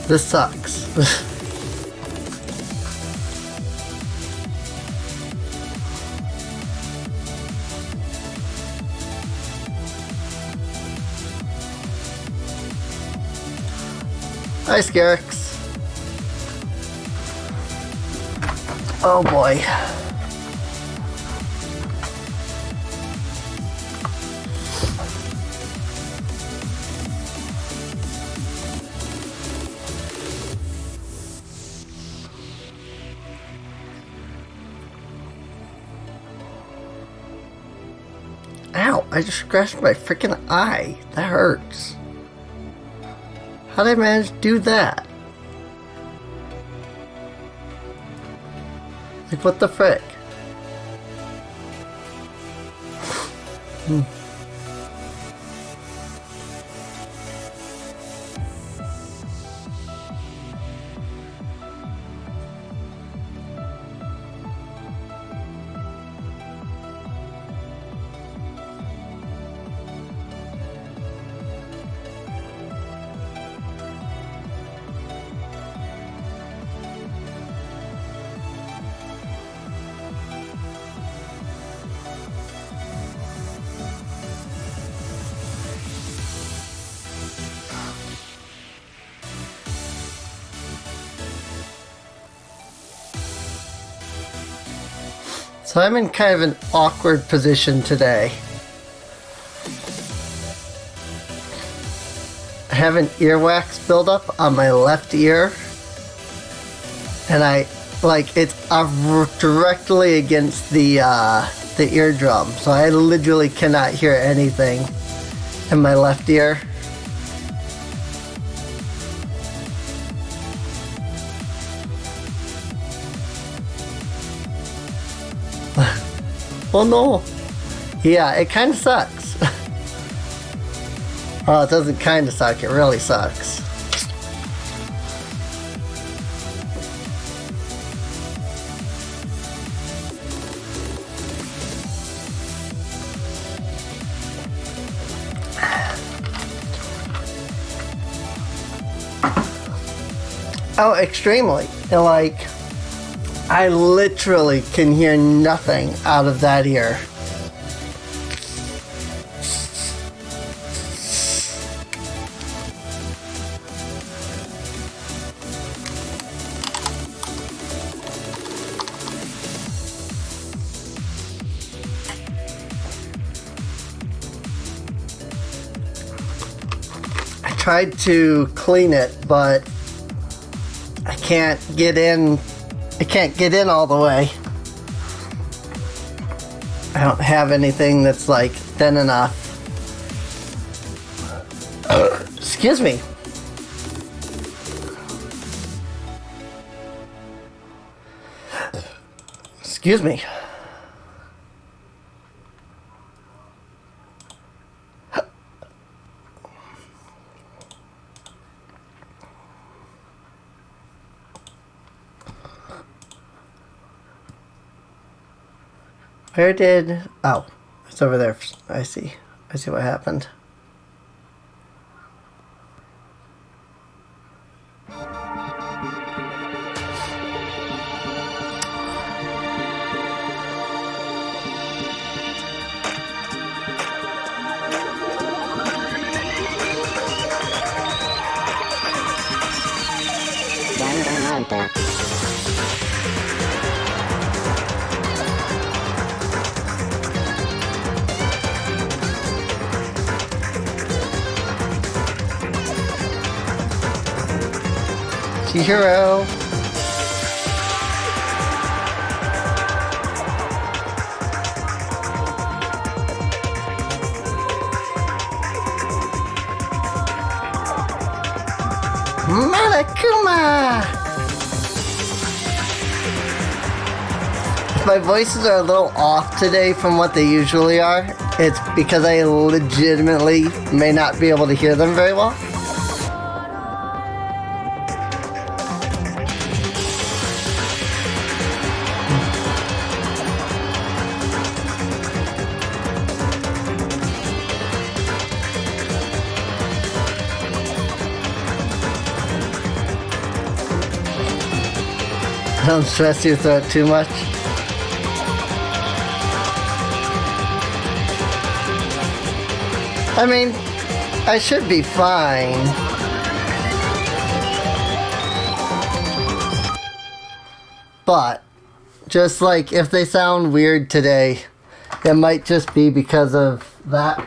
This sucks. Hi, Scarix. Oh boy. Ow, I just scratched my freaking eye. That hurts. How did I manage to do that? Like, what the frick? So I'm in kind of an awkward position today. I have an earwax buildup on my left ear. And it's directly against the eardrum. So I literally cannot hear anything in my left ear. Oh no. Yeah, it kind of sucks. Oh, it doesn't kind of suck, it really sucks. Oh, extremely. I literally can hear nothing out of that ear. I tried to clean it, but I can't get in. I can't get in all the way. I don't have anything that's thin enough. Excuse me. Excuse me. Where did... Oh, it's over there. I see. I see what happened. Danganronpa. Chihiro. Monokuma! If my voices are a little off today from what they usually are, it's because I legitimately may not be able to hear them very well. Don't stress your throat too much. I mean, I should be fine. But, just like, if they sound weird today, it might just be because of that.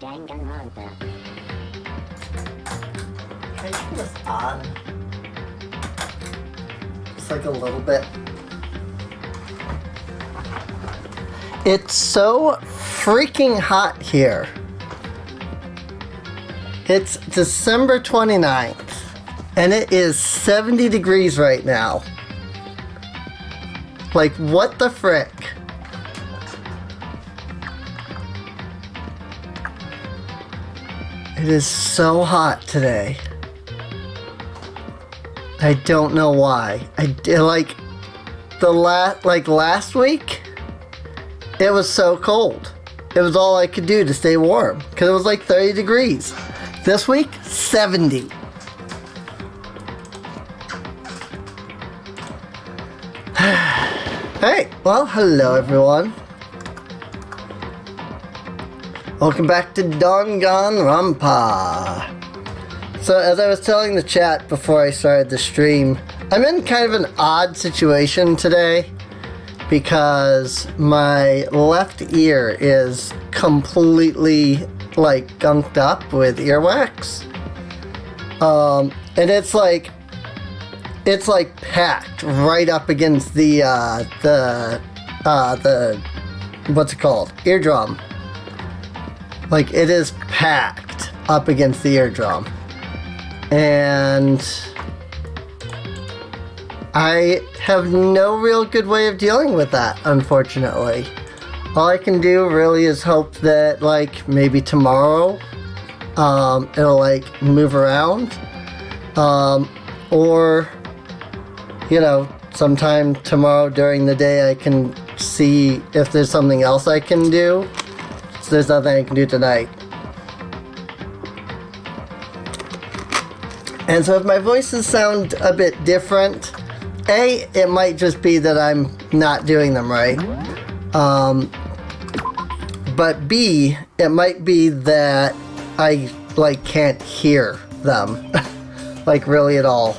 Danganronpa. Can I turn this on? Just like a little bit. It's so freaking hot here. It's December 29th, and it is 70 degrees right now. Like, what the frick? It is so hot today. I don't know why. Last week, it was so cold. It was all I could do to stay warm, because it was like 30 degrees. This week, 70. Hey, well, hello everyone. Welcome back to Danganronpa. So, as I was telling the chat before I started the stream, I'm in kind of an odd situation today because my left ear is completely, like, gunked up with earwax. And it's like packed right up against the what's it called? Eardrum. Like, it is packed up against the eardrum. And I have no real good way of dealing with that, unfortunately. All I can do really is hope that, like, maybe tomorrow, it'll, like, move around. Or, you know, sometime tomorrow during the day I can see if there's something else I can do. So there's nothing I can do tonight. And so if my voices sound a bit different, A, it might just be that I'm not doing them right. But B, it might be that I, like, can't hear them. Like, really at all.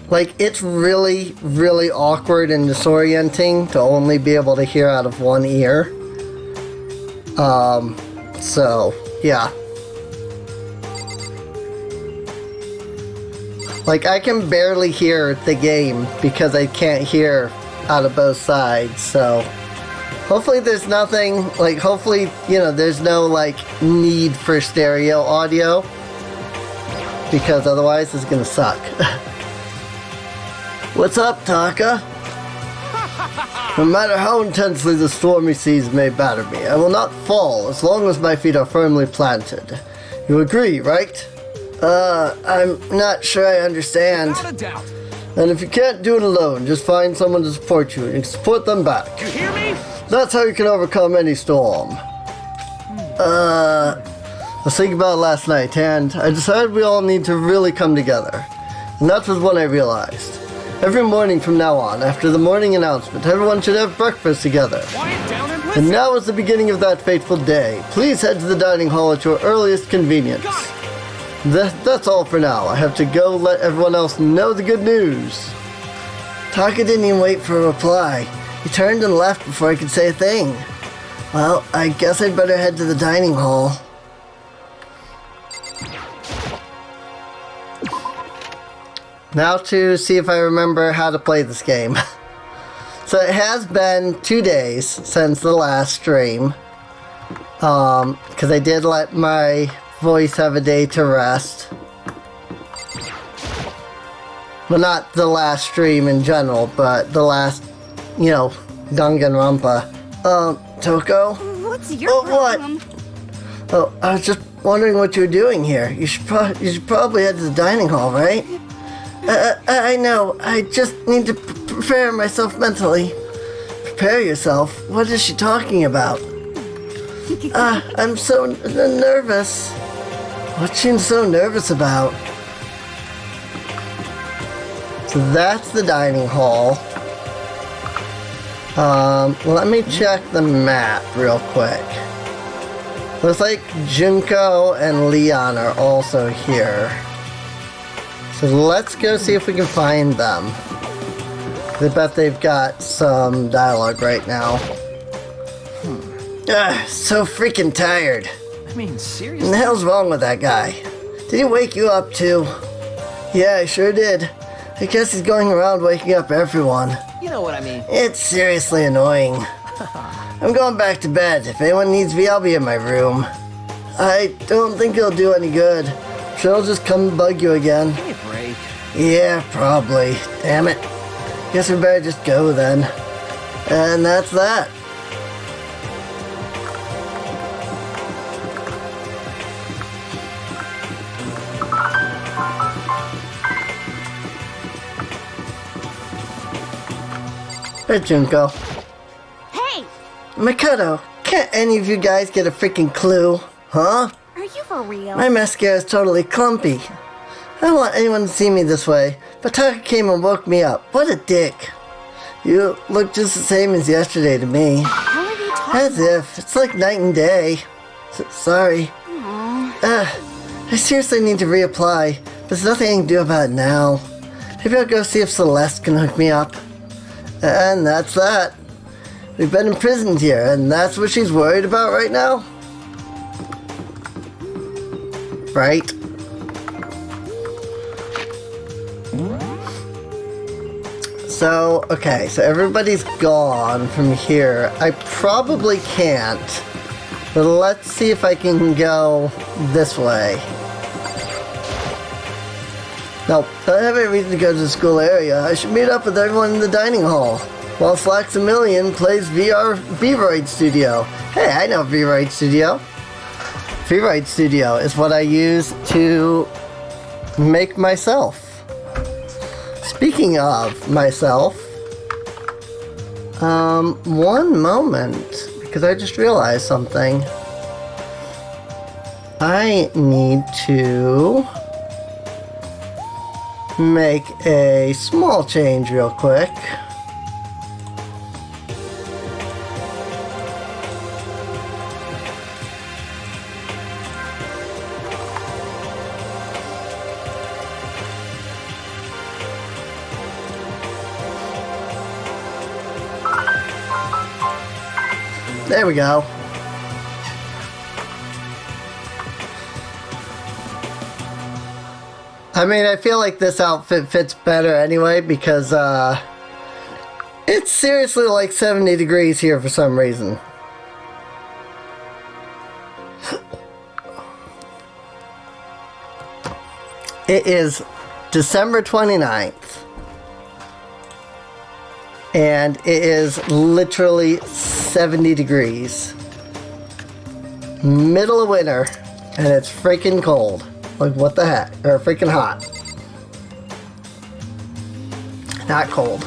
Like, it's really, really awkward and disorienting to only be able to hear out of one ear. So, yeah. Like, I can barely hear the game because I can't hear out of both sides, so hopefully there's nothing, like, hopefully, you know, there's no, like, need for stereo audio, because otherwise it's gonna suck. What's up, Taka? No matter how intensely the stormy seas may batter me, I will not fall as long as my feet are firmly planted. You agree, right? I'm not sure I understand. Without a doubt. And if you can't do it alone, just find someone to support you and support them back. You hear me? That's how you can overcome any storm. I was thinking about it last night, and I decided we all need to really come together. And that was when I realized. Every morning from now on, after the morning announcement, everyone should have breakfast together. Quiet down and listen. And now is the beginning of that fateful day. Please head to the dining hall at your earliest convenience. Got it. That's all for now. I have to go let everyone else know the good news. Taka didn't even wait for a reply. He turned and left before I could say a thing. Well, I guess I'd better head to the dining hall. Now to see if I remember how to play this game. So it has been 2 days since the last stream. Because I did let my voice have a day to rest. Well, not the last stream in general, but the last, you know, Danganronpa. Toko? What's your problem? What? Oh, I was just wondering what you're doing here. You should probably head to the dining hall, right? I know. I just need to prepare myself mentally. Prepare yourself? What is she talking about? I'm so nervous. What she's so nervous about? So that's the dining hall. Let me check the map real quick. Looks like Junko and Leon are also here. So let's go see if we can find them. I bet they've got some dialogue right now. So freaking tired. I mean, seriously? What the hell's wrong with that guy? Did he wake you up too? Yeah, I sure did. I guess he's going around waking up everyone. You know what I mean. It's seriously annoying. I'm going back to bed. If anyone needs me, I'll be in my room. I don't think it'll do any good. I'm sure I'll just come bug you again. Give me a break. Yeah, probably. Damn it. Guess we better just go then. And that's that. Hey, Junko. Hey! Makoto, can't any of you guys get a freaking clue? Huh? Are you for real? My mascara is totally clumpy. I don't want anyone to see me this way, but Taka came and woke me up. What a dick. You look just the same as yesterday to me. How are you talking? As if. It's like night and day. Sorry. I seriously need to reapply, but there's nothing I can do about it now. Maybe I'll go see if Celeste can hook me up. And that's that. We've been imprisoned here, and that's what she's worried about right now? Right? So, okay, so everybody's gone from here. I probably can't, but let's see if I can go this way. No, I don't have any reason to go to the school area. I should meet up with everyone in the dining hall while Slaxamillion plays V-Roid Studio. Hey, I know V-Roid Studio. V-Roid Studio is what I use to make myself. Speaking of myself, one moment, because I just realized something. I need to make a small change real quick. There we go. I mean, I feel like this outfit fits better anyway because it's seriously like 70 degrees here for some reason. It is December 29th. And it is literally 70 degrees. Middle of winter. And it's freaking cold. Like, what the heck? Or freaking hot. Not cold.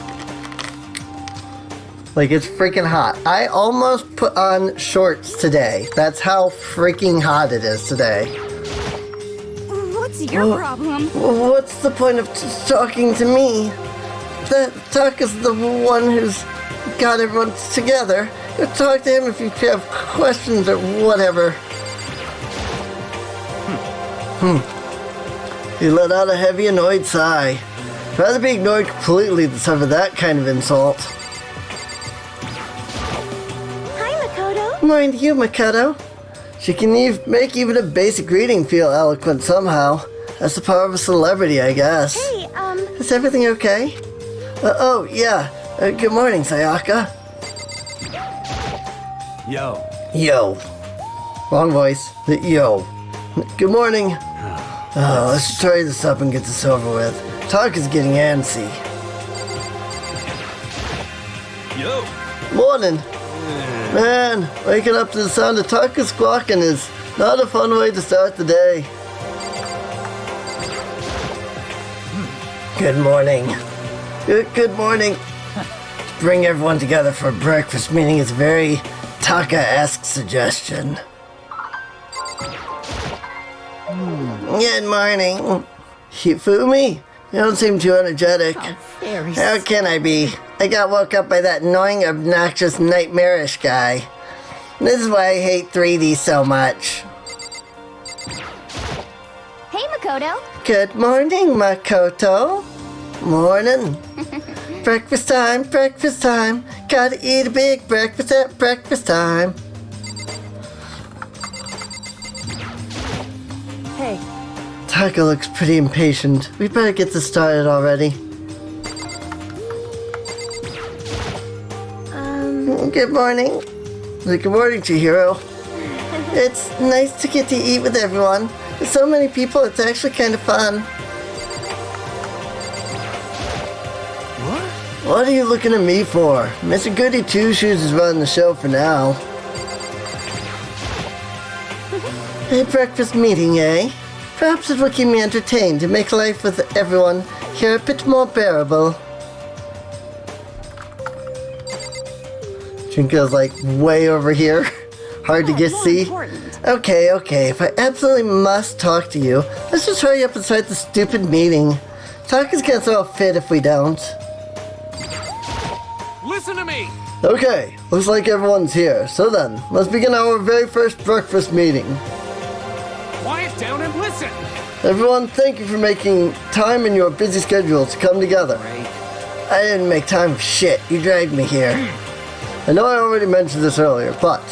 Like, it's freaking hot. I almost put on shorts today. That's how freaking hot it is today. What's your problem? What's the point of talking to me? Taka's the one who's got everyone together. You talk to him if you have questions or whatever. He let out a heavy, annoyed sigh. Rather be ignored completely than suffer that kind of insult. Hi, Makoto. Mind you, Makoto. She can make even a basic greeting feel eloquent somehow. That's the power of a celebrity, I guess. Hey, Is everything okay? Oh, yeah. Good morning, Sayaka. Yo. Yo. Wrong voice. Yo. Good morning. Let's just hurry this up and get this over with. Talk is getting antsy. Yo. Morning. Man, waking up to the sound of Taka squawking is not a fun way to start the day. Good morning. Good morning. To bring everyone together for a breakfast meeting is a very Taka-esque suggestion. Good morning. Hifumi, you don't seem too energetic. How can I be? I got woke up by that annoying, obnoxious, nightmarish guy. This is why I hate 3D so much. Hey, Makoto. Good morning, Makoto. Morning. Breakfast time, breakfast time. Gotta eat a big breakfast at breakfast time. Hey. Taka looks pretty impatient. We better get this started already. Good morning. Good morning, Chihiro. It's nice to get to eat with everyone. With so many people, it's actually kind of fun. What are you looking at me for? Mr. Goody Two-Shoes is running the show for now. A breakfast meeting, eh? Perhaps it will keep me entertained and make life with everyone here a bit more bearable. Jinko's like way over here. Hard to get see. Important. Okay, if I absolutely must talk to you, let's just hurry up and start the stupid meeting. Taka's gonna throw a fit if we don't. Listen to me! Okay, looks like everyone's here. So then, let's begin our very first breakfast meeting. Quiet down and listen! Everyone, thank you for making time in your busy schedule to come together. Great. I didn't make time for shit. You dragged me here. I know I already mentioned this earlier, but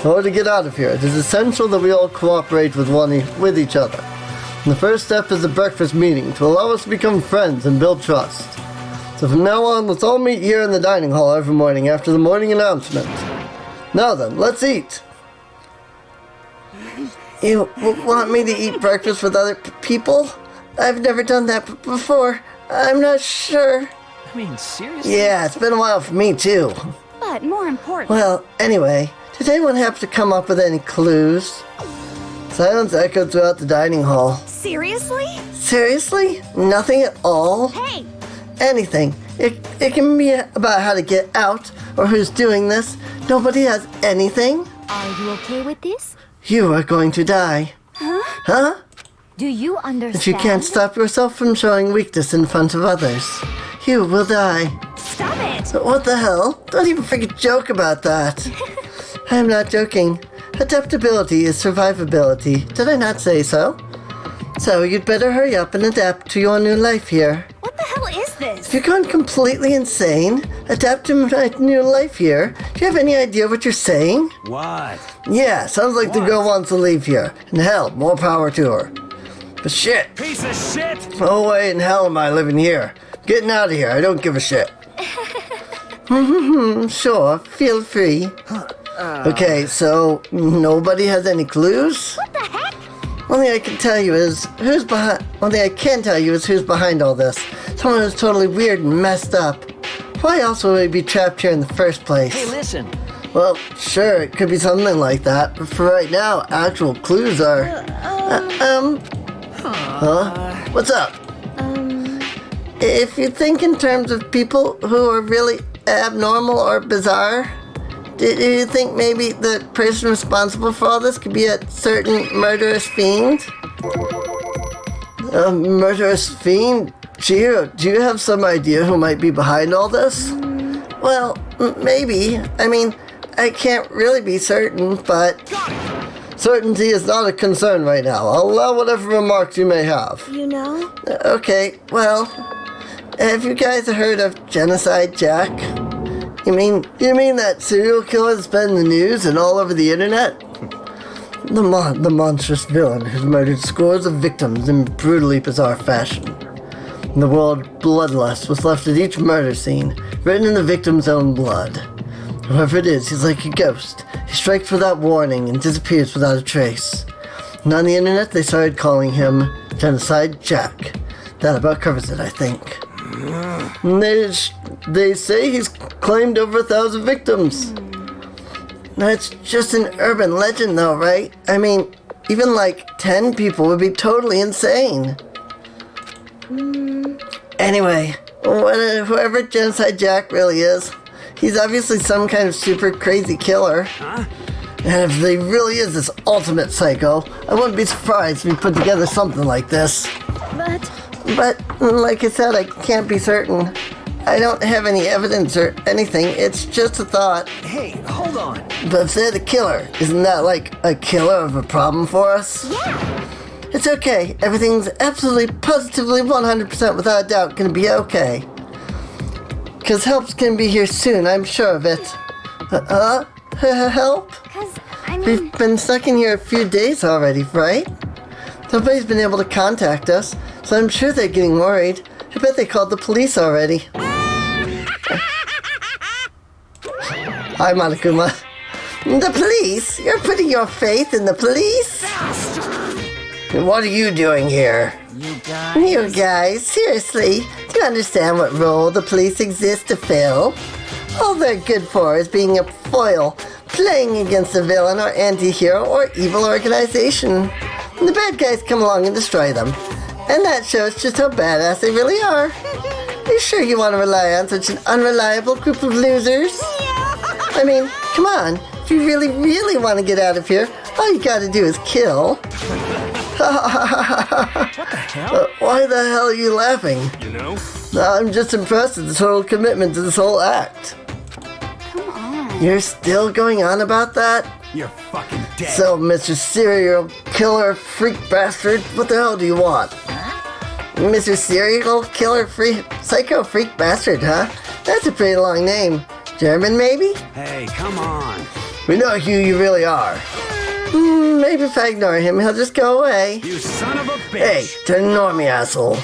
in order to get out of here, it is essential that we all cooperate with each other. And the first step is the breakfast meeting to allow us to become friends and build trust. So from now on, let's all meet here in the dining hall every morning after the morning announcement. Now then, let's eat. You want me to eat breakfast with other people? I've never done that before. I'm not sure. I mean, seriously? Yeah, it's been a while for me too. But more important. Well, anyway, did anyone happen to come up with any clues? Silence echoed throughout the dining hall. Seriously? Seriously? Nothing at all? Hey! Anything. It can be about how to get out, or who's doing this. Nobody has anything. Are you okay with this? You are going to die. Huh? Do you understand? But you can't stop yourself from showing weakness in front of others. You will die. Stop it! What the hell? Don't even freaking joke about that. I'm not joking. Adaptability is survivability. Did I not say so? So you'd better hurry up and adapt to your new life here. What the hell is this? You're going completely insane? Adapt to my new life here? Do you have any idea what you're saying? What? Yeah, sounds like the girl wants to leave here. And hell, more power to her. But shit. Piece of shit! No way in hell am I living here. Getting out of here, I don't give a shit. Sure, feel free. Okay, so nobody has any clues? What the heck? Only I can tell you is who's behind all this. Someone who's totally weird and messed up. Why else would we be trapped here in the first place? Hey, listen! Well, sure, it could be something like that, but for right now, actual clues are... What's up? If you think in terms of people who are really abnormal or bizarre, do you think maybe the person responsible for all this could be a certain murderous fiend? A murderous fiend? Chihiro, do you have some idea who might be behind all this? Well, maybe. I mean, I can't really be certain, but certainty is not a concern right now. I'll allow whatever remarks you may have. You know? Okay, well, have you guys heard of Genocide Jack? You mean that serial killer that's been in the news and all over the internet? The monstrous villain who's murdered scores of victims in brutally bizarre fashion. The word bloodlust was left at each murder scene, written in the victim's own blood. Whoever it is, he's like a ghost. He strikes without warning and disappears without a trace. And on the internet, they started calling him Genocide Jack. That about covers it, I think. And they say he's claimed over 1,000 victims. That's just an urban legend though, right? I mean, even like 10 people would be totally insane. Anyway, whoever Genocide Jack really is, He's obviously some kind of super crazy killer. Huh? And if he really is this ultimate psycho, I wouldn't be surprised if he put together something like this. But, like I said, I can't be certain. I don't have any evidence or anything. It's just a thought. Hey, hold on. But if they're the killer, isn't that like a killer of a problem for us? Yeah. It's okay. Everything's absolutely, positively, 100% without a doubt gonna be okay. Because help's gonna be here soon, I'm sure of it. Help? Because, I mean... We've been stuck in here a few days already, right? Nobody's been able to contact us, so I'm sure they're getting worried. I bet they called the police already. Hi, Monokuma. The police? You're putting your faith in the police? What are you doing here? You guys, seriously, do you understand what role the police exist to fill? All they're good for is being a foil, playing against a villain or anti-hero or evil organization. And the bad guys come along and destroy them. And that shows just how badass they really are. You sure you want to rely on such an unreliable group of losers? I mean, come on. If you really, really want to get out of here, all you gotta do is kill. What the hell? Why the hell are you laughing? You know? I'm just impressed at the total commitment to this whole act. Come on. You're still going on about that? You're fucking dead. So, Mr. Serial Killer Freak Bastard, what the hell do you want? Mr. Serial Killer Psycho Freak Bastard, huh? That's a pretty long name. German, maybe? Hey, come on. We know who you really are. Maybe if I ignore him, he'll just go away. You son of a bitch. Hey, turn normie, asshole.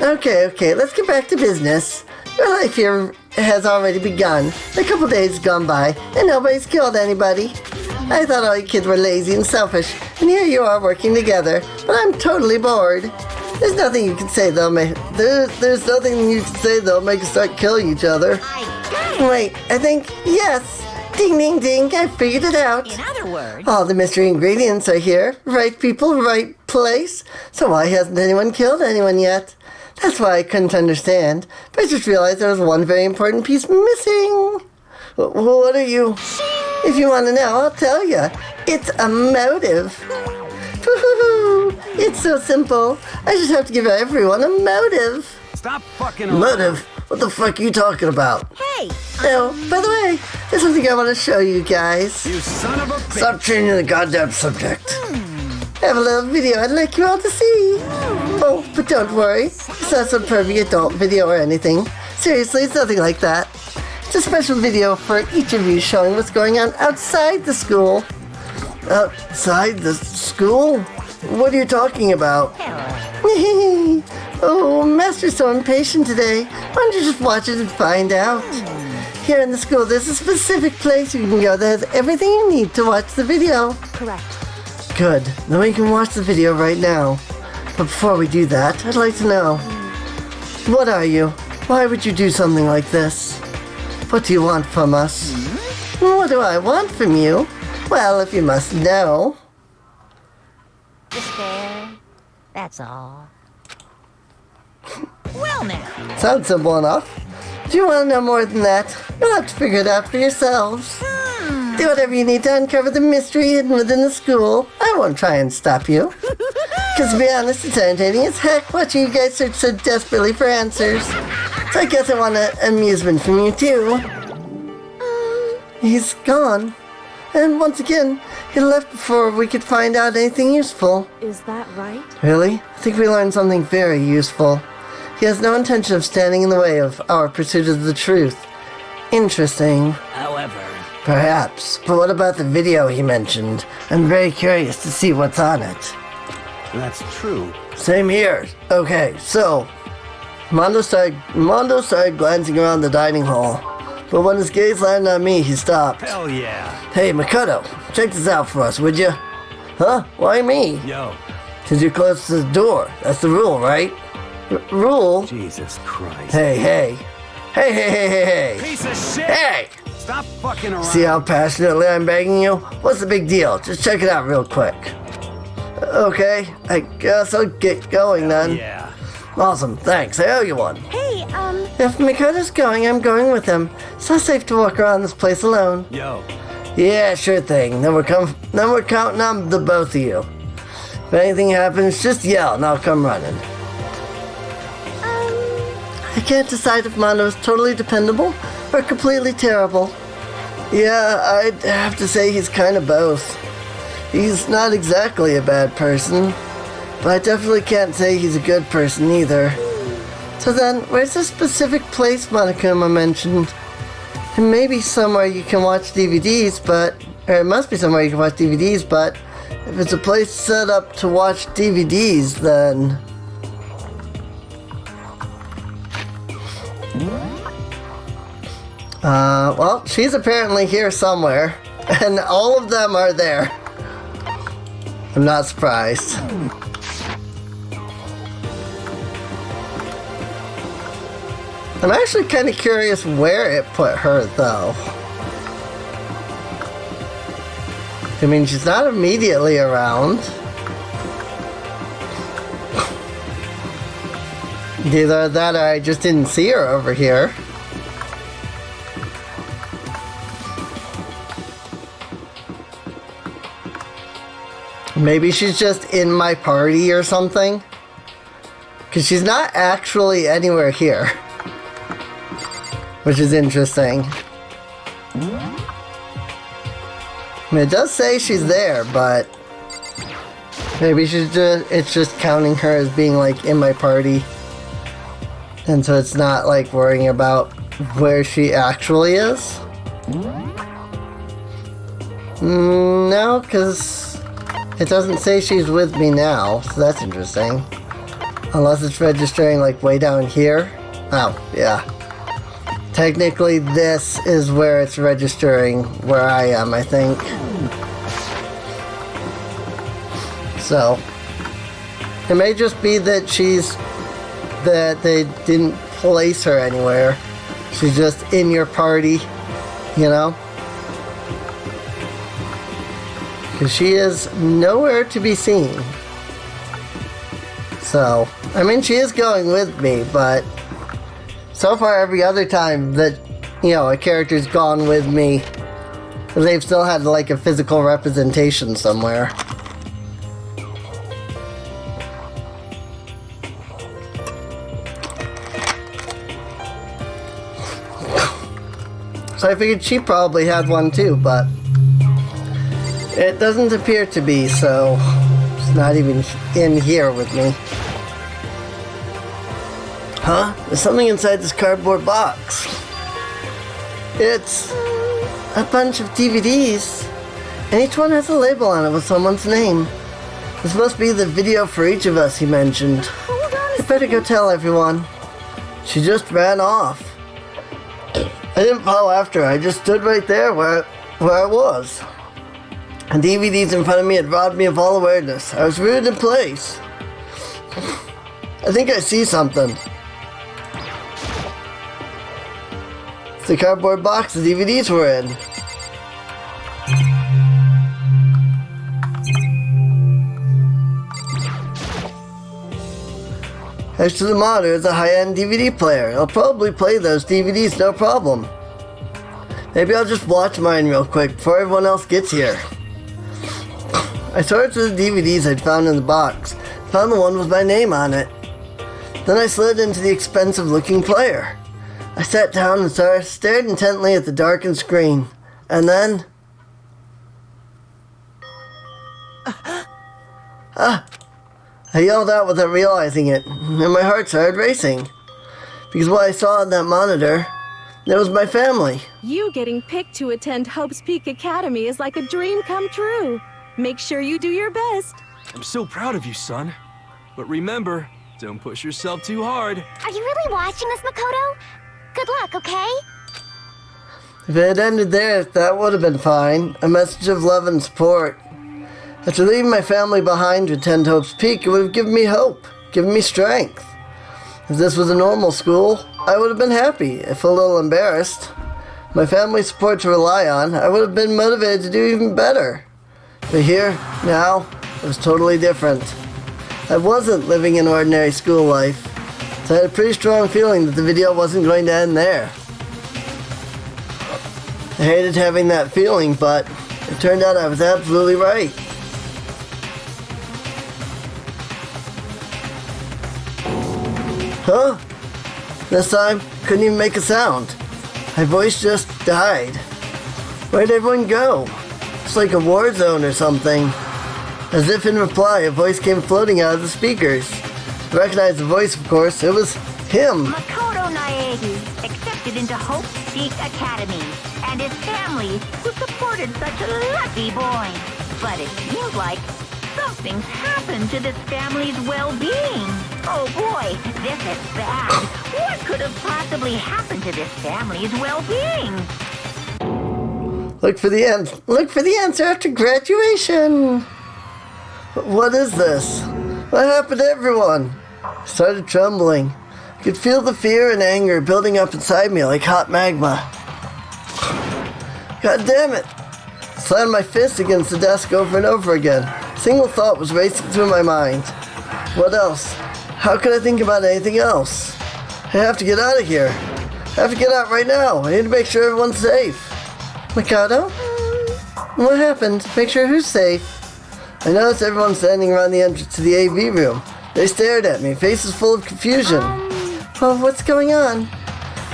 Okay, let's get back to business. Your life here has already begun. A couple days gone by, and nobody's killed anybody. I thought all you kids were lazy and selfish, and here you are working together, but I'm totally bored. There's nothing you can say that'll make there's nothing you can say that'll make us start killing each other. Wait, I think yes. Ding ding ding, I figured it out. In other words, All the mystery ingredients are here. Right people, right place. So why hasn't anyone killed anyone yet? That's why I couldn't understand. But I just realized there was one very important piece missing. What are you? If you want to know, I'll tell you. It's a motive. It's so simple. I just have to give everyone a motive. Stop fucking around. Motive? What the fuck are you talking about? hey, Oh, by the way, there's something I want to show you guys. You son of a bitch. Stop changing the goddamn subject. I have a little video I'd like you all to see. Oh, but don't worry. It's not some pervy adult video or anything. Seriously, it's nothing like that. It's a special video for each of you showing what's going on outside the school. Outside the school? What are you talking about? Oh, Master's so impatient today. Why don't you just watch it and find out? Here in the school, there's a specific place you can go that has everything you need to watch the video. Correct. Good. Then we can watch the video right now. But before we do that, I'd like to know. What are you? Why would you do something like this? What do you want from us? What do I want from you? Well, if you must know. despair. That's all. Well now, Sounds simple enough. Do you want to know more than that? You'll have to figure it out for yourselves. Do whatever you need to uncover the mystery hidden within the school. I won't try and stop you. Because to be honest, it's entertaining as heck watching you guys search so desperately for answers. So I guess I want an amusement from you too. He's gone. And once again, he left before we could find out anything useful. Is that right? Really? I think we learned something very useful. He has no intention of standing in the way of our pursuit of the truth. Interesting. However, Perhaps. But what about the video he mentioned? I'm very curious to see what's on it. that's true. Same here. Okay, so Mondo started glancing around the dining hall. But when his gaze landed on me, he stopped. Hell yeah. Hey, Makoto, check this out for us, would you? Huh? Why me? Yo, Because you're close to the door. That's the rule, right? Rule? Jesus Christ. Hey. Hey. Piece of shit. Hey! Stop fucking around. See how passionately I'm begging you? What's the big deal? Just check it out real quick. Okay, I guess I'll get going then. Yeah. Awesome, thanks. I owe you one. hey, If Makoto's going, I'm going with him. It's not safe to walk around this place alone. Yo. Yeah, sure thing. Then we're counting on the both of you. If anything happens, just yell and I'll come running. I can't decide if Mono is totally dependable or completely terrible. Yeah, I'd have to say he's kind of both. He's not exactly a bad person, but I definitely can't say he's a good person either. So then, where's the specific place Monokuma mentioned? It may be somewhere you can watch DVDs, or it must be somewhere you can watch DVDs, but if it's a place set up to watch DVDs, then... well, she's apparently here somewhere, and all of them are there. I'm not surprised. I'm actually kind of curious where it put her, though. I mean, she's not immediately around. Either that or I just didn't see her over here. Maybe she's just in my party or something. Because she's not actually anywhere here. Which is interesting. I mean, it does say she's there, but maybe it's just counting her as being like in my party. And so it's not like worrying about where she actually is. No, because it doesn't say she's with me now, so that's interesting. Unless it's registering like way down here. Oh, yeah. Technically, this is where it's registering where I am, I think. So, it may just be that that they didn't place her anywhere. She's just in your party, you know? Because she is nowhere to be seen. So, I mean, she is going with me, but so far every other time that, you know, a character's gone with me, they've still had like a physical representation somewhere. So I figured she probably had one too, but it doesn't appear to be, so she's not even in here with me. Huh? There's something inside this cardboard box. It's a bunch of DVDs, and each one has a label on it with someone's name. This must be the video for each of us, he mentioned. I better go tell everyone. She just ran off. I didn't follow after her. I just stood right there where I was. And DVDs in front of me had robbed me of all awareness. I was rooted in place. I think I see something. It's the cardboard box the DVDs were in. Next to the monitor is a high-end DVD player. I'll probably play those DVDs no problem. Maybe I'll just watch mine real quick before everyone else gets here. I sorted through the DVDs I'd found in the box. Found the one with my name on it. Then I slid into the expensive-looking player. I sat down and stared intently at the darkened screen. And then... I yelled out without realizing it, and my heart started racing. Because what I saw on that monitor, it was my family. You getting picked to attend Hope's Peak Academy is like a dream come true. Make sure you do your best. I'm so proud of you, son. But remember, don't push yourself too hard. Are you really watching this, Makoto? Good luck, okay? If it had ended there, that would have been fine. A message of love and support. After leaving my family behind to attend Hope's Peak, it would have given me hope, given me strength. If this was a normal school, I would have been happy, if a little embarrassed. My family's support to rely on, I would have been motivated to do even better. But here, now, it was totally different. I wasn't living an ordinary school life. So I had a pretty strong feeling that the video wasn't going to end there. I hated having that feeling, but it turned out I was absolutely right. Huh? This time, couldn't even make a sound. My voice just died. Where'd everyone go? It's like a war zone or something. As if in reply, a voice came floating out of the speakers. I recognized the voice, of course. It was him. Makoto Naegi accepted into Hope Peak Academy and his family who supported such a lucky boy. But it seems like something's happened to this family's well-being. Oh boy, this is bad. What could have possibly happened to this family's well-being? Look for the answer after graduation. What is this? What happened to everyone? I started trembling. I could feel the fear and anger building up inside me like hot magma. God damn it! I slammed my fist against the desk over and over again. A single thought was racing through my mind. What else? How could I think about anything else? I have to get out of here. I have to get out right now. I need to make sure everyone's safe. Mikado? What happened? Make sure who's safe? I noticed everyone standing around the entrance to the AV room. They stared at me, faces full of confusion. Oh, what's going on?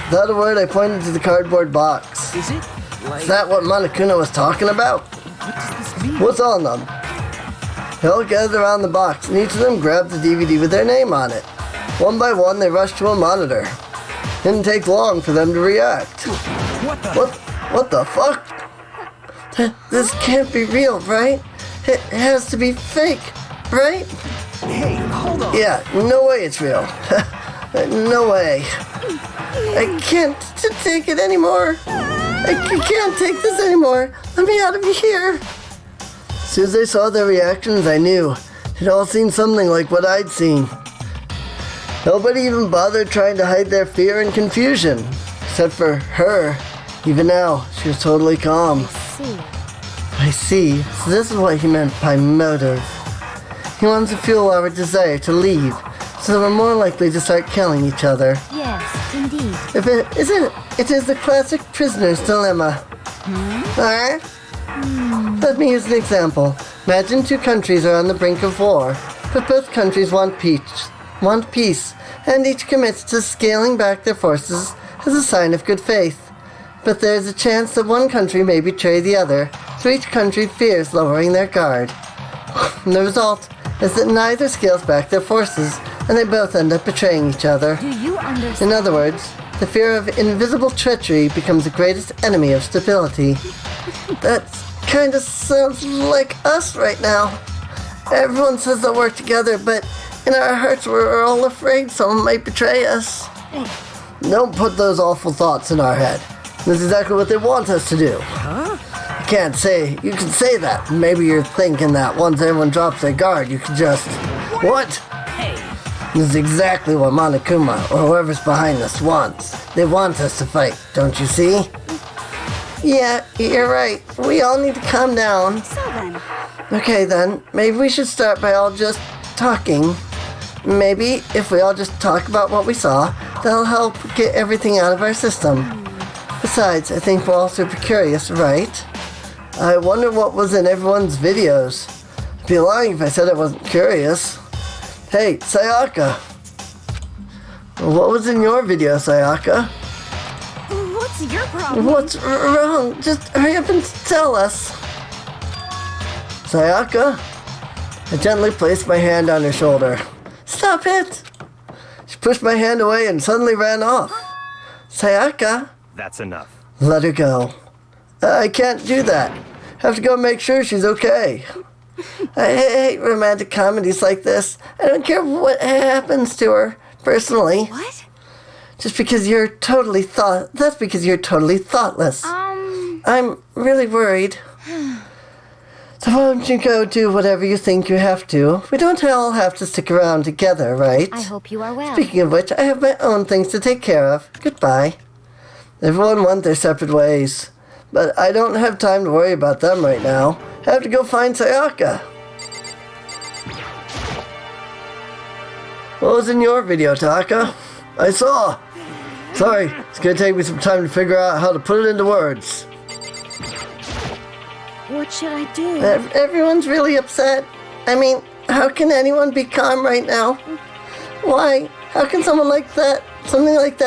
Without a word, I pointed to the cardboard box. Is it? Is that what Monokuma was talking about? What does this mean? What's on them? They all gathered around the box, and each of them grabbed the DVD with their name on it. One by one, they rushed to a monitor. Didn't take long for them to react. What the fuck? This can't be real, right? It has to be fake, right? Hey, hold on. Yeah, no way it's real. No way. I can't take it anymore. I can't take this anymore. Let me out of here. As soon as I saw their reactions, I knew. They'd all seen something like what I'd seen. Nobody even bothered trying to hide their fear and confusion. Except for her. Even now, she was totally calm. I see. So this is what he meant by motive. He wants to fuel our desire to leave, so that we're more likely to start killing each other. Yes, indeed. It is the classic prisoner's dilemma. Alright? Let me use an example. Imagine two countries are on the brink of war, but both countries want peace, and each commits to scaling back their forces as a sign of good faith. But there is a chance that one country may betray the other, so each country fears lowering their guard. And the result is that neither scales back their forces, and they both end up betraying each other. Do you understand? In other words, the fear of invisible treachery becomes the greatest enemy of stability. That kind of sounds like us right now. Everyone says they'll work together, but in our hearts we're all afraid someone might betray us. Don't put those awful thoughts in our head. That's exactly what they want us to do. You can say that. Maybe you're thinking that once everyone drops their guard, you can just... What? Hey. This is exactly what Monokuma, or whoever's behind this, wants. They want us to fight, don't you see? Yeah, you're right. We all need to calm down. So then, Okay then, maybe we should start by all just talking. Maybe if we all just talk about what we saw, that'll help get everything out of our system. Besides, I think we're all super curious, right? I wonder what was in everyone's videos. I'd be lying if I said I wasn't curious. Hey, Sayaka. What was in your video, Sayaka? what's your problem? What's wrong? Just hurry up and tell us. Sayaka? I gently placed my hand on her shoulder. Stop it! She pushed my hand away and suddenly ran off. Sayaka? That's enough. Let her go. I can't do that. Have to go make sure she's okay. I hate romantic comedies like this. I don't care what happens to her, personally. What? Just because you're totally that's because you're totally thoughtless. I'm really worried. So why don't you go do whatever you think you have to? We don't all have to stick around together, right? I hope you are well. Speaking of which, I have my own things to take care of. Goodbye. Everyone went their separate ways. But I don't have time to worry about them right now. I have to go find Sayaka. What was in your video, Taka? I saw. Sorry, it's gonna take me some time to figure out how to put it into words. What should I do? Everyone's really upset. I mean, how can anyone be calm right now? Why? How can something like that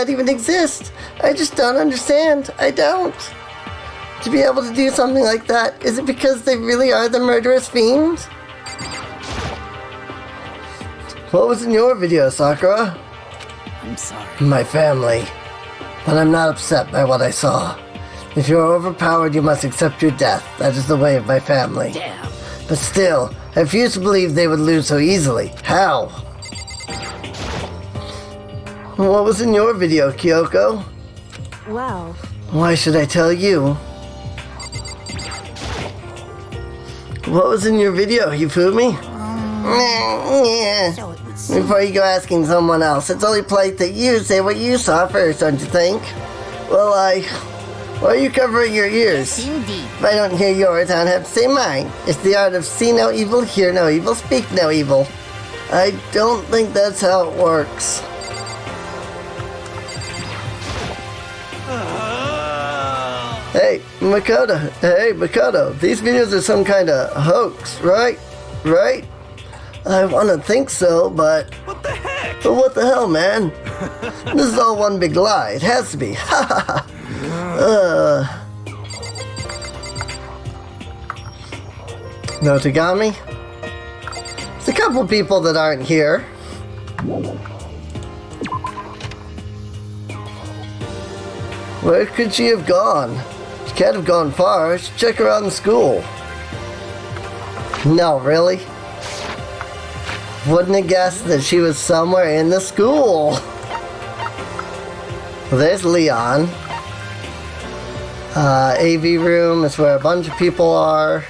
even exist? I just don't understand. I don't. To be able to do something like that, is it because they really are the murderous fiends? What was in your video, Sakura? I'm sorry. My family. But I'm not upset by what I saw. If you are overpowered, you must accept your death. That is the way of my family. Damn. But still, I refuse to believe they would lose so easily. How? What was in your video, Kyoko? Well, Why should I tell you? What was in your video, Hifumi? Yeah. So it would seem. Before you go asking someone else, it's only polite that you say what you saw first, don't you think? Well, why are you covering your ears? Indeed. If I don't hear yours, I don't have to say mine. It's the art of see no evil, hear no evil, speak no evil. I don't think that's how it works. Hey, Makoto, these videos are some kind of hoax, right? Right? I want to think so, but... What the heck? But what the hell, man? This is all one big lie. It has to be. Ha ha ha. No Tagami? There's a couple people that aren't here. Where could she have gone? She can't have gone far. She should check around the school. No, really? Wouldn't have guessed that she was somewhere in the school. Well, there's Leon. AV room is where a bunch of people are.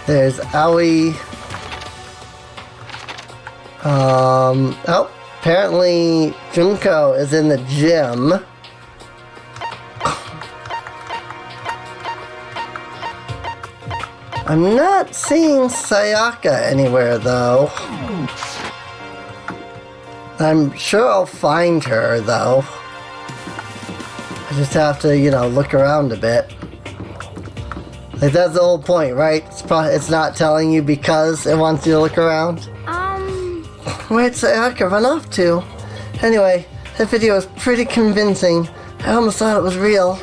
There's Aoi. Oh, apparently Junko is in the gym. I'm not seeing Sayaka anywhere though. I'm sure I'll find her though. I just have to, look around a bit. Like, that's the whole point, right? It's not telling you because it wants you to look around. Where'd Sayaka run off to? Anyway, that video was pretty convincing. I almost thought it was real.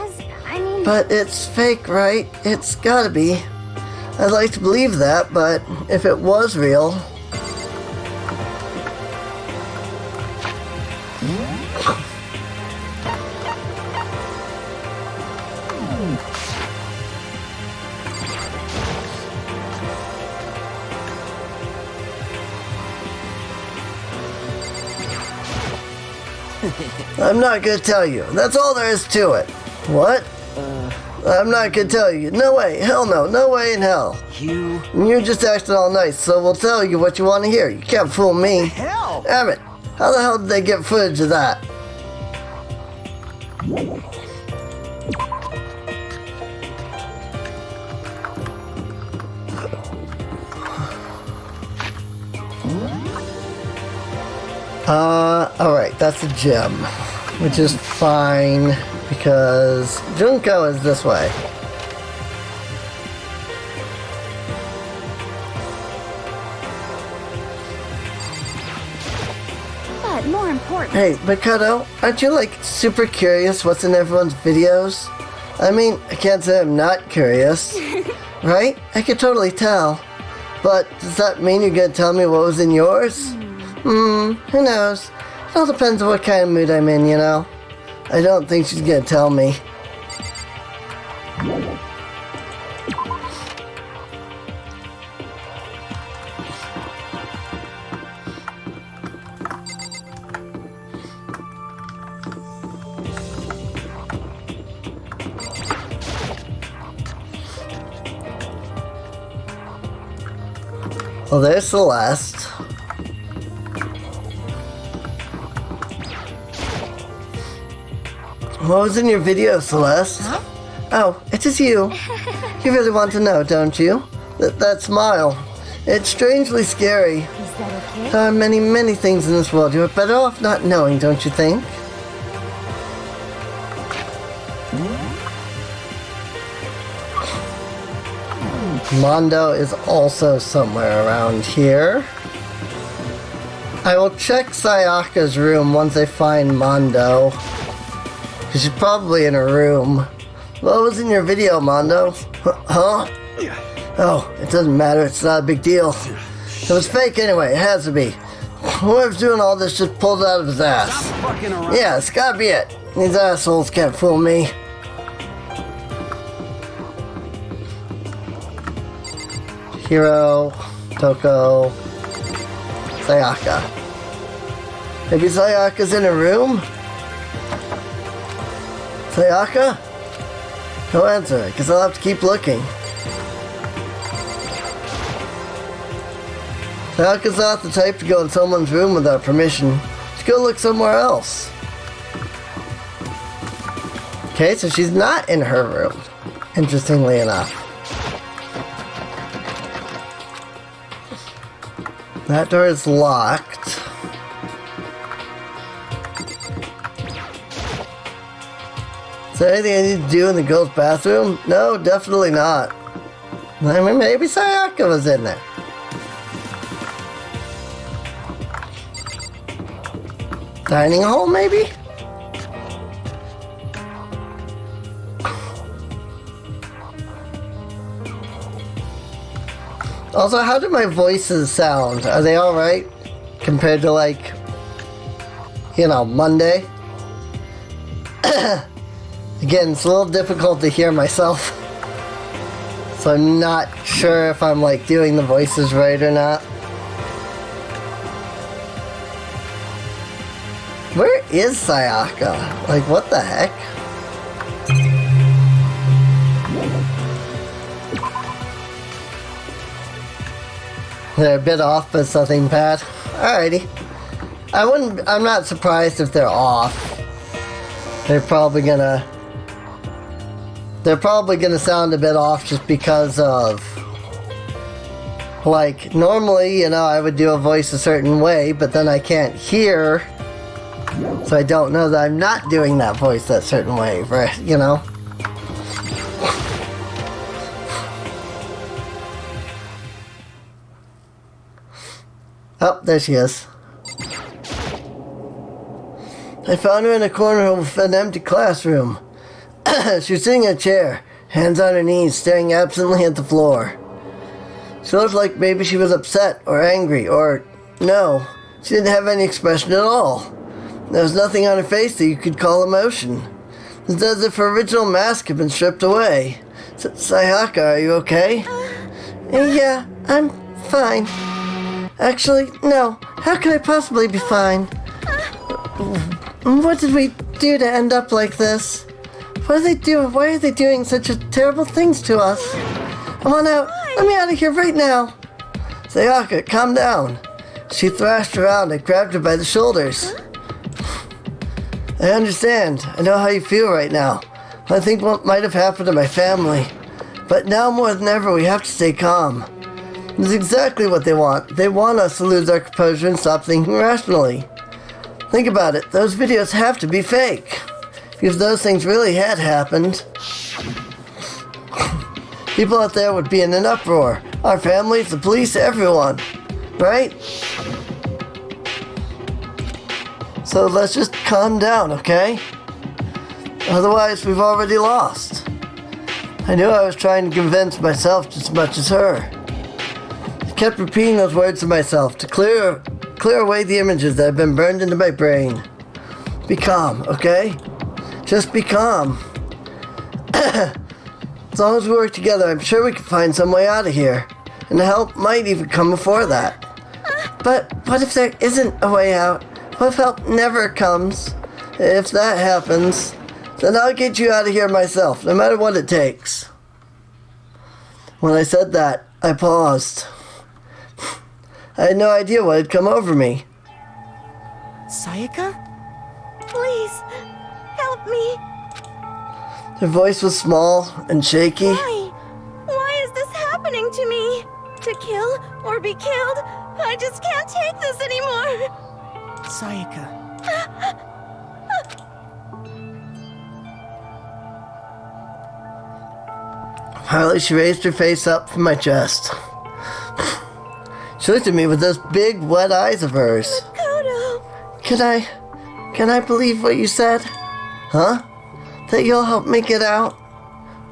But it's fake, right? It's gotta be. I'd like to believe that, but if it was real... I'm not gonna tell you. That's all there is to it. What? I'm not gonna tell you. No way. Hell no. No way in hell. You're just acting all nice, so we'll tell you what you want to hear. You can't fool me. Hell! Damn it. How the hell did they get footage of that? Alright, that's the gym, which is fine because Junko is this way. But more important, Hey, Makoto, aren't you super curious what's in everyone's videos? I mean, I can't say I'm not curious, right? I could totally tell. But does that mean you're gonna tell me what was in yours? Who knows? It all depends on what kind of mood I'm in, I don't think she's gonna tell me. Well, there's Celeste. What was in your video, Celeste? Huh? Oh, it is you. You really want to know, don't you? That smile. It's strangely scary. is that okay? There are many, many things in this world you are better off not knowing, don't you think? Mondo is also somewhere around here. I will check Sayaka's room once I find Mondo. She's probably in her room. What was in your video, Mondo? Huh? Oh, it doesn't matter. It's not a big deal. It was fake anyway. It has to be. Whoever's doing all this just pulled it out of his ass. Stop fucking around. Yeah, it's gotta be it. These assholes can't fool me. Hiro, Toko, Sayaka. Maybe Sayaka's in a room? Sayaka? No answer. I guess I'll have to keep looking. Sayaka's not the type to go in someone's room without permission. Let's go look somewhere else. Okay, so she's not in her room. Interestingly enough. That door is locked. Is there anything I need to do in the girls' bathroom? No, definitely not. I mean, maybe Sayaka was in there. Dining hall, maybe? Also, how do my voices sound? Are they alright? Compared to, like, you know, Monday? Again, it's a little difficult to hear myself. So I'm not sure if I'm, like, doing the voices right or not. Where is Sayaka? Like, what the heck? They're a bit off, but it's nothing bad. Alrighty. I'm not surprised if they're off. They're probably gonna sound a bit off just because of, like, normally, you know, I would do a voice a certain way, but then I can't hear, so I don't know that I'm not doing that voice that certain way, right, you know? Oh, there she is. I found her in a corner of an empty classroom. She was sitting in a chair, hands on her knees, staring absently at the floor. She looked like maybe she was upset or angry, or no, she didn't have any expression at all. There was nothing on her face that you could call emotion. It's as if her original mask had been stripped away. Sayaka, are you okay? Yeah, I'm fine. Actually, no. How could I possibly be fine? What did we do to end up like this? What are they doing? Why are they doing such terrible things to us? I want out. Let me out of here right now. Sayaka, calm down. She thrashed around and grabbed her by the shoulders. I understand. I know how you feel right now. I think what might have happened to my family. But now more than ever, we have to stay calm. It's exactly what they want. They want us to lose our composure and stop thinking rationally. Think about it. Those videos have to be fake. If those things really had happened, people out there would be in an uproar. Our families, the police, everyone. Right? So let's just calm down, okay? Otherwise, we've already lost. I knew I was trying to convince myself just as much as her. I kept repeating those words to myself to clear away the images that have been burned into my brain. Be calm, okay? Just be calm. As long as we work together, I'm sure we can find some way out of here. And help might even come before that. But what if there isn't a way out? What if help never comes? If that happens, then I'll get you out of here myself, no matter what it takes. When I said that, I paused. I had no idea what had come over me. Sayaka? Please, help me. Her voice was small and shaky. Why? Why is this happening to me? To kill or be killed? I just can't take this anymore. Sayaka. Finally, she raised her face up from my chest. She looked at me with those big, wet eyes of hers. Makoto. Can I believe what you said? Huh? That you'll help me get out?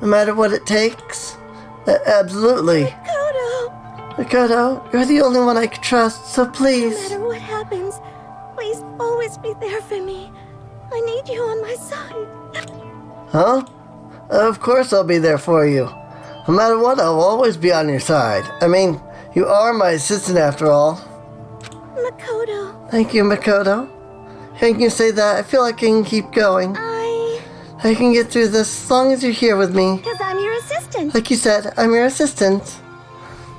No matter what it takes? Absolutely. Makoto. Makoto, you're the only one I can trust, so No please. matter what happens, please always be there for me. I need you on my side. Huh? Of course I'll be there for you. No matter what, I'll always be on your side. I mean, you are my assistant after all. Makoto. Thank you, Makoto. Hearing you say that, I feel like I can keep going. I can get through this as long as you're here with me. Because I'm your assistant. Like you said, I'm your assistant.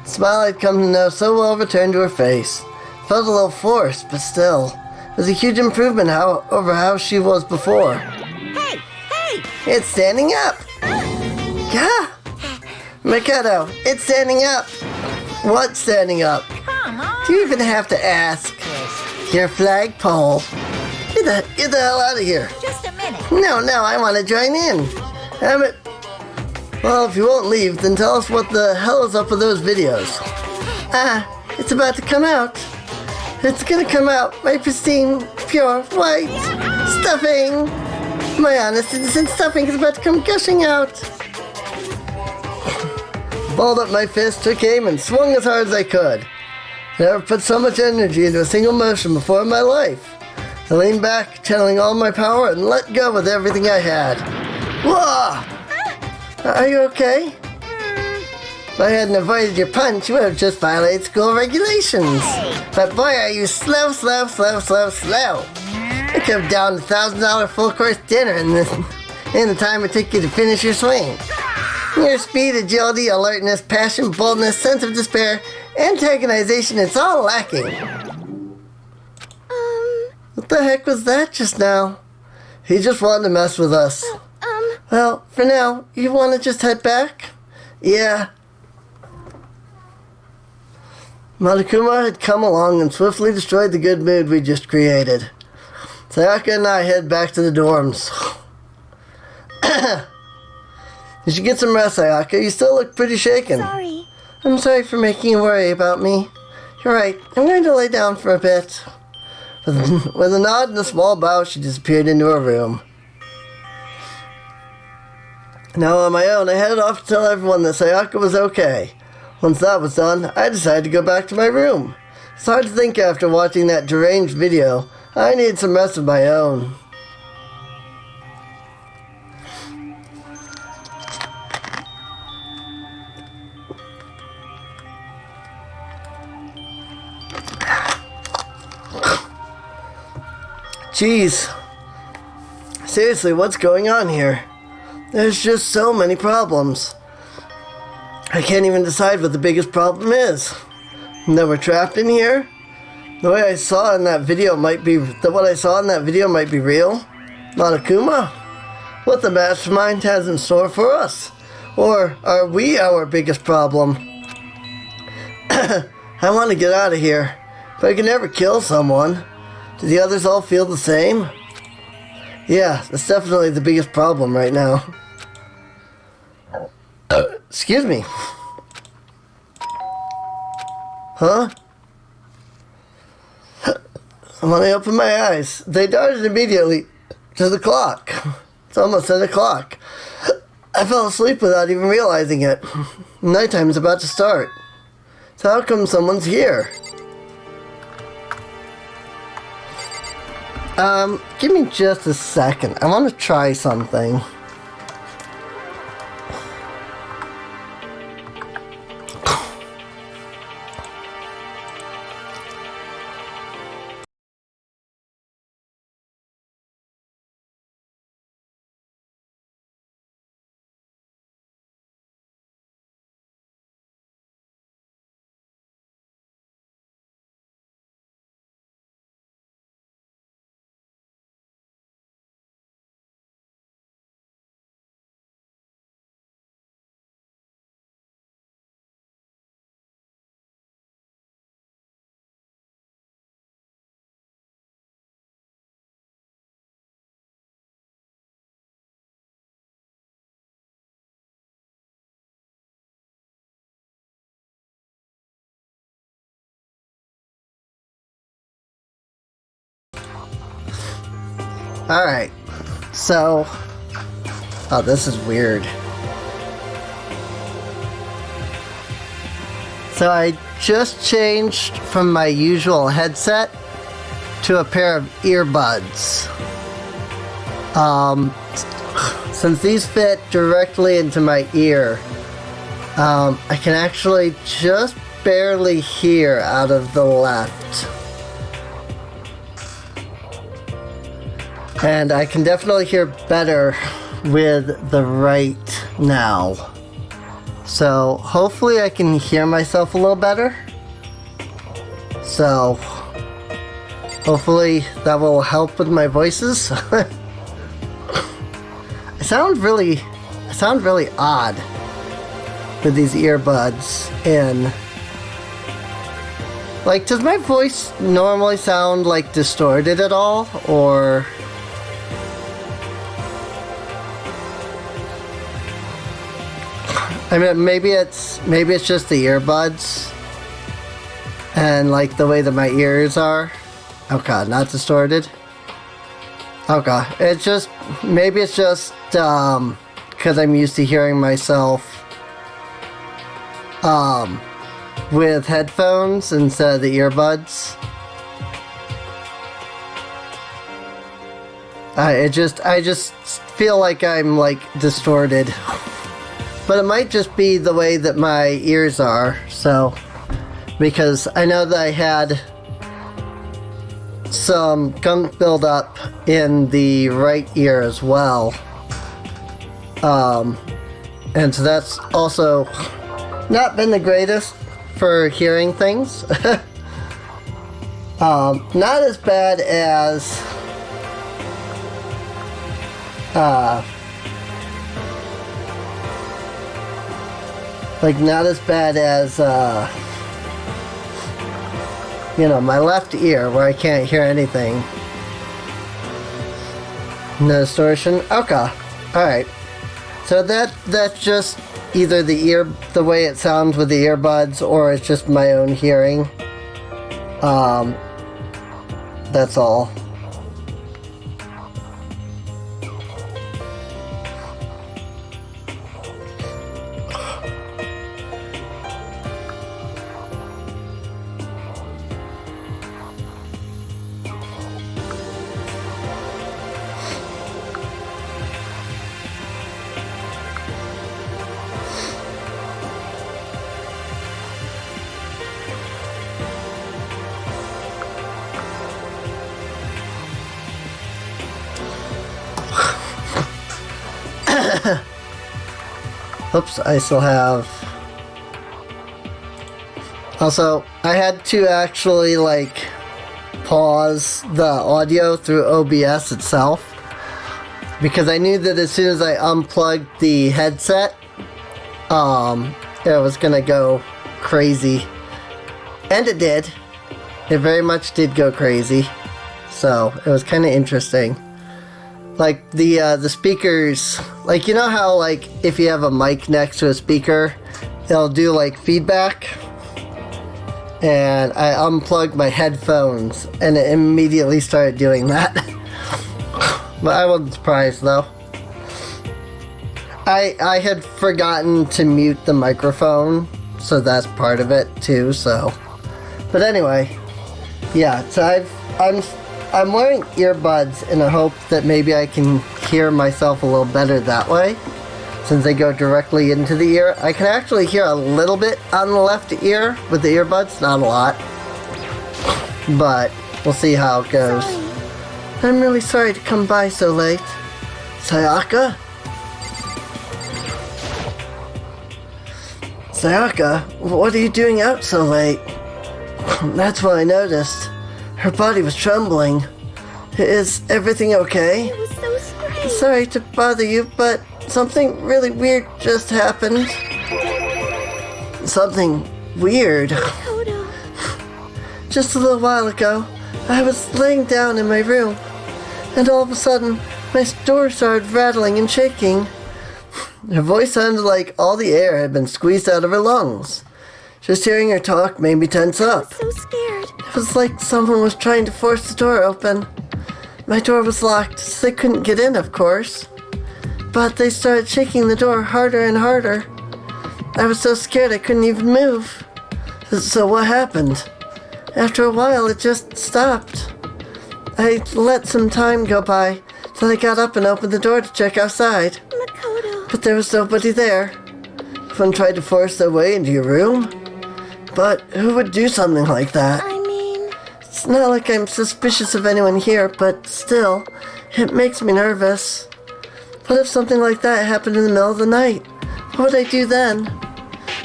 The smile I'd come to know so well returned to her face. Felt a little forced, but still. It was a huge improvement over how she was before. Hey! It's standing up! Yeah! Makoto, it's standing up! What's standing up? Come on. Do you even have to ask? Your flagpole. Get the hell out of here. Just a minute. No, I want to join in. Damn it. Well, if you won't leave, then tell us what the hell is up with those videos. It's about to come out. It's gonna come out, my pristine, pure, white stuffing. My honest, innocent stuffing is about to come gushing out. Balled up my fist, took aim, and swung as hard as I could. Never put so much energy into a single motion before in my life. I leaned back, channeling all my power, and let go with everything I had. Whoa! Are you okay? If I hadn't avoided your punch, you would have just violated school regulations. But boy, are you slow. I could have downed $1,000 full-course dinner in the time it took you to finish your swing. Your speed, agility, alertness, passion, boldness, sense of despair, antagonization, it's all lacking. What the heck was that just now? He just wanted to mess with us. Well, for now, you want to just head back? Yeah. Monokuma had come along and swiftly destroyed the good mood we just created. Sayaka and I head back to the dorms. You should get some rest, Sayaka. You still look pretty shaken. Sorry. I'm sorry for making you worry about me. You're right. I'm going to lay down for a bit. With a nod and a small bow, she disappeared into her room. Now on my own, I headed off to tell everyone that Sayaka was okay. Once that was done, I decided to go back to my room. It's hard to think after watching that deranged video. I needed some rest of my own. Jeez. Seriously, what's going on here? There's just so many problems. I can't even decide what the biggest problem is. That we're trapped in here? The way I saw in that video might be... what I saw in that video might be real? Monokuma? What the mastermind has in store for us? Or are we our biggest problem? I want to get out of here. But I can never kill someone. Do the others all feel the same? Yeah, that's definitely the biggest problem right now. Excuse me. Huh? When I opened my eyes, they darted immediately to the clock. It's almost 10 o'clock. I fell asleep without even realizing it. Nighttime is about to start. So how come someone's here? Give me just a second. I want to try something. Alright. So... Oh, this is weird. So I just changed from my usual headset to a pair of earbuds. Since these fit directly into my ear, I can actually just barely hear out of the left. And I can definitely hear better with the right now. So hopefully I can hear myself a little better. So hopefully that will help with my voices. I sound really odd with these earbuds in. Like, does my voice normally sound like distorted at all, or? I mean, maybe it's just the earbuds and like the way that my ears are. Okay, not distorted. Okay, maybe it's just because I'm used to hearing myself with headphones instead of the earbuds. I just feel like I'm like distorted. But it might just be the way that my ears are, so, because I know that I had some gunk buildup in the right ear as well. And so that's also not been the greatest for hearing things. Not as bad as, not as bad as, my left ear where I can't hear anything. No distortion? Okay. Alright. So that's just either the way it sounds with the earbuds, or it's just my own hearing. That's all. Oops, I still have... Also, I had to actually, pause the audio through OBS itself, because I knew that as soon as I unplugged the headset, it was gonna go crazy. And it did. It very much did go crazy. So, it was kind of interesting. Like, the speakers, you know how, if you have a mic next to a speaker, it'll do, feedback? And I unplugged my headphones, and it immediately started doing that. But I wasn't surprised, though. I had forgotten to mute the microphone, so that's part of it, too, so. But anyway, yeah, so I'm wearing earbuds in the hope that maybe I can hear myself a little better that way, since they go directly into the ear. I can actually hear a little bit on the left ear with the earbuds, not a lot, but we'll see how it goes. Sorry. I'm really sorry to come by so late. Sayaka? Sayaka, what are you doing out so late? That's what I noticed. Her body was trembling. Is everything okay? It was so strange. Sorry to bother you, but something really weird just happened. Something weird? Makoto. Just a little while ago, I was laying down in my room, and all of a sudden, my door started rattling and shaking. Her voice sounded like all the air had been squeezed out of her lungs. Just hearing her talk made me tense up. I was so scared. It was like someone was trying to force the door open. My door was locked, so they couldn't get in, of course. But they started shaking the door harder and harder. I was so scared I couldn't even move. So what happened? After a while, it just stopped. I let some time go by, so I got up and opened the door to check outside. Makoto. But there was nobody there. Someone tried to force their way into your room. But who would do something like that? I mean, It's not like I'm suspicious of anyone here, but still, it makes me nervous. What if something like that happened in the middle of the night? What would I do then?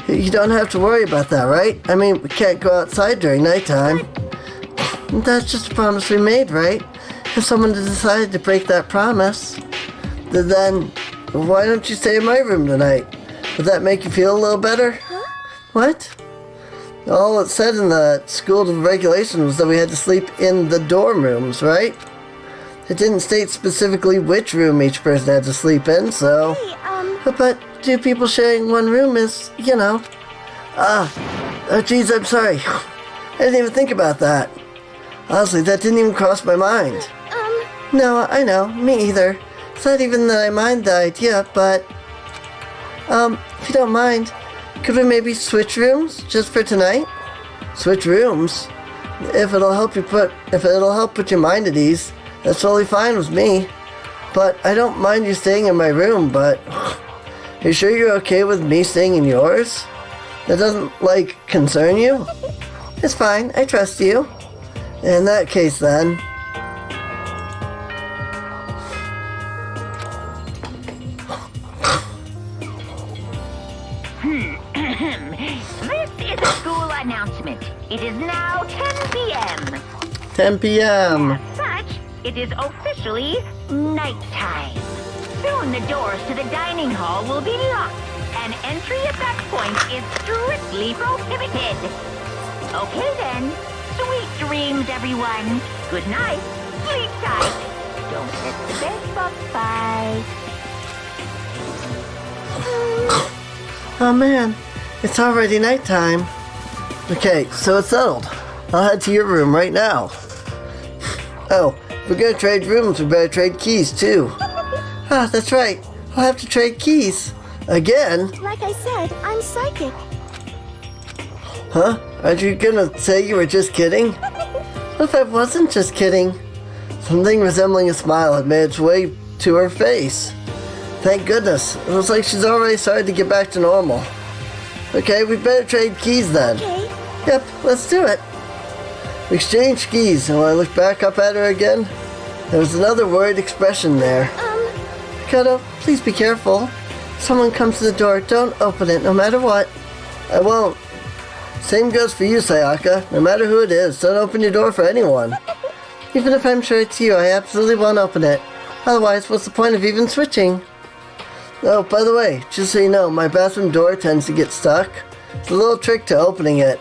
You don't have to worry about that, right? I mean, we can't go outside during nighttime. That's just a promise we made, right? If someone decided to break that promise, then why don't you stay in my room tonight? Would that make you feel a little better? What? All it said in the school regulation was that we had to sleep in the dorm rooms, right? It didn't state specifically which room each person had to sleep in, so... hey, But two people sharing one room is, you know... Oh, geez, I'm sorry. I didn't even think about that. Honestly, that didn't even cross my mind. No, I know, me either. It's not even that I mind the idea, but... if you don't mind, could we maybe switch rooms, just for tonight? Switch rooms? If it'll help put your mind at ease, that's totally fine with me. But I don't mind you staying in my room, but... You sure you're okay with me staying in yours? That doesn't, concern you? It's fine, I trust you. In that case, then... This is a school announcement. It is now 10 p.m. 10 p.m. As such, it is officially nighttime. Soon the doors to the dining hall will be locked, and entry at that point is strictly prohibited. Okay then. Sweet dreams, everyone. Good night. Sleep tight. Don't let the bed bug bite. Oh man, it's already nighttime. Okay, so it's settled. I'll head to your room right now. Oh, if we're gonna trade rooms, we better trade keys too. Ah, that's right. We'll have to trade keys. Again? like I said, I'm psychic. Huh? Aren't you gonna say you were just kidding? What if I wasn't just kidding? Something resembling a smile had made its way to her face. Thank goodness. It looks like she's already started to get back to normal. Okay, we better trade keys then. Okay. Yep, let's do it. We exchanged keys, and when I looked back up at her again, there was another worried expression there. Koto, please be careful. If someone comes to the door, don't open it, no matter what. I won't. Same goes for you, Sayaka. No matter who it is, don't open your door for anyone. Even if I'm sure it's you, I absolutely won't open it. Otherwise, what's the point of even switching? Oh, by the way, just so you know, my bathroom door tends to get stuck. It's a little trick to opening it.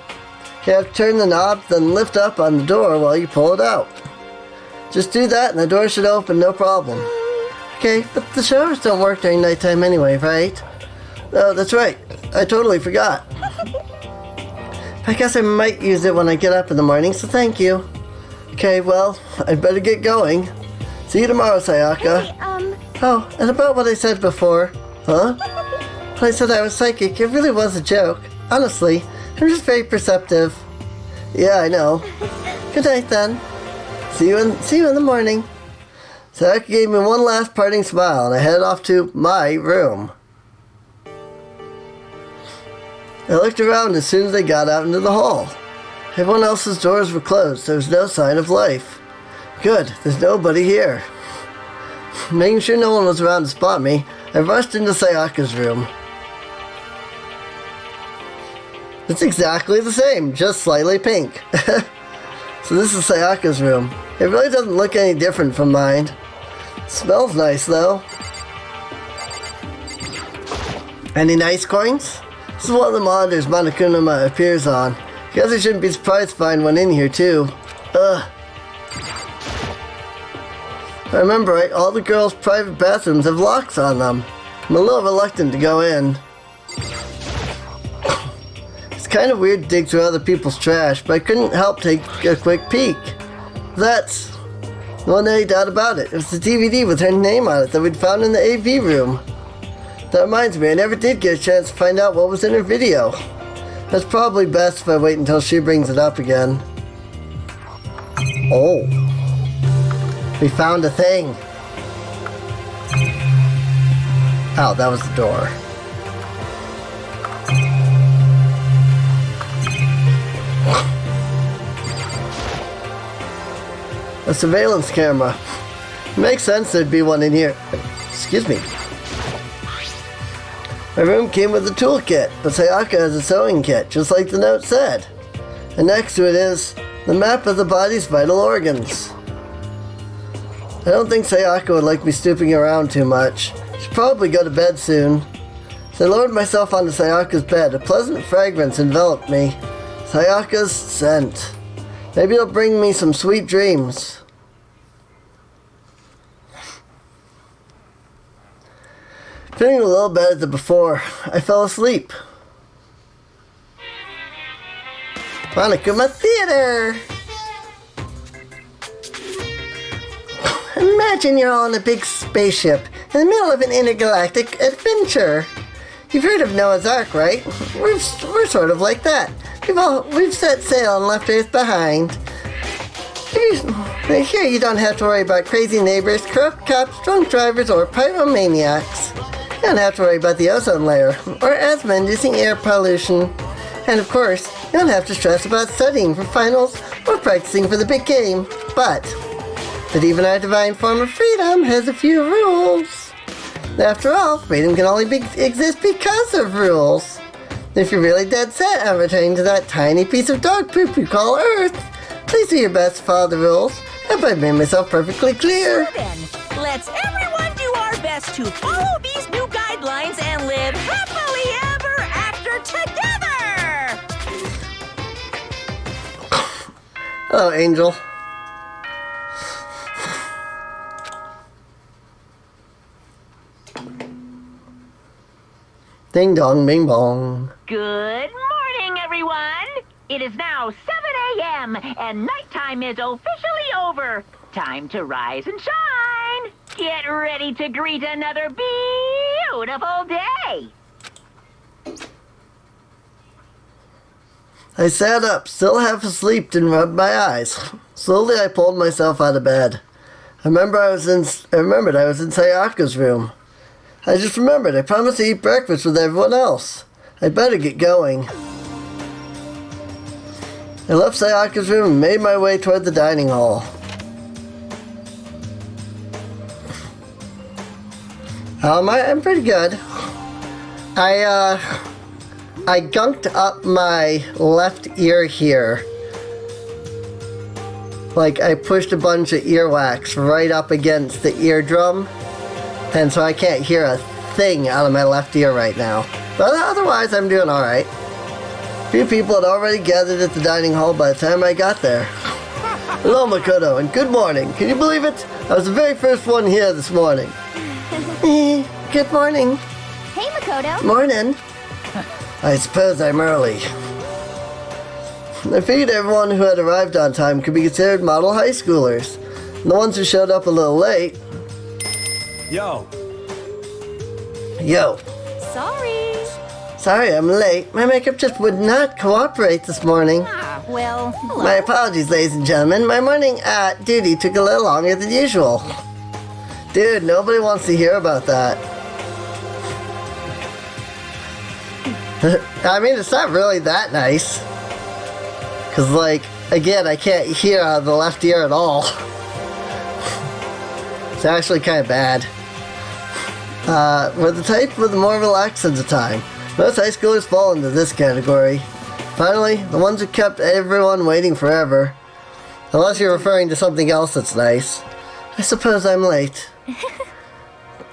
You have to turn the knob, then lift up on the door while you pull it out. Just do that and the door should open, no problem. Okay, but the showers don't work during nighttime anyway, right? Oh, that's right. I totally forgot. I guess I might use it when I get up in the morning, so thank you. Okay, well, I'd better get going. See you tomorrow, Sayaka. Hey, Oh, and about what I said before. Huh? When I said I was psychic, it really was a joke. Honestly, I'm just very perceptive. Yeah, I know. Good night, then. See you in the morning. Sayaka gave me one last parting smile, and I headed off to my room. I looked around as soon as I got out into the hall. Everyone else's doors were closed. There was no sign of life. Good, there's nobody here. Making sure no one was around to spot me, I rushed into Sayaka's room. It's exactly the same, just slightly pink. So this is Sayaka's room. It really doesn't look any different from mine. It smells nice though. Any nice coins? This is one of the monitors Monokuma appears on. Guess I shouldn't be surprised to find one in here too. Ugh. If I remember right, all the girls' private bathrooms have locks on them. I'm a little reluctant to go in. It's kind of weird to dig through other people's trash, but I couldn't help take a quick peek. That's No any doubt about it. It was the DVD with her name on it that we'd found in the AV room. That reminds me, I never did get a chance to find out what was in her video. That's probably best if I wait until she brings it up again. Oh. We found a thing. Oh, that was the door. A surveillance camera. Makes sense there'd be one in here. Excuse me. My room came with a toolkit, but Sayaka has a sewing kit, just like the note said. And next to it is the map of the body's vital organs. I don't think Sayaka would like me stooping around too much. She'll probably go to bed soon. So I lowered myself onto Sayaka's bed. A pleasant fragrance enveloped me. Sayaka's scent. Maybe it'll bring me some sweet dreams. Feeling a little better than before, I fell asleep. Monokuma Theater! Imagine you're all in a big spaceship in the middle of an intergalactic adventure. You've heard of Noah's Ark, right? We're sort of like that. We've set sail and left Earth behind. Here you don't have to worry about crazy neighbors, corrupt cops, drunk drivers, or pyromaniacs. You don't have to worry about the ozone layer, or asthma-inducing air pollution. And of course, you don't have to stress about studying for finals or practicing for the big game. But even our divine form of freedom has a few rules. After all, freedom can only exist because of rules. If you're really dead set on returning to that tiny piece of dog poop you call Earth, please do your best to follow the rules. I hope I've made myself perfectly clear. So then, let's everyone do our best to follow these new guidelines and live happily ever after together! Hello, Angel. Ding dong, bing bong. Good morning, everyone. It is now 7 a.m. and nighttime is officially over. Time to rise and shine. Get ready to greet another beautiful day. I sat up, still half asleep, and rubbed my eyes. Slowly I pulled myself out of bed. I remembered I was in Sayaka's room. I just remembered I promised to eat breakfast with everyone else. I'd better get going. I left Sayaka's room and made my way toward the dining hall. How am I? I'm pretty good. I gunked up my left ear here. Like, I pushed a bunch of earwax right up against the eardrum. And so I can't hear a thing out of my left ear right now. But otherwise, I'm doing alright. A few people had already gathered at the dining hall by the time I got there. Hello, Makoto, and good morning. Can you believe it? I was the very first one here this morning. Good morning. Hey, Makoto. Morning. I suppose I'm early. I figured everyone who had arrived on time could be considered model high schoolers. And the ones who showed up a little late... Yo. Sorry I'm late. My makeup just would not cooperate this morning. Well, hello. My apologies, ladies and gentlemen. My morning duty took a little longer than usual. Dude, nobody wants to hear about that. I mean, it's not really that nice. Because, like, again, I can't hear out of the left ear at all. It's actually kind of bad. We're the type with more relaxed sense of time. Most high schoolers fall into this category. Finally, the ones who kept everyone waiting forever. Unless you're referring to something else that's nice. I suppose I'm late.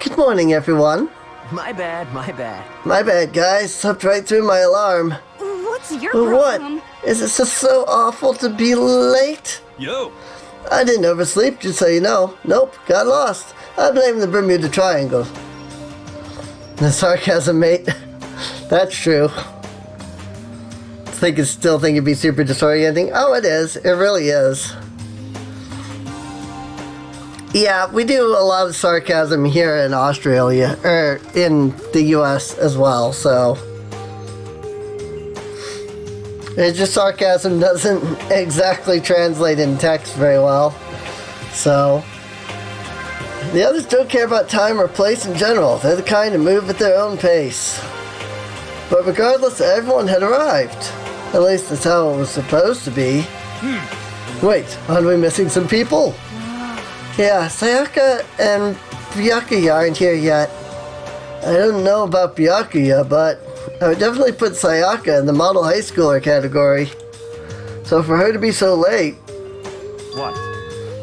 Good morning, everyone. My bad, my bad. My bad, guys. Slept right through my alarm. What's your What? problem? Is it just so awful to be late? Yo. I didn't oversleep, just so you know. Nope, got lost. I blame the Bermuda Triangle. The sarcasm, mate. That's true. Still think it'd be super disorienting. Oh, it is. It really is. Yeah, we do a lot of sarcasm here in Australia, or in the US as well, so. It's just sarcasm doesn't exactly translate in text very well. So. The others don't care about time or place in general. They're the kind to move at their own pace. But regardless, everyone had arrived. At least that's how it was supposed to be. Wait, aren't we missing some people? Yeah, Sayaka and Byakuya aren't here yet. I don't know about Byakuya, but I would definitely put Sayaka in the model high schooler category. So for her to be so late... What?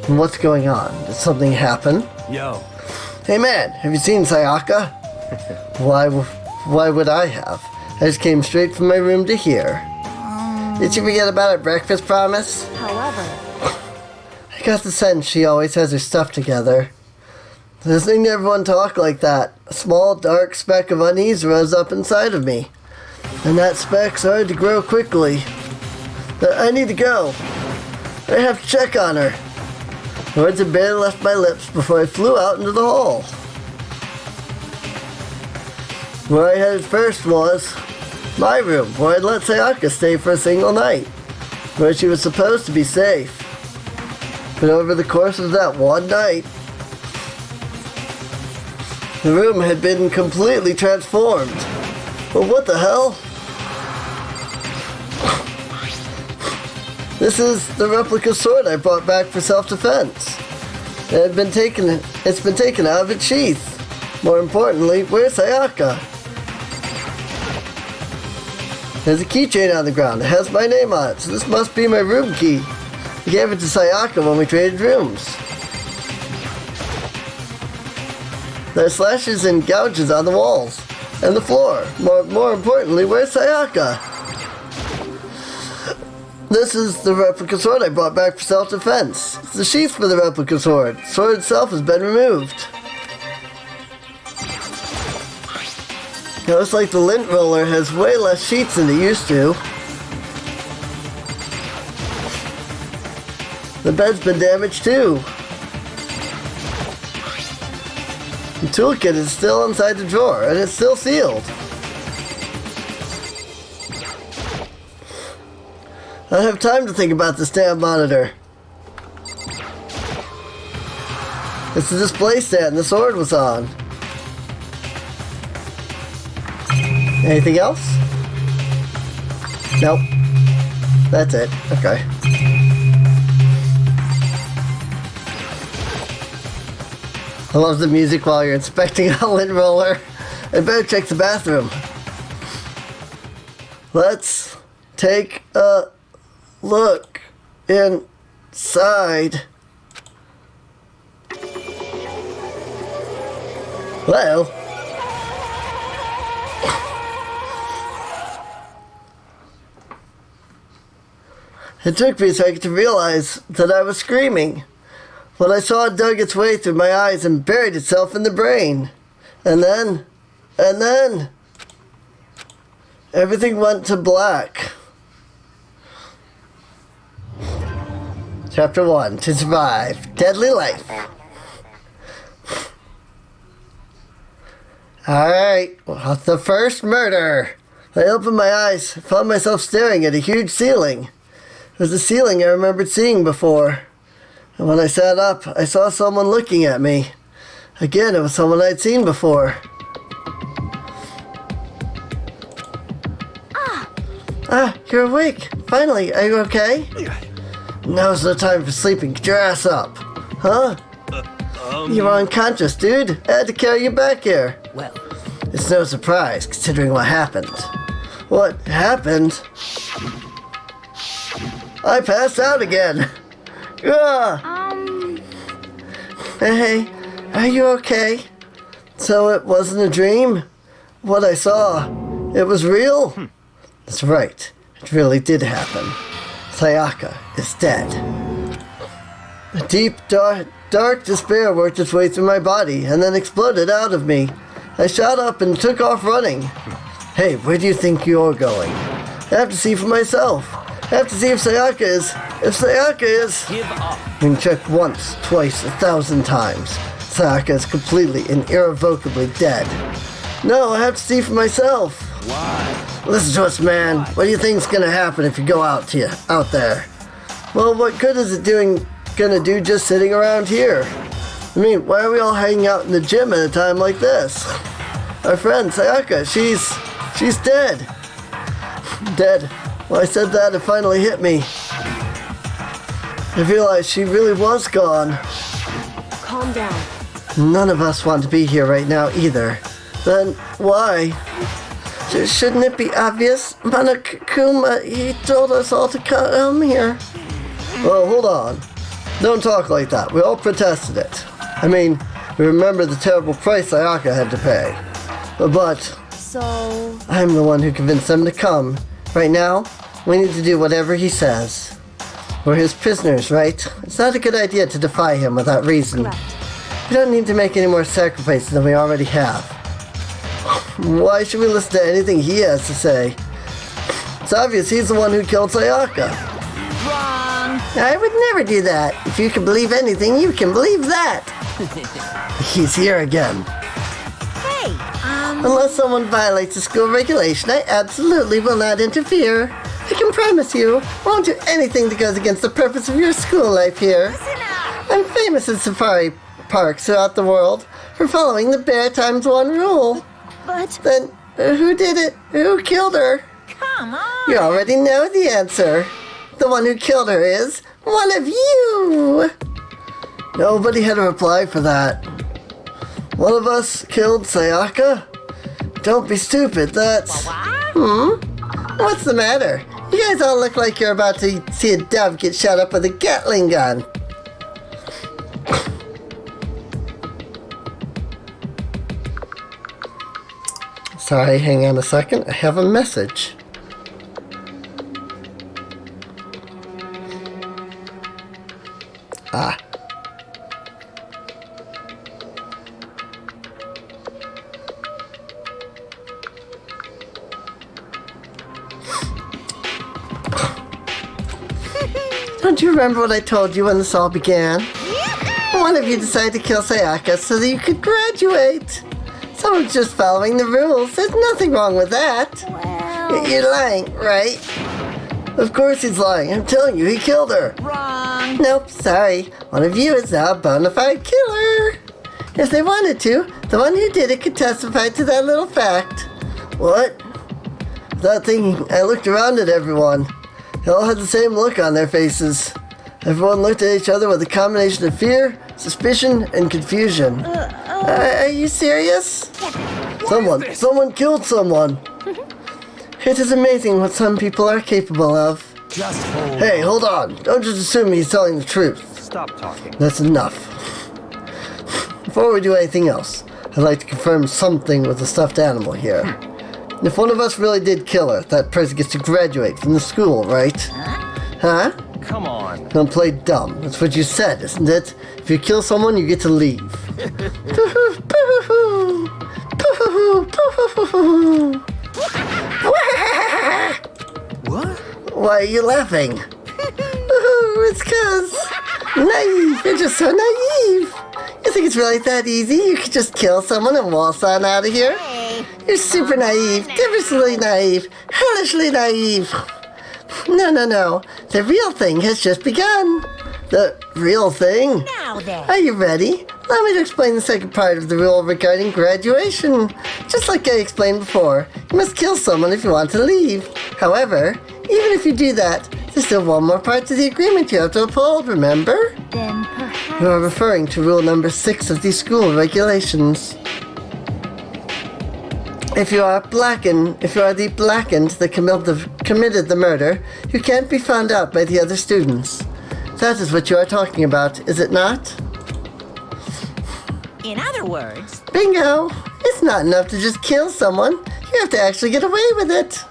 What's going on? Did something happen? Yo. Hey man, have you seen Sayaka? Why would I have? I just came straight from my room to here. Did you forget about our breakfast promise? However, I got the sense she always has her stuff together. Listening to everyone talk like that, a small dark speck of unease rose up inside of me. And that speck started to grow quickly. But I need to go. I have to check on her. Words had barely left my lips before I flew out into the hall. Where I headed first was my room, where I'd let Sayaka stay for a single night, where she was supposed to be safe. But over the course of that one night, the room had been completely transformed. But what the hell? This is the replica sword I brought back for self-defense. It's been taken out of its sheath. More importantly, where's Sayaka? There's a keychain on the ground. It has my name on it, so this must be my room key. I gave it to Sayaka when we traded rooms. There are slashes and gouges on the walls and the floor. More importantly, where's Sayaka? This is the replica sword I brought back for self-defense. It's the sheath for the replica sword. The sword itself has been removed. It looks like the lint roller has way less sheets than it used to. The bed's been damaged too. The toolkit is still inside the drawer, and it's still sealed. I don't have time to think about this damn monitor. It's the display stand the sword was on. Anything else? Nope. That's it. Okay. I love the music while you're inspecting a lint roller. I better check the bathroom. Let's take a look inside. Well. It took me a second to realize that I was screaming when I saw it dug its way through my eyes and buried itself in the brain. And then, everything went to black. Chapter 1, To Survive, Deadly Life. Alright, well, the first murder. I opened my eyes, found myself staring at a huge ceiling. It was the ceiling I remembered seeing before. And when I sat up, I saw someone looking at me. Again, it was someone I'd seen before. You're awake. Finally, are you okay? Now's no time for sleeping. Get your ass up. Huh? You were unconscious, dude. I had to carry you back here. Well, It's no surprise, considering what happened. What happened? I passed out again. Hey, are you okay? So it wasn't a dream? What I saw, it was real? That's right, it really did happen. Sayaka is dead. A deep, dark despair worked its way through my body and then exploded out of me. I shot up and took off running. Hey, where do you think you're going? I have to see for myself. I have to see if Sayaka is... give up. You can check once, twice, 1,000 times. Sayaka is completely and irrevocably dead. No, I have to see for myself. Why? Listen to us, man. What do you think's gonna happen if you go out there? Well, what good is it gonna do just sitting around here? I mean, why are we all hanging out in the gym at a time like this? Our friend Sayaka, she's dead. Dead. When I said that, it finally hit me. I realized she really was gone. Calm down. None of us want to be here right now either. Then why? Shouldn't it be obvious? Monokuma, he told us all to come here. Well, hold on. Don't talk like that. We all protested it. I mean, we remember the terrible price Sayaka had to pay. But So... I'm the one who convinced them to come. Right now, we need to do whatever he says. We're his prisoners, right? It's not a good idea to defy him without reason. We don't need to make any more sacrifices than we already have. Why should we listen to anything he has to say? It's obvious he's the one who killed Sayaka. Wrong. I would never do that. If you can believe anything, you can believe that. He's here again. Hey, Unless someone violates a school regulation, I absolutely will not interfere. I can promise you, I won't do anything that goes against the purpose of your school life here. listen up. I'm famous in safari parks throughout the world for following the Bear Times One rule. But... Then, who did it? Who killed her? Come on. You already know the answer. The one who killed her is one of you. Nobody had a reply for that. One of us killed Sayaka? Don't be stupid, that's... What's the matter? You guys all look like you're about to see a dove get shot up with a Gatling gun. Sorry, hang on a second. I have a message. Ah. Don't you remember what I told you when this all began? One of you decided to kill Sayaka so that you could graduate. Someone's just following the rules. There's nothing wrong with that. Well, You're lying, right? Of course he's lying. I'm telling you, he killed her. wrong. Nope, sorry. One of you is now a bona fide killer. If they wanted to, the one who did it could testify to that little fact. What? Without thinking, I looked around at everyone. They all had the same look on their faces. Everyone looked at each other with a combination of fear, suspicion, and confusion. Are you serious? Someone killed someone. It is amazing what some people are capable of. Just hold. Hey, hold on. Don't just assume he's telling the truth. Stop talking. That's enough. Before we do anything else, I'd like to confirm something with the stuffed animal here. If one of us really did kill her, that person gets to graduate from the school, right? Huh? Come on. Don't play dumb. That's what you said, isn't it? If you kill someone, you get to leave. Pooh-hoo, pooh-hoo, pooh-hoo, pooh-hoo. What? Why are you laughing? It's 'cause naive. You're just so naive. You think it's really that easy? You could just kill someone and waltz on out of here? You're super naive, devilishly naive, hellishly naive. No. The real thing has just begun. The real thing? Now then. Are you ready? Allow me to explain the second part of the rule regarding graduation. Just like I explained before, you must kill someone if you want to leave. However, even if you do that, there's still one more part to the agreement you have to uphold, remember? Then perhaps. You are referring to rule number 6 of the school regulations. If you are the blackened that committed the murder, you can't be found out by the other students. That is what you are talking about, is it not? In other words, Bingo! It's not enough to just kill someone. You have to actually get away with it.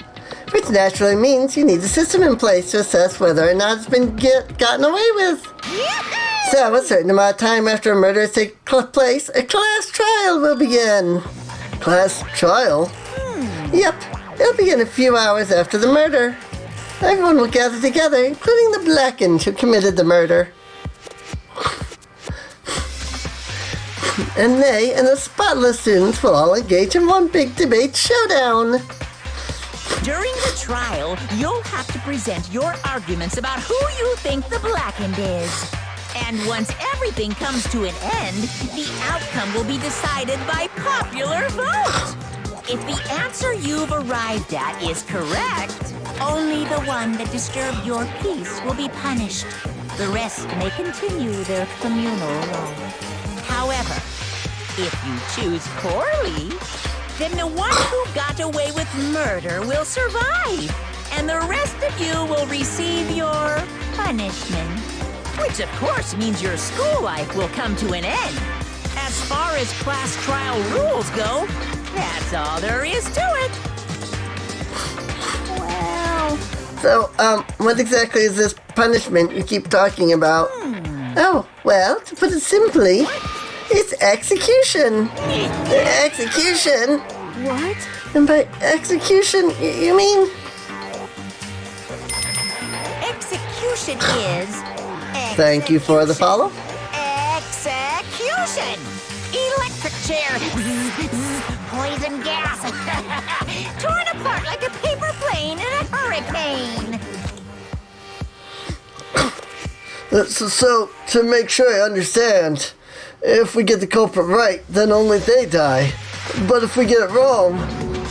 Which naturally means you need a system in place to assess whether or not it's been gotten away with. So, a certain amount of time after a murder has taken place, a class trial will begin. Class trial? Yep, it'll begin a few hours after the murder. Everyone will gather together, including the blackened who committed the murder. And they and the spotless students will all engage in one big debate showdown. During the trial, you'll have to present your arguments about who you think the blackened is. And once everything comes to an end, the outcome will be decided by popular vote. If the answer you've arrived at is correct, only the one that disturbed your peace will be punished. The rest may continue their communal life. However, if you choose poorly, then the one who got away with murder will survive, and the rest of you will receive your punishment. Which of course means your school life will come to an end. As far as class trial rules go, that's all there is to it. Well... So, what exactly is this punishment you keep talking about? Oh, well, to put it simply, it's execution. Execution? What? And by execution, you mean? Execution is... Thank you for the follow. Execution! Electric chair. Poison gas. Torn apart like a paper plane in a hurricane. So, to make sure I understand, if we get the culprit right, then only they die. But if we get it wrong,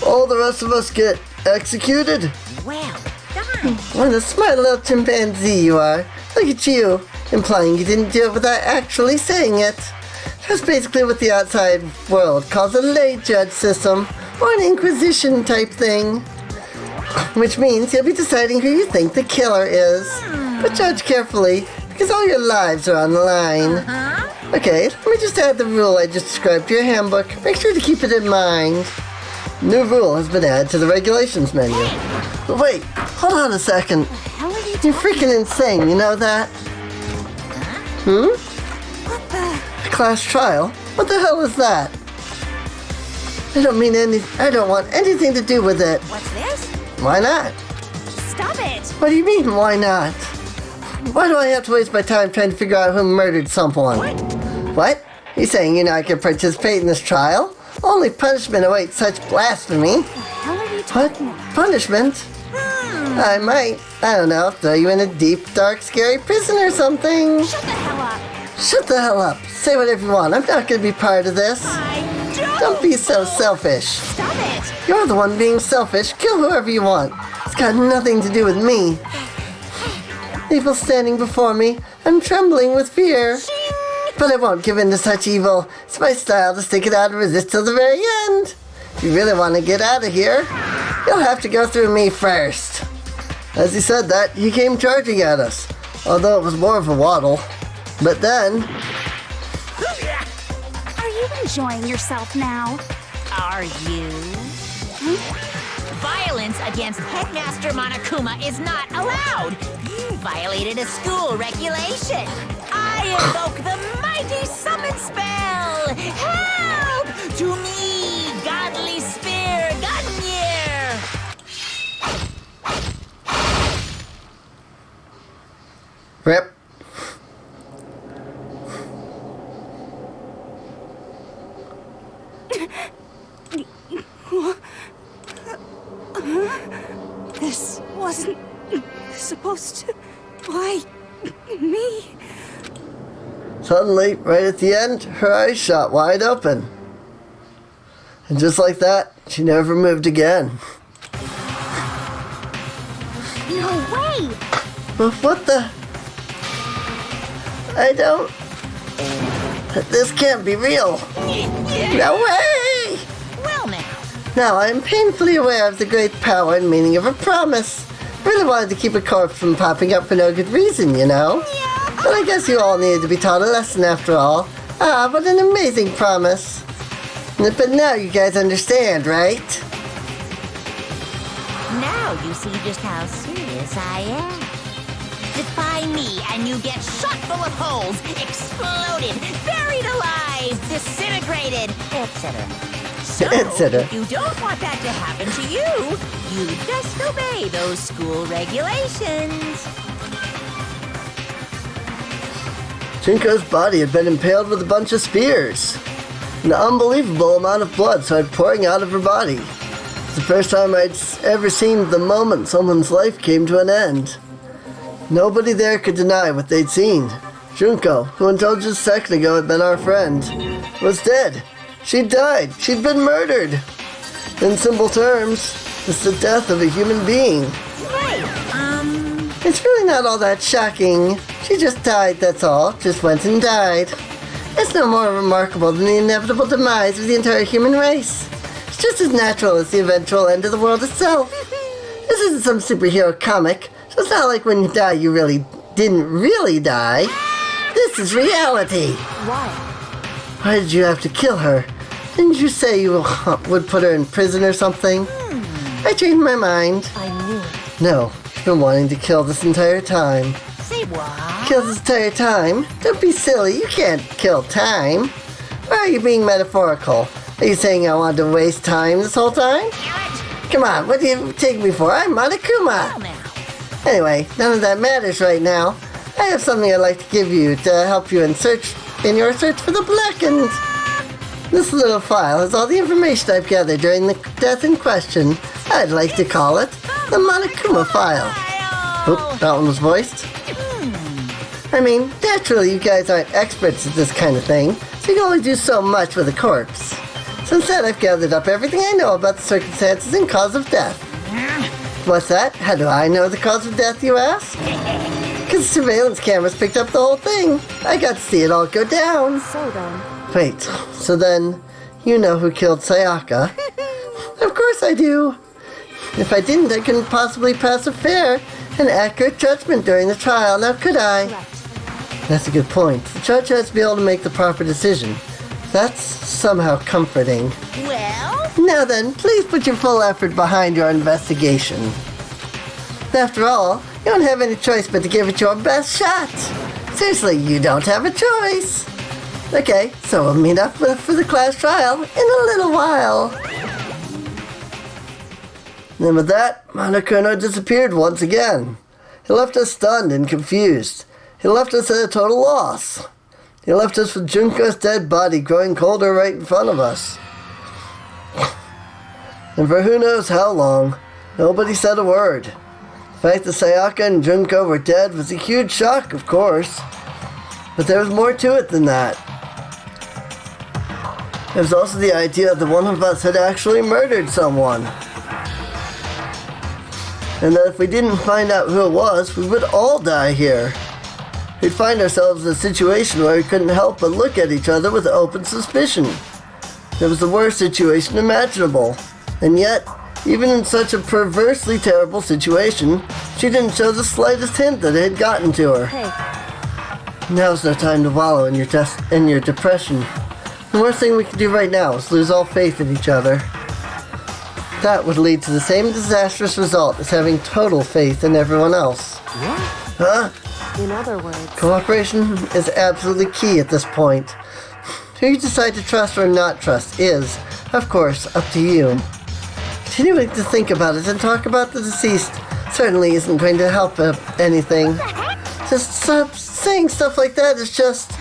all the rest of us get executed? Well done. What a smart little chimpanzee you are. Look at you, implying you didn't do it without actually saying it. That's basically what the outside world calls a lay judge system, or an inquisition type thing. Which means you'll be deciding who you think the killer is. But judge carefully, because all your lives are on the line. Okay, let me just add the rule I just described to your handbook. Make sure to keep it in mind. New rule has been added to the regulations menu. But wait, hold on a second. You're freaking insane, you know that? What the? Class trial? What the hell is that? I don't want anything to do with it. What's this? Why not? Stop it! What do you mean, why not? Why do I have to waste my time trying to figure out who murdered someone? What? You saying you're not going to participate in this trial? Only punishment awaits such blasphemy. How are you What? talking about? Punishment? I might, I don't know, throw you in a deep, dark, scary prison or something. Shut the hell up! Shut the hell up. Say whatever you want. I'm not going to be part of this. Don't be so selfish. Stop it! You're the one being selfish. Kill whoever you want. It's got nothing to do with me. Evil standing before me. I'm trembling with fear. But I won't give in to such evil. It's my style to stick it out and resist till the very end. If you really want to get out of here, you'll have to go through me first. As he said that, he came charging at us. Although it was more of a waddle. But then... Are you enjoying yourself now? Are you? Violence against Headmaster Monokuma is not allowed. You violated a school regulation. I invoke the mighty summon spell. Help! To me, godly spear, Gunyear! Rip. This wasn't supposed to... Why? Me? Suddenly, right at the end, her eyes shot wide open. And just like that, she never moved again. No way! But what the... I don't... This can't be real. No way! Well now. Now, I am painfully aware of the great power and meaning of a promise. I really wanted to keep a corpse from popping up for no good reason, you know? But I guess you all needed to be taught a lesson after all. Ah, what an amazing promise. But now you guys understand, right? Now you see just how serious I am. Defy me and you get shot full of holes, exploded, buried alive, disintegrated, etc. So, Etc. if you don't want that to happen to you, you just obey those school regulations. Junko's body had been impaled with a bunch of spears. An unbelievable amount of blood started pouring out of her body. It's the first time I'd ever seen the moment someone's life came to an end. Nobody there could deny what they'd seen. Junko, who until just a second ago had been our friend, was dead. She'd died. She'd been murdered. In simple terms, it's the death of a human being. It's really not all that shocking. She just died, that's all. Just went and died. It's no more remarkable than the inevitable demise of the entire human race. It's just as natural as the eventual end of the world itself. This isn't some superhero comic, so it's not like when you die you didn't really die. This is reality. Why? Why did you have to kill her? Didn't you say you would put her in prison or something? I changed my mind. I knew it. No, you've been wanting to kill this entire time. Say what? Kill this entire time? Don't be silly, you can't kill time. Or are you being metaphorical? Are you saying I wanted to waste time this whole time? Come on, what do you take me for? I'm Monokuma. Anyway, none of that matters right now. I have something I'd like to give you to help you in your search for the Blackened. This little file has all the information I've gathered during the death in question. I'd like to call it the Monokuma file. Oop, that one was voiced. I mean, naturally you guys aren't experts at this kind of thing, so you can only do so much with a corpse. So instead I've gathered up everything I know about the circumstances and cause of death. What's that? How do I know the cause of death, you ask? Because the surveillance cameras picked up the whole thing. I got to see it all go down. So then. Wait, so then you know who killed Sayaka? Of course I do. If I didn't, I couldn't possibly pass a fair and accurate judgment during the trial, now could I? That's a good point. The judge has to be able to make the proper decision. That's somehow comforting. Well? Now then, please put your full effort behind your investigation. After all, you don't have any choice but to give it your best shot. Seriously, you don't have a choice. Okay, so we'll meet up for the class trial in a little while. And with that, Monokuma disappeared once again. He left us stunned and confused. He left us at a total loss. He left us with Junko's dead body growing colder right in front of us. And for who knows how long, nobody said a word. The fact that Sayaka and Junko were dead was a huge shock, of course. But there was more to it than that. There was also the idea that one of us had actually murdered someone. And that if we didn't find out who it was, we would all die here. We'd find ourselves in a situation where we couldn't help but look at each other with open suspicion. It was the worst situation imaginable. And yet, even in such a perversely terrible situation, she didn't show the slightest hint that it had gotten to her. Hey. Now's no time to wallow in your depression. The worst thing we can do right now is lose all faith in each other. That would lead to the same disastrous result as having total faith in everyone else. What? Huh? In other words. Cooperation is absolutely key at this point. Who you decide to trust or not trust is, of course, up to you. Continuing to think about it and talk about the deceased certainly isn't going to help anything. Just saying stuff like that is just...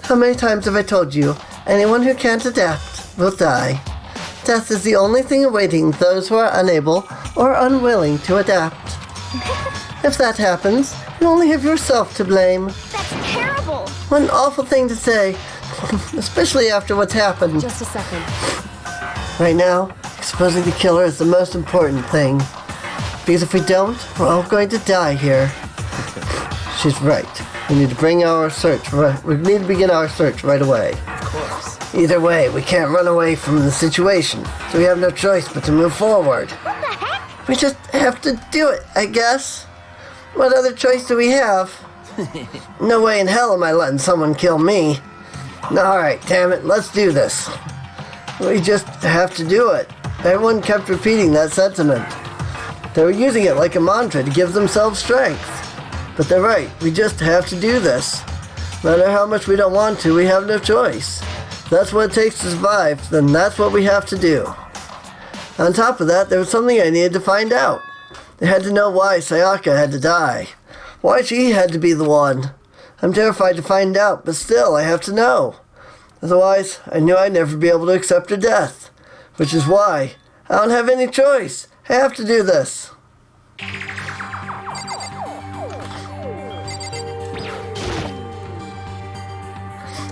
How many times have I told you, anyone who can't adapt will die. Death is the only thing awaiting those who are unable or unwilling to adapt. If that happens, you only have yourself to blame. That's terrible. What an awful thing to say, especially after what's happened. Just a second. Right now, exposing the killer is the most important thing. Because if we don't, we're all going to die here. She's right. We need to begin our search right away. Of course. Either way, we can't run away from the situation, so we have no choice but to move forward. What the heck? We just have to do it, I guess. What other choice do we have? No way in hell am I letting someone kill me. Alright, damn it, let's do this. We just have to do it. Everyone kept repeating that sentiment. They were using it like a mantra to give themselves strength. But they're right, we just have to do this. No matter how much we don't want to, we have no choice. That's what it takes to survive, then that's what we have to do. On top of that, there was something I needed to find out. I had to know why Sayaka had to die. Why she had to be the one. I'm terrified to find out, but still, I have to know. Otherwise, I knew I'd never be able to accept her death. Which is why I don't have any choice. I have to do this.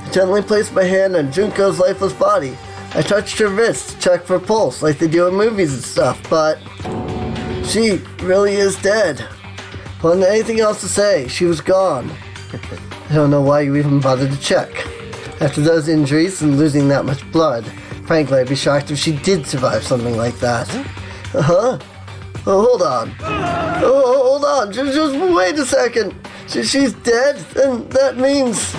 I gently placed my hand on Junko's lifeless body. I touched her wrist to check for pulse like they do in movies and stuff, but she really is dead. Wasn't anything else to say. She was gone. I don't know why you even bothered to check. After those injuries and losing that much blood, frankly, I'd be shocked if she did survive something like that. Uh-huh. Oh, hold on. Oh, hold on. Just wait a second. She's dead, and that means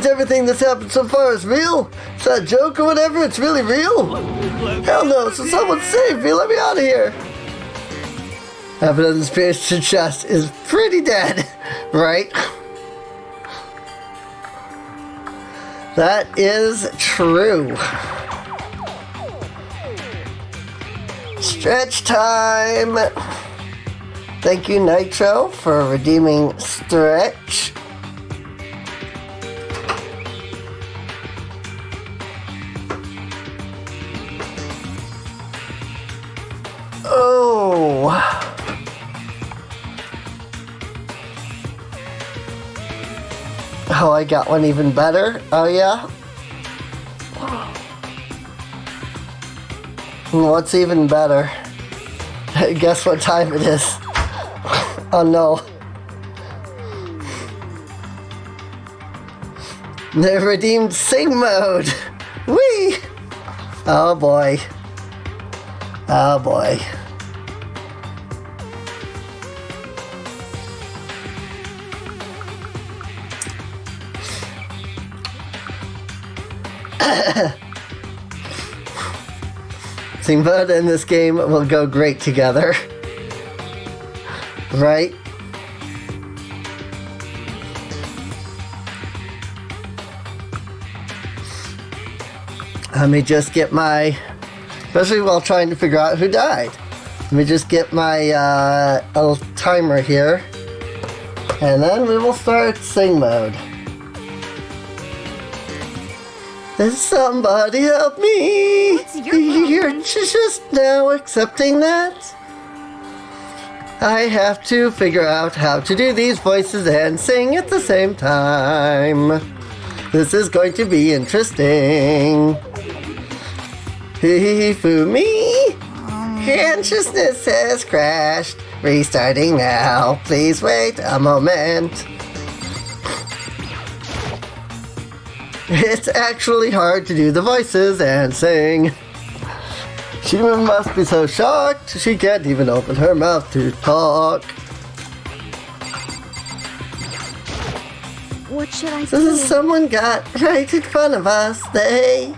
everything that's happened so far is real? Is that a joke or whatever? It's really real? Hell no, so someone save me. Let me out of here. Evidence pierced to chest is pretty dead, right? That is true. Stretch time. Thank you, Nitro, for redeeming Stretch. Oh. Oh, I got one even better. Oh, yeah? What's even better? Guess what time it is? Oh no. They redeemed sing mode. Whee! Oh boy. Oh boy. Sing mode and this game will go great together. Right? Let me just get my, especially while trying to figure out who died. Let me just get my little timer here, and then we will start sing mode. Somebody help me! What's your problem? You're just now accepting that? I have to figure out how to do these voices and sing at the same time. This is going to be interesting. Hifumi! Consciousness has crashed. Restarting now. Please wait a moment. It's actually hard to do the voices and sing. She must be so shocked she can't even open her mouth to talk. What should I say? Someone got right in front of us. They...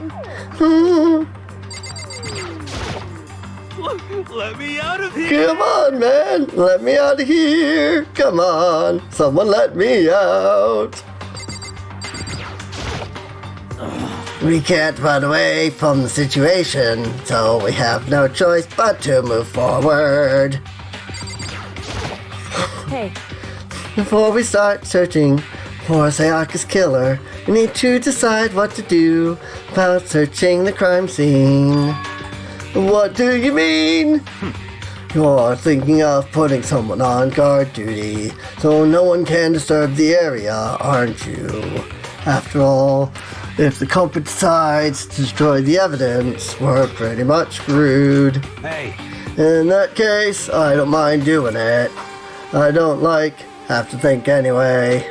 Let me out of here! Come on, man. Let me out of here. Come on. Someone let me out. We can't run away from the situation, so we have no choice but to move forward. Hey, Before we start searching for Sayaka's killer, we need to decide what to do about searching the crime scene. What do you mean? You're thinking of putting someone on guard duty, so no one can disturb the area, aren't you? After all, if the culprit decides to destroy the evidence, we're pretty much screwed. Hey, In that case, I don't mind doing it. I don't have to think anyway.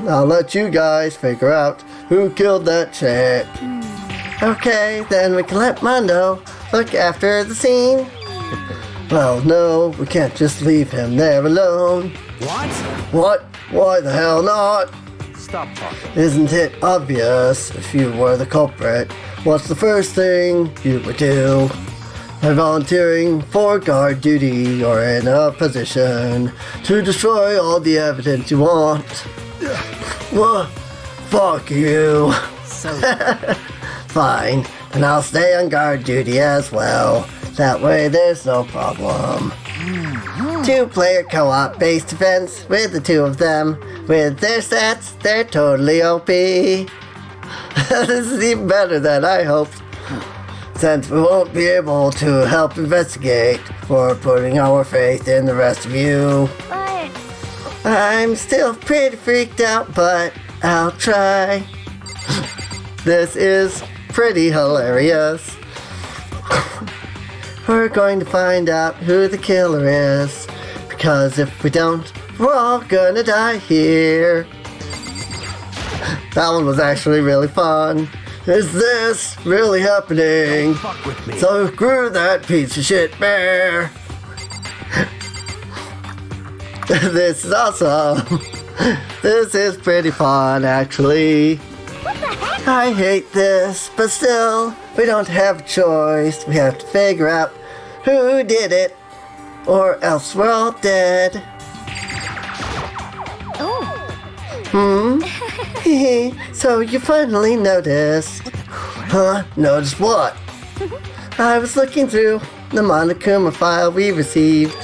I'll let you guys figure out who killed that chick. Okay, then we can let Mondo look after the scene. Well, no, we can't just leave him there alone. what? What? Why the hell not? Stop talking. Isn't it obvious if you were the culprit? What's the first thing you would do? By volunteering for guard duty, you're in a position to destroy all the evidence you want. What? Fuck you. So, Fine, and I'll stay on guard duty as well. That way there's no problem. 2-player co-op base defense with the two of them. With their stats, they're totally OP. This is even better than I hoped. Since we won't be able to help investigate, we're putting our faith in the rest of you. But I'm still pretty freaked out, but I'll try. This is pretty hilarious. We're going to find out who the killer is, because if we don't, we're all gonna die here. That one was actually really fun. Is this really happening? Fuck with me. So screw that piece of shit bear. This is awesome. This is pretty fun, actually. I hate this, but still, we don't have a choice. We have to figure out who did it, or else we're all dead. So you finally noticed. Huh? Noticed what? I was looking through the Monokuma file we received,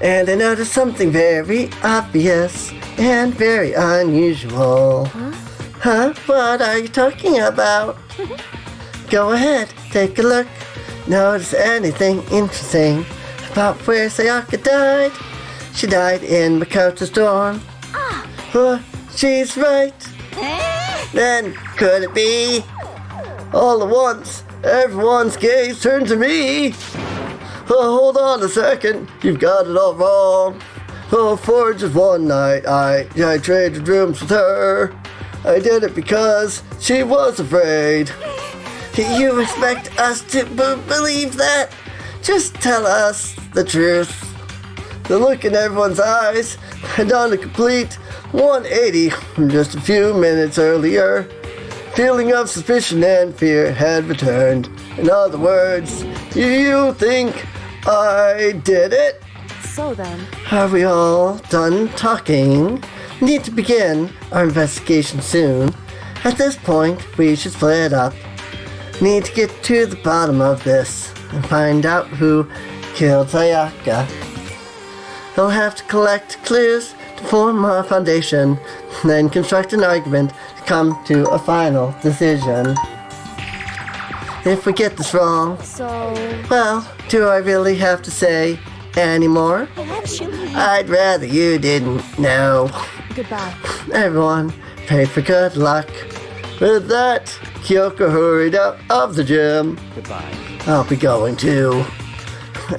and I noticed something very obvious and very unusual. Huh? What are you talking about? Go ahead, take a look. Notice anything interesting about where Sayaka died? She died in Makoto's dorm. She's right. Then could it be? All at once, everyone's gaze turned to me. Hold on a second, you've got it all wrong. For just one night, I traded rooms with her. I did it because she was afraid. You expect us to believe that? Just tell us the truth. The look in everyone's eyes had done a complete 180 from just a few minutes earlier. Feeling of suspicion and fear had returned. In other words, you think I did it? So then, Are we all done talking? We need to begin our investigation soon. At this point, we should split up. Need to get to the bottom of this and find out who killed Sayaka. We'll have to collect clues to form a foundation, then construct an argument to come to a final decision. If we get this wrong, so well, do I really have to say anymore? actually, I'd rather you didn't know. goodbye. Everyone, pray for good luck. With that, Kyoko hurried out of the gym. Goodbye. I'll be going too.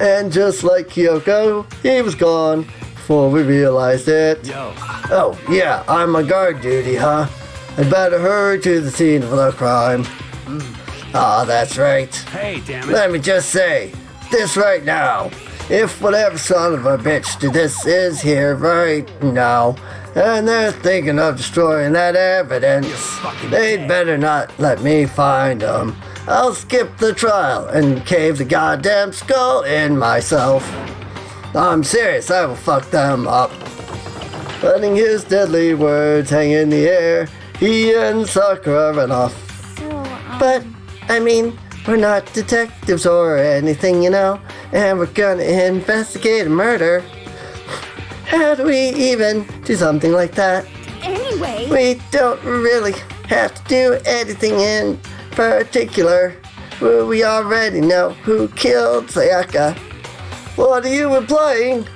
And just like Kyoko, he was gone before we realized it. Yo. Oh, yeah, I'm on guard duty, huh? I'd better hurry to the scene of the crime. Ah, that's right. Hey, damn it. Let me just say this right now. If whatever son of a bitch did this is here right now, and they're thinking of destroying that evidence, they'd better not let me find them. I'll skip the trial and cave the goddamn skull in myself. I'm serious, I will fuck them up. Letting his deadly words hang in the air, he and Sakura ran off. But, I mean, we're not detectives or anything, you know, and we're gonna investigate a murder. How do we even do something like that? Anyway, We don't really have to do anything in particular. We already know who killed Sayaka. What are you implying?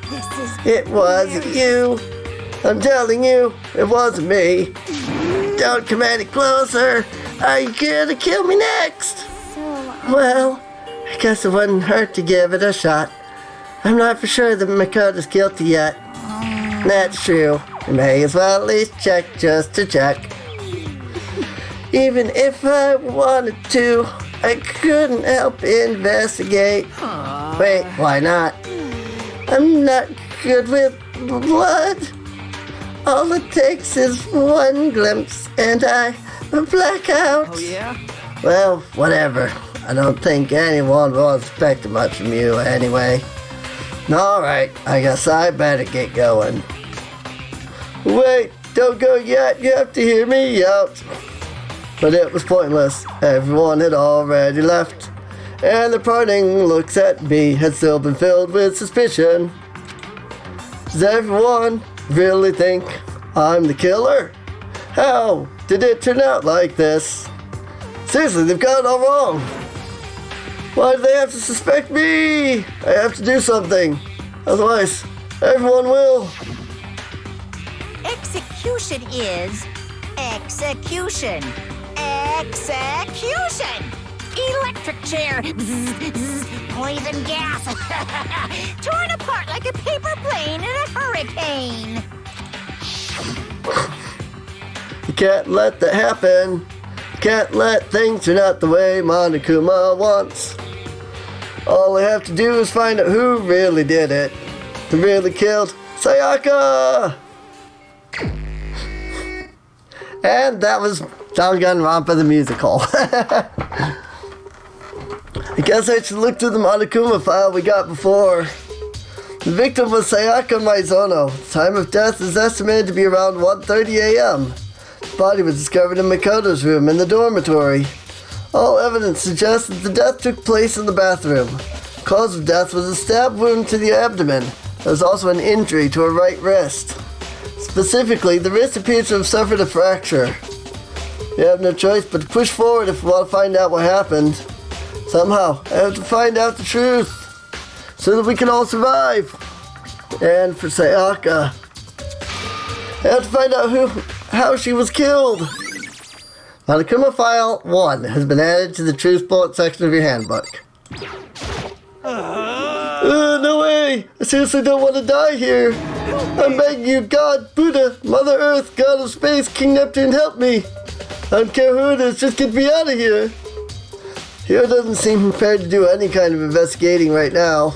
It wasn't you. I'm telling you, it wasn't me. Don't come any closer. Are you gonna kill me next? Well, I guess it wouldn't hurt to give it a shot. I'm not for sure that Makoto's guilty yet. That's true. We may as well at least check just to check. Even if I wanted to, I couldn't help investigate. Wait, why not? I'm not good with blood. All it takes is one glimpse and I black out. Oh, yeah? Well, whatever. I don't think anyone will expect much from you anyway. Alright, I guess I better get going. Wait, don't go yet, you have to hear me out. But it was pointless. Everyone had already left. And the parting looks at me had still been filled with suspicion. Does everyone really think I'm the killer? How did it turn out like this? Seriously, they've got it all wrong. Why do they have to suspect me? I have to do something. Otherwise, everyone will. Execution is execution. Execution! Electric chair. Poison gas. Torn apart like a paper plane in a hurricane. You can't let that happen. Can't let things turn out the way Monokuma wants. All I have to do is find out who really did it. Who really killed Sayaka! And that was Danganronpa the musical. I guess I should look through the Monokuma file we got before. The victim was Sayaka Maizono. The time of death is estimated to be around 1:30 a.m. The body was discovered in Makoto's room in the dormitory. All evidence suggests that the death took place in the bathroom. The cause of death was a stab wound to the abdomen. There was also an injury to her right wrist. Specifically, the wrist appears to have suffered a fracture. You have no choice but to push forward if you want to find out what happened. Somehow, I have to find out the truth, so that we can all survive. And for Sayaka, I have to find out how she was killed. Monokuma File 1 has been added to the Truth Bullet section of your handbook. No way! I seriously don't want to die here. I'm begging you, God, Buddha, Mother Earth, God of Space, King Neptune, help me. I don't care who it is, just get me out of here. Hiro doesn't seem prepared to do any kind of investigating right now.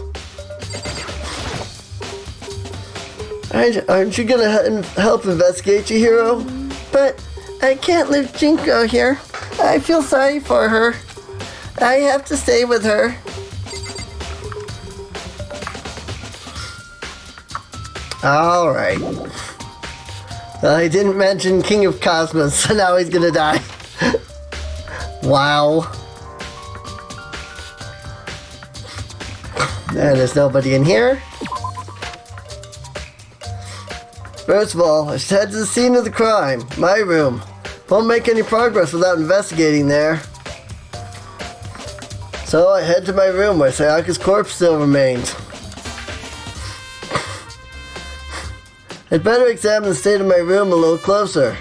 Aren't you gonna help investigate, Chihiro? But I can't leave Jinko here. I feel sorry for her. I have to stay with her. Alright. Well, he didn't mention King of Cosmos, so now he's gonna die. Wow. And there's nobody in here. First of all, I should head to the scene of the crime, my room. Won't make any progress without investigating there. So I head to my room where Sayaka's corpse still remains. I'd better examine the state of my room a little closer.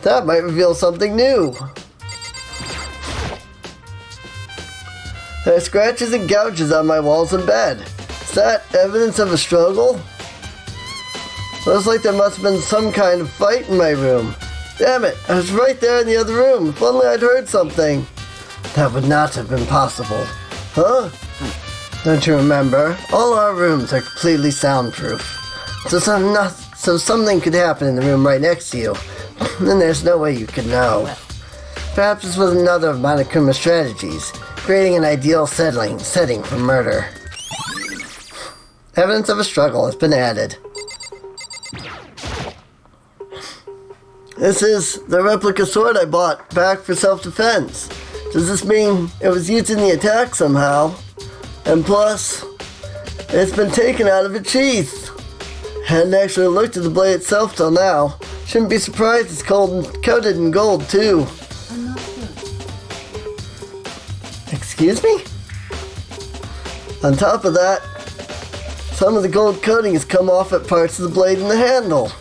That might reveal something new. There are scratches and gouges on my walls and bed. Is that evidence of a struggle? Looks like there must have been some kind of fight in my room. Damn it, I was right there in the other room. If only I'd heard something. That would not have been possible. Huh? Don't you remember? All our rooms are completely soundproof. So something could happen in the room right next to you. And there's no way you could know. Perhaps this was another of Monokuma's strategies, creating an ideal setting for murder. Evidence of a struggle has been added. This is the replica sword I bought back for self-defense. Does this mean it was used in the attack somehow? And plus, it's been taken out of its sheath. Hadn't actually looked at the blade itself till now. Shouldn't be surprised it's coated in gold too. Excuse me? On top of that, some of the gold coating has come off at parts of the blade and the handle.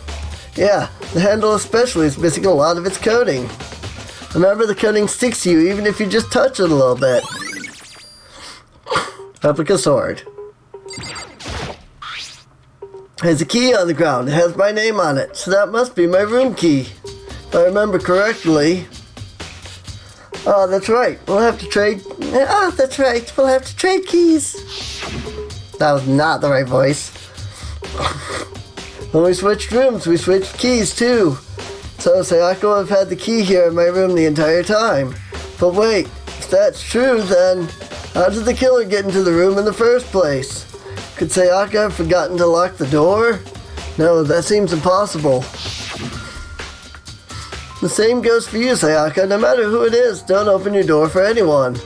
Yeah, the handle especially is missing a lot of its coating. Remember, the coating sticks to you even if you just touch it a little bit. Replica sword. There's a key on the ground. It has my name on it, so that must be my room key. If I remember correctly. Oh, that's right. We'll have to trade. Oh, that's right. We'll have to trade keys. That was not the right voice. When we switched rooms, we switched keys too. So Sayaka would have had the key here in my room the entire time. But wait, if that's true, then how did the killer get into the room in the first place? Could Sayaka have forgotten to lock the door? No, that seems impossible. The same goes for you, Sayaka. No matter who it is, don't open your door for anyone.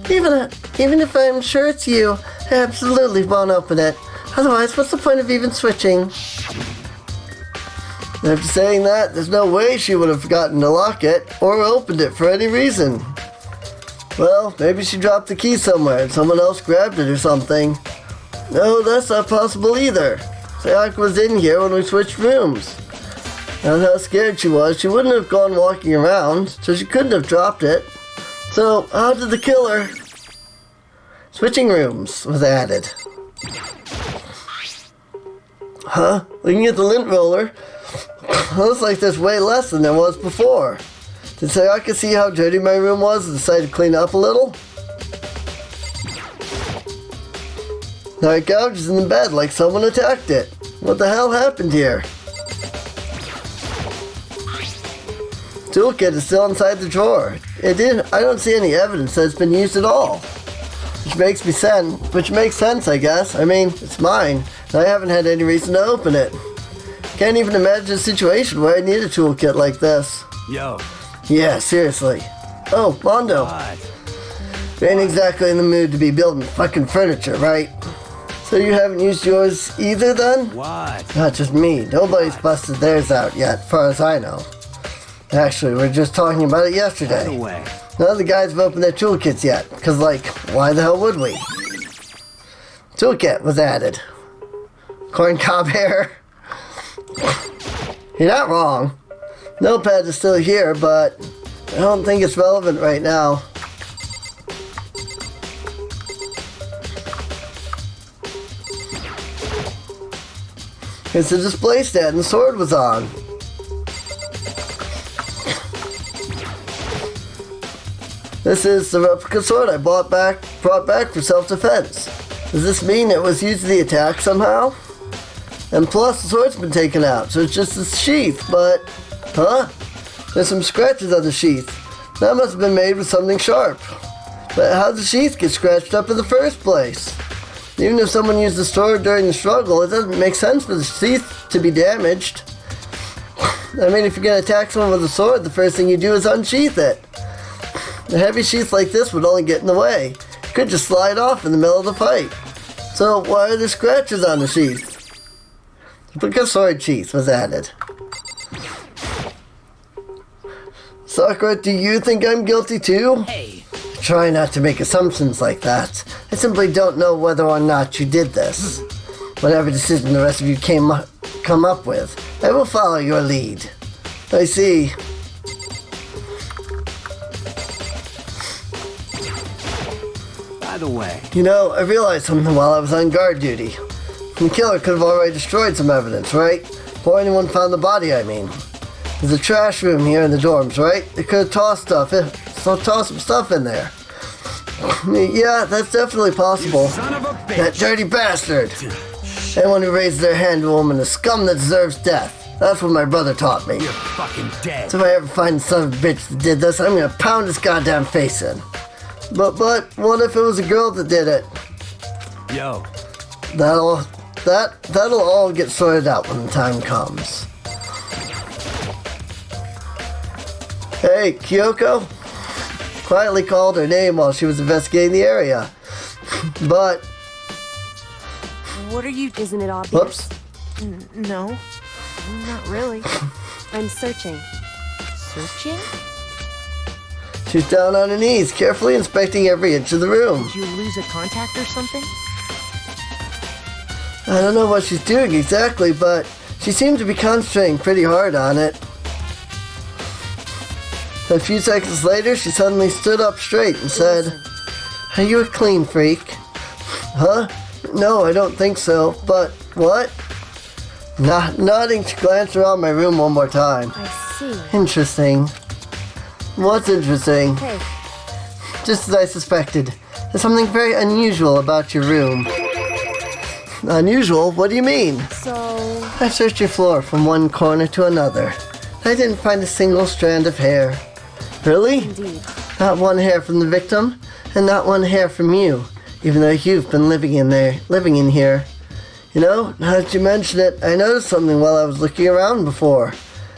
Even if I'm sure it's you, I absolutely won't open it. Otherwise, what's the point of even switching? After saying that, there's no way she would have forgotten to lock it or opened it for any reason. Well, maybe she dropped the key somewhere and someone else grabbed it or something. No, that's not possible either. Sayaka was in here when we switched rooms. And how scared she was, she wouldn't have gone walking around, so she couldn't have dropped it. So, how did the killer? Switching rooms was added. Huh? Looking at the lint roller, looks like there's way less than there was before. Did Sayaka see how dirty my room was and decide to clean up a little? Now it gouges in the bed like someone attacked it. What the hell happened here? Toolkit is still inside the drawer. I don't see any evidence that it's been used at all. Which makes sense, I guess. I mean, it's mine, and I haven't had any reason to open it. Can't even imagine a situation where I need a toolkit like this. Yo. Yeah, seriously. Oh, Mondo. What? You ain't exactly in the mood to be building fucking furniture, right? So you haven't used yours either then? What? Not just me. Nobody's busted theirs out yet, as far as I know. Actually, we were just talking about it yesterday. By the way. None of the guys have opened their toolkits yet, because, like, why the hell would we? Toolkit was added. Corncob hair. You're not wrong. Notepad is still here, but I don't think it's relevant right now. It's a display stand and the sword was on. This is the replica sword I brought back for self-defense. Does this mean it was used in the attack somehow? And plus, the sword's been taken out, so it's just this sheath, but... Huh? There's some scratches on the sheath. That must have been made with something sharp. But how did the sheath get scratched up in the first place? Even if someone used the sword during the struggle, it doesn't make sense for the sheath to be damaged. I mean, if you're going to attack someone with a sword, the first thing you do is unsheath it. A heavy sheath like this would only get in the way. It could just slide off in the middle of the fight. So why are there scratches on the sheath? Replica sword sheath was added. Sakura, do you think I'm guilty too? Hey. Try not to make assumptions like that. I simply don't know whether or not you did this. Whatever decision the rest of you come up with, I will follow your lead. I see. By the way. You know, I realized something while I was on guard duty. The killer could have already destroyed some evidence, right? Before anyone found the body, I mean. There's a trash room here in the dorms, right? They could have tossed some stuff in there. Yeah, that's definitely possible. You son of a bitch. That dirty bastard! Anyone who raises their hand to a woman is scum that deserves death. That's what my brother taught me. You're fucking dead. So if I ever find the son of a bitch that did this, I'm gonna pound his goddamn face in. But what if it was a girl that did it? Yo. That'll all get sorted out when the time comes. Hey, Kyoko? Quietly called her name while she was investigating the area. But... What are you... Isn't it obvious? Whoops. No. Not really. I'm searching. Searching? She's down on her knees, carefully inspecting every inch of the room. Did you lose a contact or something? I don't know what she's doing exactly, but she seemed to be concentrating pretty hard on it. A few seconds later, she suddenly stood up straight and said, "Are you a clean freak?" Huh? No, I don't think so, but what? Nodding, she glanced around my room one more time. I see. Interesting. What's interesting? Hey, Just as I suspected, there's something very unusual about your room. Unusual? What do you mean? so... I searched your floor from one corner to another. I didn't find a single strand of hair. Really? Indeed. Not one hair from the victim, and not one hair from you, even though you've been living in here. You know, now that you mention it, I noticed something while I was looking around before.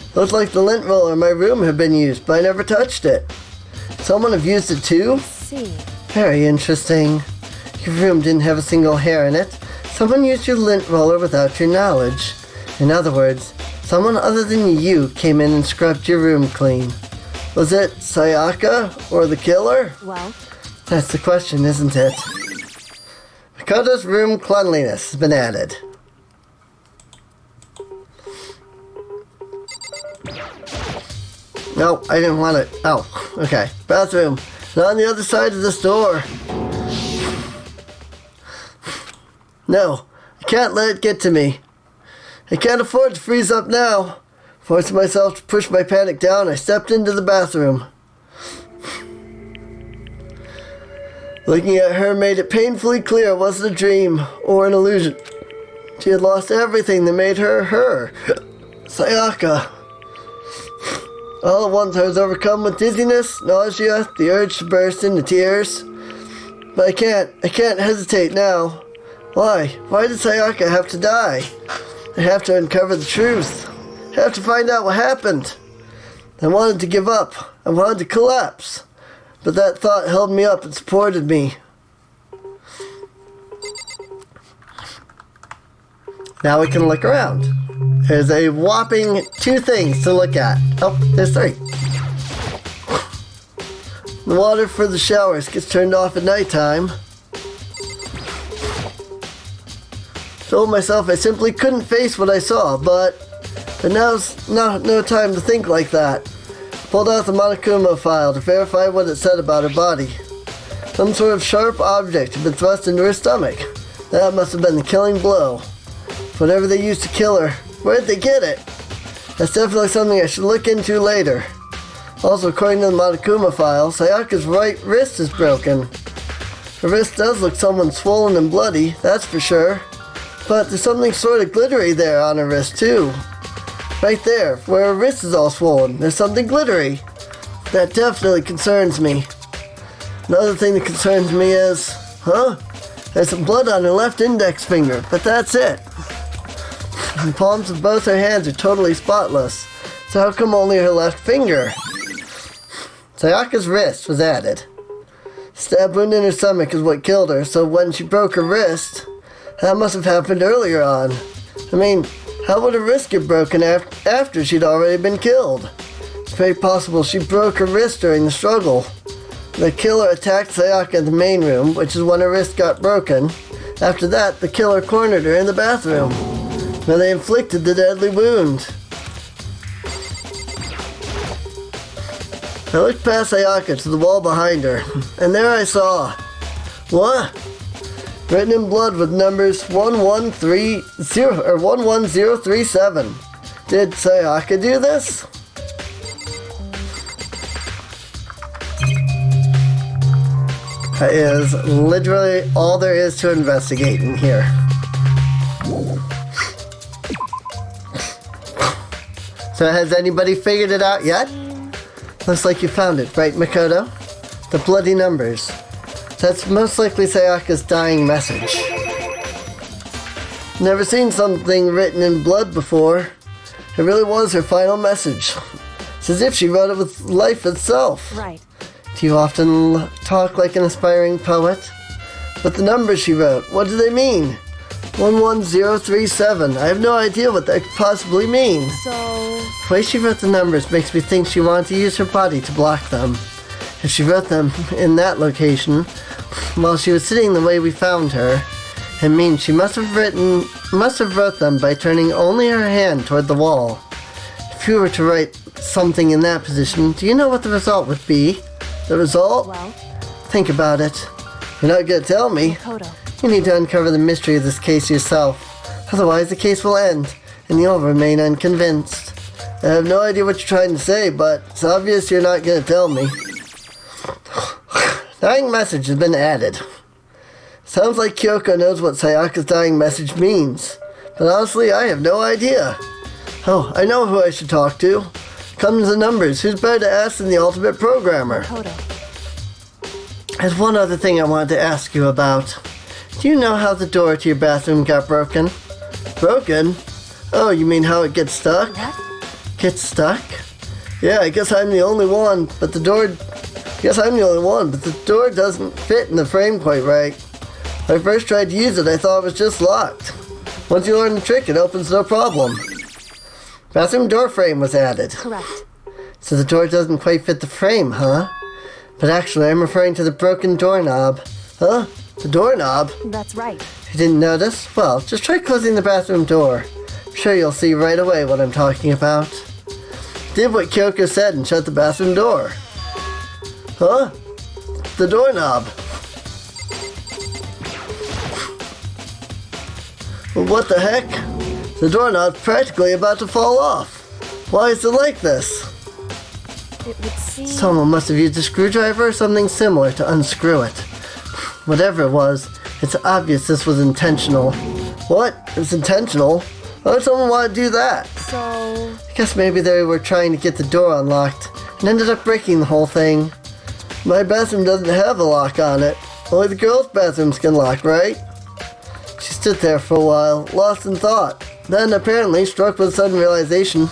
It looked like the lint roller in my room had been used, but I never touched it. Someone have used it too? See. Very interesting. Your room didn't have a single hair in it. Someone used your lint roller without your knowledge. In other words, Someone other than you came in and scrubbed your room clean. Was it Sayaka or the killer? Well, That's the question, isn't it? Makoto's room cleanliness has been added. No, I didn't want it. Oh, okay. Bathroom. Not on the other side of this door. No, I can't let it get to me. I can't afford to freeze up now. Forcing myself to push my panic down, I stepped into the bathroom. Looking at her made it painfully clear it wasn't a dream or an illusion. She had lost everything that made her her. Sayaka. All at once I was overcome with dizziness, nausea, the urge to burst into tears. But I can't hesitate now. Why? Why did Sayaka have to die? I have to uncover the truth. I have to find out what happened. I wanted to give up. I wanted to collapse. But that thought held me up and supported me. Now we can look around. There's a whopping 2 things to look at. Oh, there's 3. The water for the showers gets turned off at nighttime. Told myself I simply couldn't face what I saw, but now's no time to think like that. Pulled out the Monokuma file to verify what it said about her body. Some sort of sharp object had been thrust into her stomach. That must have been the killing blow. Whatever they used to kill her, where did they get it? That's definitely something I should look into later. Also, according to the Monokuma file, Sayaka's right wrist is broken. Her wrist does look somewhat swollen and bloody, that's for sure. But there's something sort of glittery there on her wrist too. Right there, where her wrist is all swollen, there's something glittery. That definitely concerns me. Another thing that concerns me is, there's some blood on her left index finger, but that's it. The palms of both her hands are totally spotless, so how come only her left finger? Sayaka's wrist was added. Stab wound in her stomach is what killed her, so when she broke her wrist, that must have happened earlier on. I mean, how would her wrist get broken after she'd already been killed? It's very possible she broke her wrist during the struggle. The killer attacked Sayaka in the main room, which is when her wrist got broken. After that, the killer cornered her in the bathroom, where they inflicted the deadly wound. I looked past Sayaka to the wall behind her, and there I saw... What? Written in blood with numbers 11037. Did Sayaka do this? That is literally all there is to investigate in here. So has anybody figured it out yet? Looks like you found it, right, Makoto? The bloody numbers. That's most likely Sayaka's dying message. Never seen something written in blood before. It really was her final message. It's as if she wrote it with life itself. Right. Do you often talk like an aspiring poet? But the numbers she wrote, what do they mean? 11037. I have no idea what that could possibly mean. So... The way she wrote the numbers makes me think she wanted to use her body to block them. If she wrote them in that location, while she was sitting the way we found her, it means she must have wrote them by turning only her hand toward the wall. If you were to write something in that position, do you know what the result would be? The result? Well... Think about it. You're not gonna tell me. Makoto. You need to uncover the mystery of this case yourself. Otherwise the case will end, and you'll remain unconvinced. I have no idea what you're trying to say, but it's obvious you're not gonna tell me. Dying message has been added. Sounds like Kyoko knows what Sayaka's dying message means, but honestly I have no idea. Oh, I know who I should talk to. Come to the numbers, who's better to ask than the ultimate programmer? Makoto. There's one other thing I wanted to ask you about. Do you know how the door to your bathroom got broken? Broken? Oh, you mean how it gets stuck? What? Gets stuck? Yeah, I guess I'm the only one, but the door doesn't fit in the frame quite right. When I first tried to use it, I thought it was just locked. Once you learn the trick, it opens no problem. Bathroom door frame was added. Correct. So the door doesn't quite fit the frame, huh? But actually, I'm referring to the broken doorknob. Huh? The doorknob? That's right. You didn't notice? Well, just try closing the bathroom door. I'm sure you'll see right away what I'm talking about. Did what Kyoko said and shut the bathroom door. Huh? The doorknob. Well, what the heck? The doorknob's practically about to fall off. Why is it like this? It would seem... Someone must have used a screwdriver or something similar to unscrew it. Whatever it was, it's obvious this was intentional. What? It was intentional? Why would someone want to do that? So... I guess maybe they were trying to get the door unlocked and ended up breaking the whole thing. My bathroom doesn't have a lock on it. Only the girls' bathrooms can lock, right? She stood there for a while, lost in thought. Then, apparently, struck with sudden realization,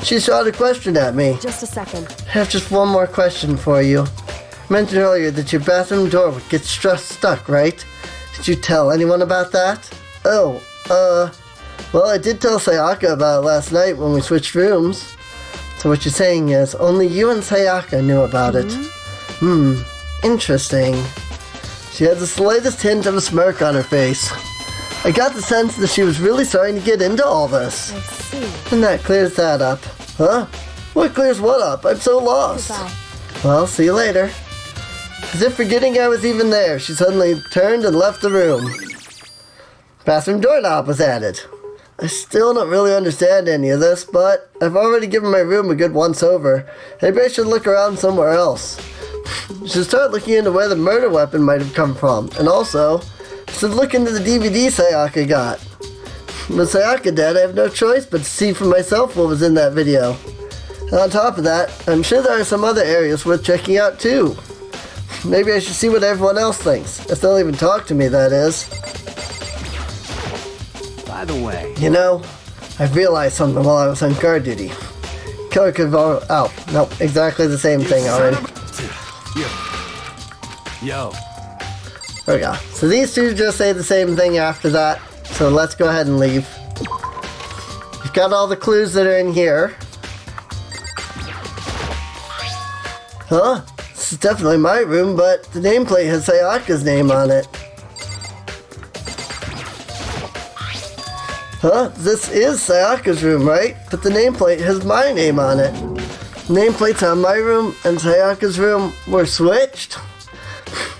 she shot a question at me. Just a second. I have just one more question for you. You mentioned earlier that your bathroom door would get stuck, right? Did you tell anyone about that? Oh, well, I did tell Sayaka about it last night when we switched rooms. So what you're saying is, only you and Sayaka knew about it. Interesting. She had the slightest hint of a smirk on her face. I got the sense that she was really starting to get into all this. I see. And that clears that up. Huh? What clears what up? I'm so lost. Goodbye. Well, see you later. As if forgetting I was even there, she suddenly turned and left the room. Bathroom doorknob was added. I still don't really understand any of this, but I've already given my room a good once-over. Maybe I should look around somewhere else. I should start looking into where the murder weapon might have come from, and also, I should look into the DVD Sayaka got. With Sayaka dead, I have no choice but to see for myself what was in that video. And on top of that, I'm sure there are some other areas worth checking out too. Maybe I should see what everyone else thinks, if they'll even talk to me, that is. By the way, You know, I realized something while I was on guard duty. Killer could vote out. Nope, exactly the same thing already. yo, There we go. So these two just say the same thing after that. So let's go ahead and leave. We've got all the clues that are in here. Huh? This is definitely my room, but the nameplate has Sayaka's name on it. Huh? This is Sayaka's room, right? But the nameplate has my name on it. Nameplates on my room and Sayaka's room were switched.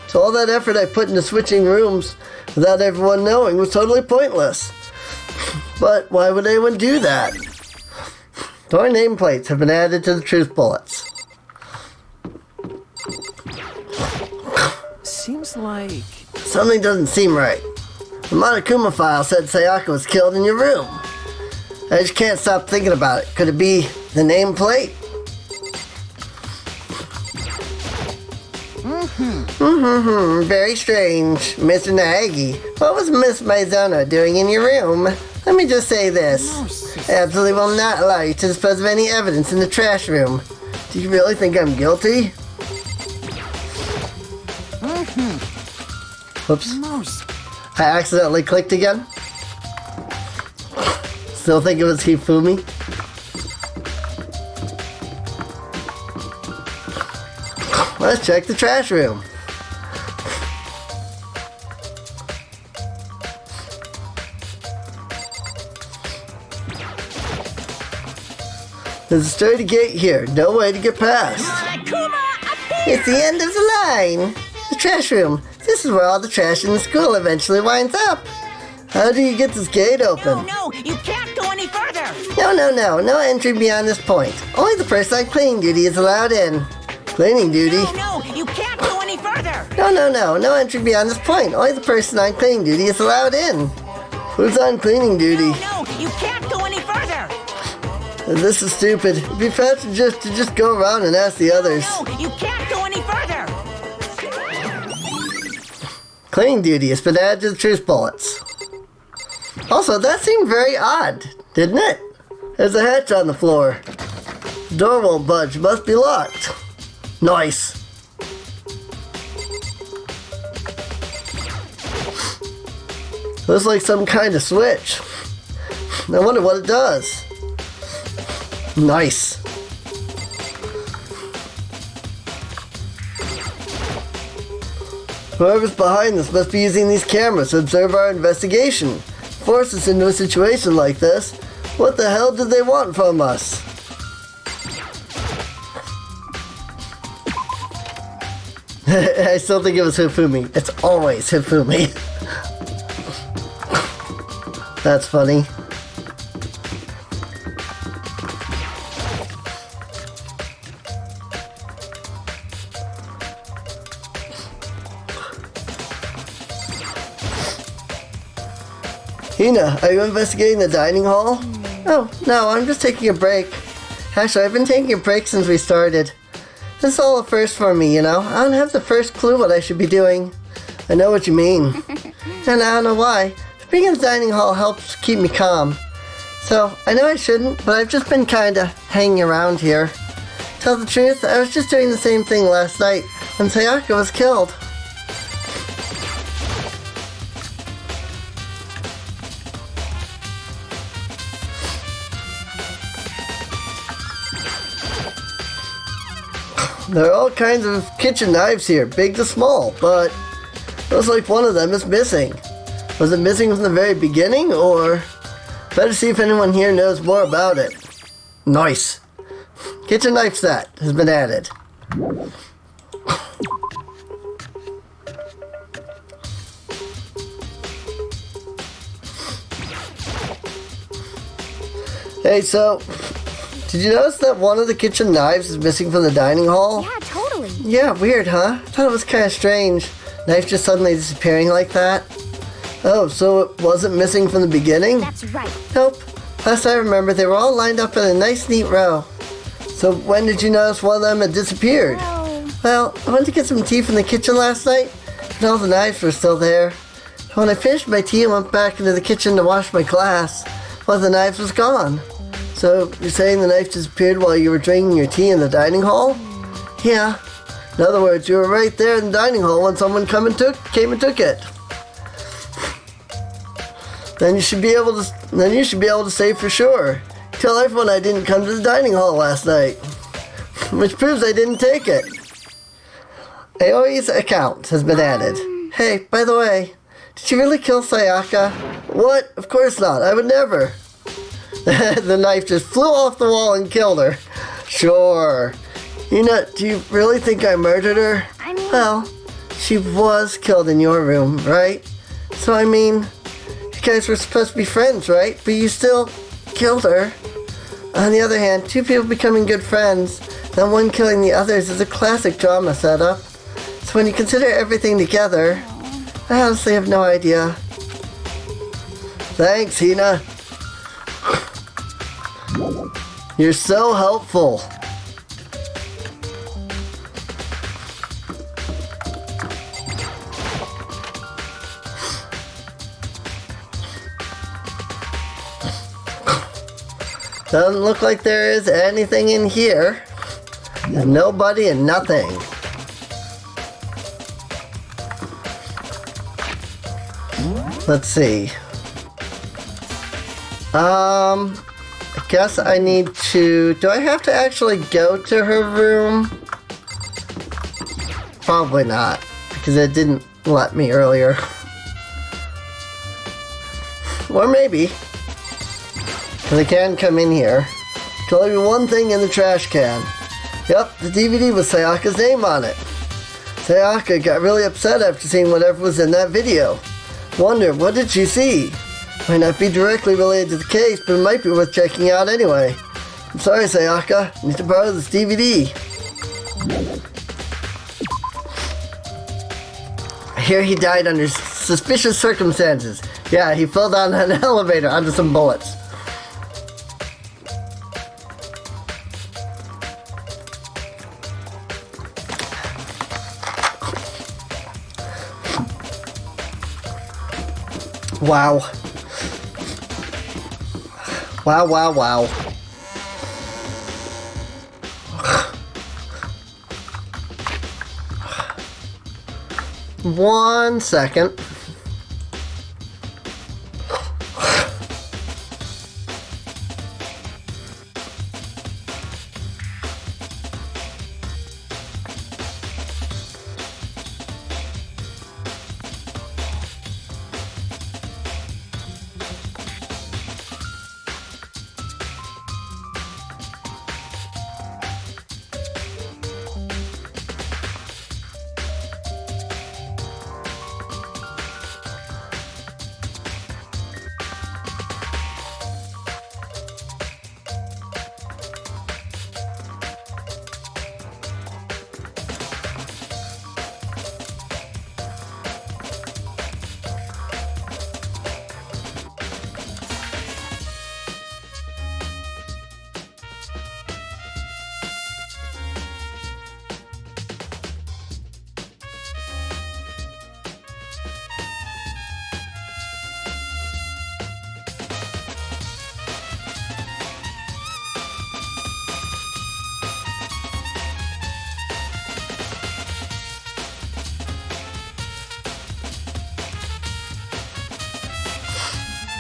So all that effort I put into switching rooms without everyone knowing was totally pointless. But why would anyone do that? Door nameplates have been added to the truth bullets. seems like... Something doesn't seem right. The Monokuma file said Sayaka was killed in your room. I just can't stop thinking about it. Could it be the nameplate? Very strange. Mr. Naegi, what was Miss Maizono doing in your room? Let me just say this. I absolutely will not allow you to dispose of any evidence in the trash room. Do you really think I'm guilty? Whoops. I accidentally clicked again. Still think it was Hifumi. Let's check the trash room. There's a sturdy gate here. No way to get past. It's the end of the line. The trash room. This is where all the trash in the school eventually winds up. How do you get this gate open? No, you can't go any further. No entry beyond this point. Only the person on cleaning duty is allowed in. Cleaning duty? No, you can't go any further. No entry beyond this point. Only the person on cleaning duty is allowed in. Who's on cleaning duty? No, you can't go any further. This is stupid. It'd be faster to just go around and ask the others. No, you can't go any further. Cleaning duty has been added to the truth bullets. Also, that seemed very odd, didn't it? There's a hatch on the floor. The door won't budge. Must be locked. Nice. Looks like some kind of switch. I wonder what it does. Nice. Whoever's behind this must be using these cameras to observe our investigation. Force us into a situation like this. What the hell did they want from us? I still think it was Hifumi. It's always Hifumi. That's funny. Hina, are you investigating the dining hall? Oh, no, I'm just taking a break. Actually, I've been taking a break since we started. This is all a first for me, you know? I don't have the first clue what I should be doing. I know what you mean. And I don't know why. Being in the dining hall helps keep me calm. So, I know I shouldn't, but I've just been kinda hanging around here. Tell the truth, I was just doing the same thing last night when Sayaka was killed. There are all kinds of kitchen knives here, big to small, but it looks like one of them is missing. Was it missing from the very beginning, or? Better see if anyone here knows more about it. Nice. Kitchen knife set has been added. Hey, so, did you notice that one of the kitchen knives is missing from the dining hall? Yeah, totally. Yeah, weird, huh? I thought it was kind of strange. Knife just suddenly disappearing like that. Oh, so it wasn't missing from the beginning? That's right. Nope. Last I remember, they were all lined up in a nice, neat row. So when did you notice one of them had disappeared? Well, I went to get some tea from the kitchen last night, and all the knives were still there. When I finished my tea and went back into the kitchen to wash my glass, one of the knives was gone. So you're saying the knife disappeared while you were drinking your tea in the dining hall? Yeah. In other words, you were right there in the dining hall when someone came and took it. Then you should be able to say for sure. Tell everyone I didn't come to the dining hall last night. Which proves I didn't take it. Aoi's account has been added. Hey, by the way, did you really kill Sayaka? What? Of course not. I would never. The knife just flew off the wall and killed her. Sure. You know, do you really think I murdered her? I mean... Well, she was killed in your room, right? So, I mean, you guys were supposed to be friends, right? But you still killed her. On the other hand, two people becoming good friends, then one killing the others is a classic drama setup. So when you consider everything together, I honestly have no idea. Thanks, Hina. You're so helpful. Doesn't look like there is anything in here. There's nobody and nothing. Let's see. I guess I need to... Do I have to actually go to her room? Probably not, because it didn't let me earlier. Or maybe. Because I can come in here. There's only one thing in the trash can. Yep, the DVD with Sayaka's name on it. Sayaka got really upset after seeing whatever was in that video. Wonder, what did she see? Might not be directly related to the case, but it might be worth checking out anyway. I'm sorry, Sayaka. I need to borrow this DVD. I hear he died under suspicious circumstances. Yeah, he fell down an elevator onto some bullets. Wow. Wow, wow, wow. One second.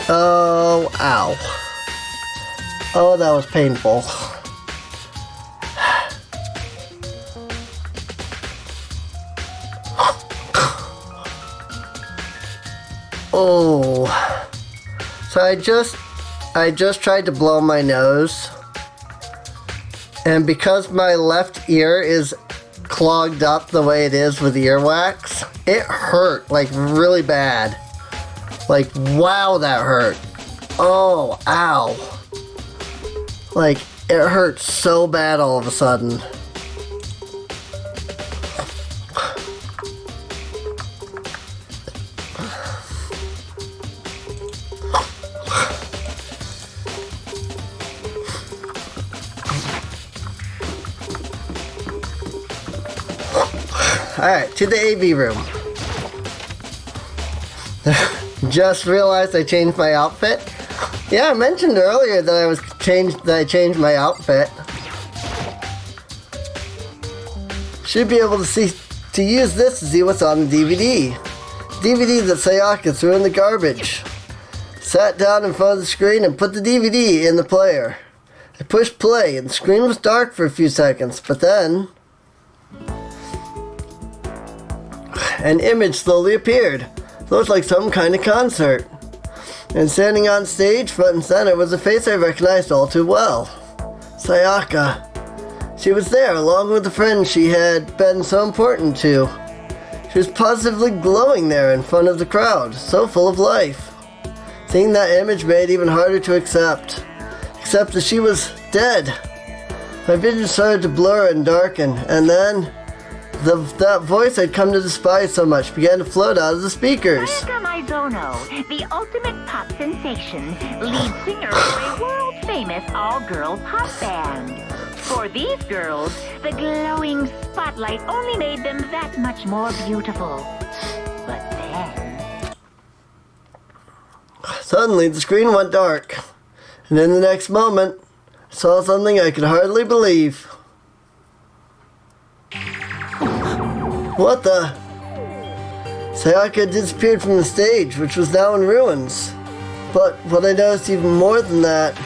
Oh, ow. Oh, that was painful. Oh. So I just tried to blow my nose. And because my left ear is clogged up the way it is with earwax, it hurt like really bad. Like, wow, that hurt. Oh, ow. Like, it hurt so bad all of a sudden. Alright, to the AV room. Just realized I changed my outfit. Yeah, I mentioned earlier that I changed my outfit. Should be able to use this to see what's on the DVD. DVD that Sayaka threw in the garbage. Sat down in front of the screen and put the DVD in the player. I pushed play and the screen was dark for a few seconds, but then an image slowly appeared. Looked like some kind of concert. And standing on stage, front and center, was a face I recognized all too well. Sayaka. She was there, along with the friend she had been so important to. She was positively glowing there in front of the crowd, so full of life. Seeing that image made it even harder to accept. Except that she was dead. My vision started to blur and darken, and then that voice I'd come to despise so much began to float out of the speakers. Sayaka Mizono, the ultimate pop sensation, lead singer for a world-famous all-girl pop band. For these girls, the glowing spotlight only made them that much more beautiful. But then suddenly, the screen went dark, and in the next moment, I saw something I could hardly believe. What the? Sayaka had disappeared from the stage, which was now in ruins. But what I noticed even more than that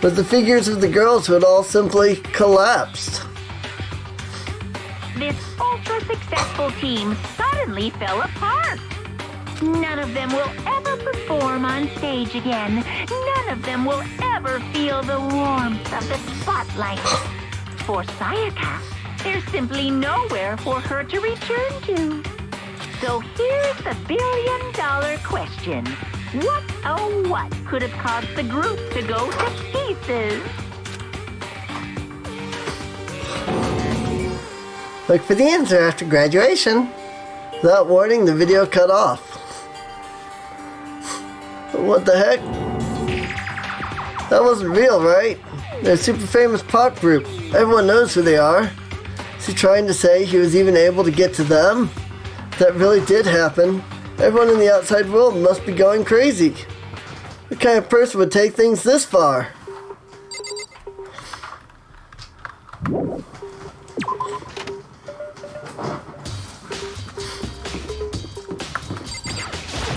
was the figures of the girls who had all simply collapsed. This ultra-successful team suddenly fell apart. None of them will ever perform on stage again. None of them will ever feel the warmth of the spotlight. For Sayaka, there's simply nowhere for her to return to. So here's the billion-dollar question. What, oh what, could have caused the group to go to pieces? Look for the answer after graduation. Without warning, the video cut off. What the heck? That wasn't real, right? They're a super famous pop group. Everyone knows who they are. Is he trying to say he was even able to get to them? If that really did happen, everyone in the outside world must be going crazy. What kind of person would take things this far?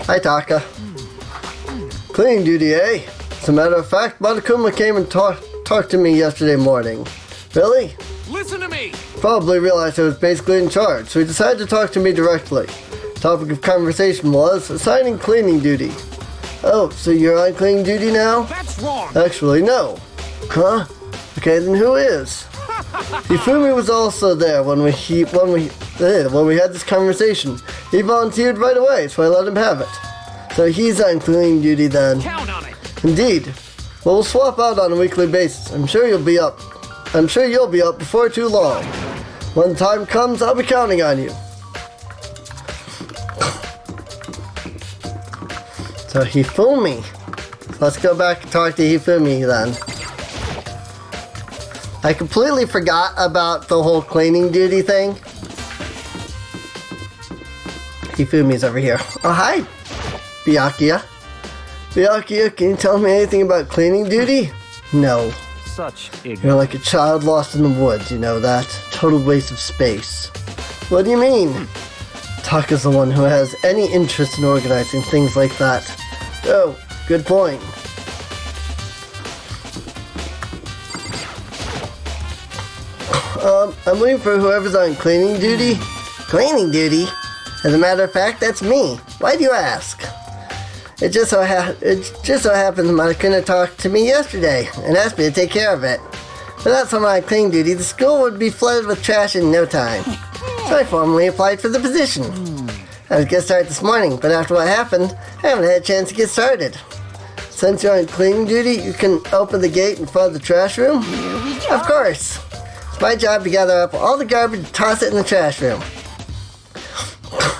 Hi, Taka. Cleaning duty, eh? As a matter of fact, Monokuma came and talked to me yesterday morning. Really? Listen to me! Probably realized I was basically in charge, so he decided to talk to me directly. Topic of conversation was assigning cleaning duty. Oh, so you're on cleaning duty now? That's wrong! Actually, no. Huh? Okay, then who is? Hifumi was also there when we had this conversation. He volunteered right away, so I let him have it. So he's on cleaning duty then. Count on it! Indeed. Well, we'll swap out on a weekly basis. I'm sure you'll be up before too long. When the time comes, I'll be counting on you. So Hifumi. Let's go back and talk to Hifumi then. I completely forgot about the whole cleaning duty thing. Hifumi's over here. Oh, hi, Byakuya. Byakuya, can you tell me anything about cleaning duty? No. Such ignorance. You're like a child lost in the woods, you know that? Total waste of space. What do you mean? Taka's the one who has any interest in organizing things like that. Oh, Good point. I'm waiting for whoever's on cleaning duty. Cleaning duty? As a matter of fact, that's me. Why do you ask? It just so happens Marcina talked to me yesterday and asked me to take care of it. Without someone on cleaning duty, the school would be flooded with trash in no time. So I formally applied for the position. I was going to start this morning, but after what happened, I haven't had a chance to get started. Since you're on cleaning duty, you can open the gate in front of the trash room? Of course. It's my job to gather up all the garbage and toss it in the trash room.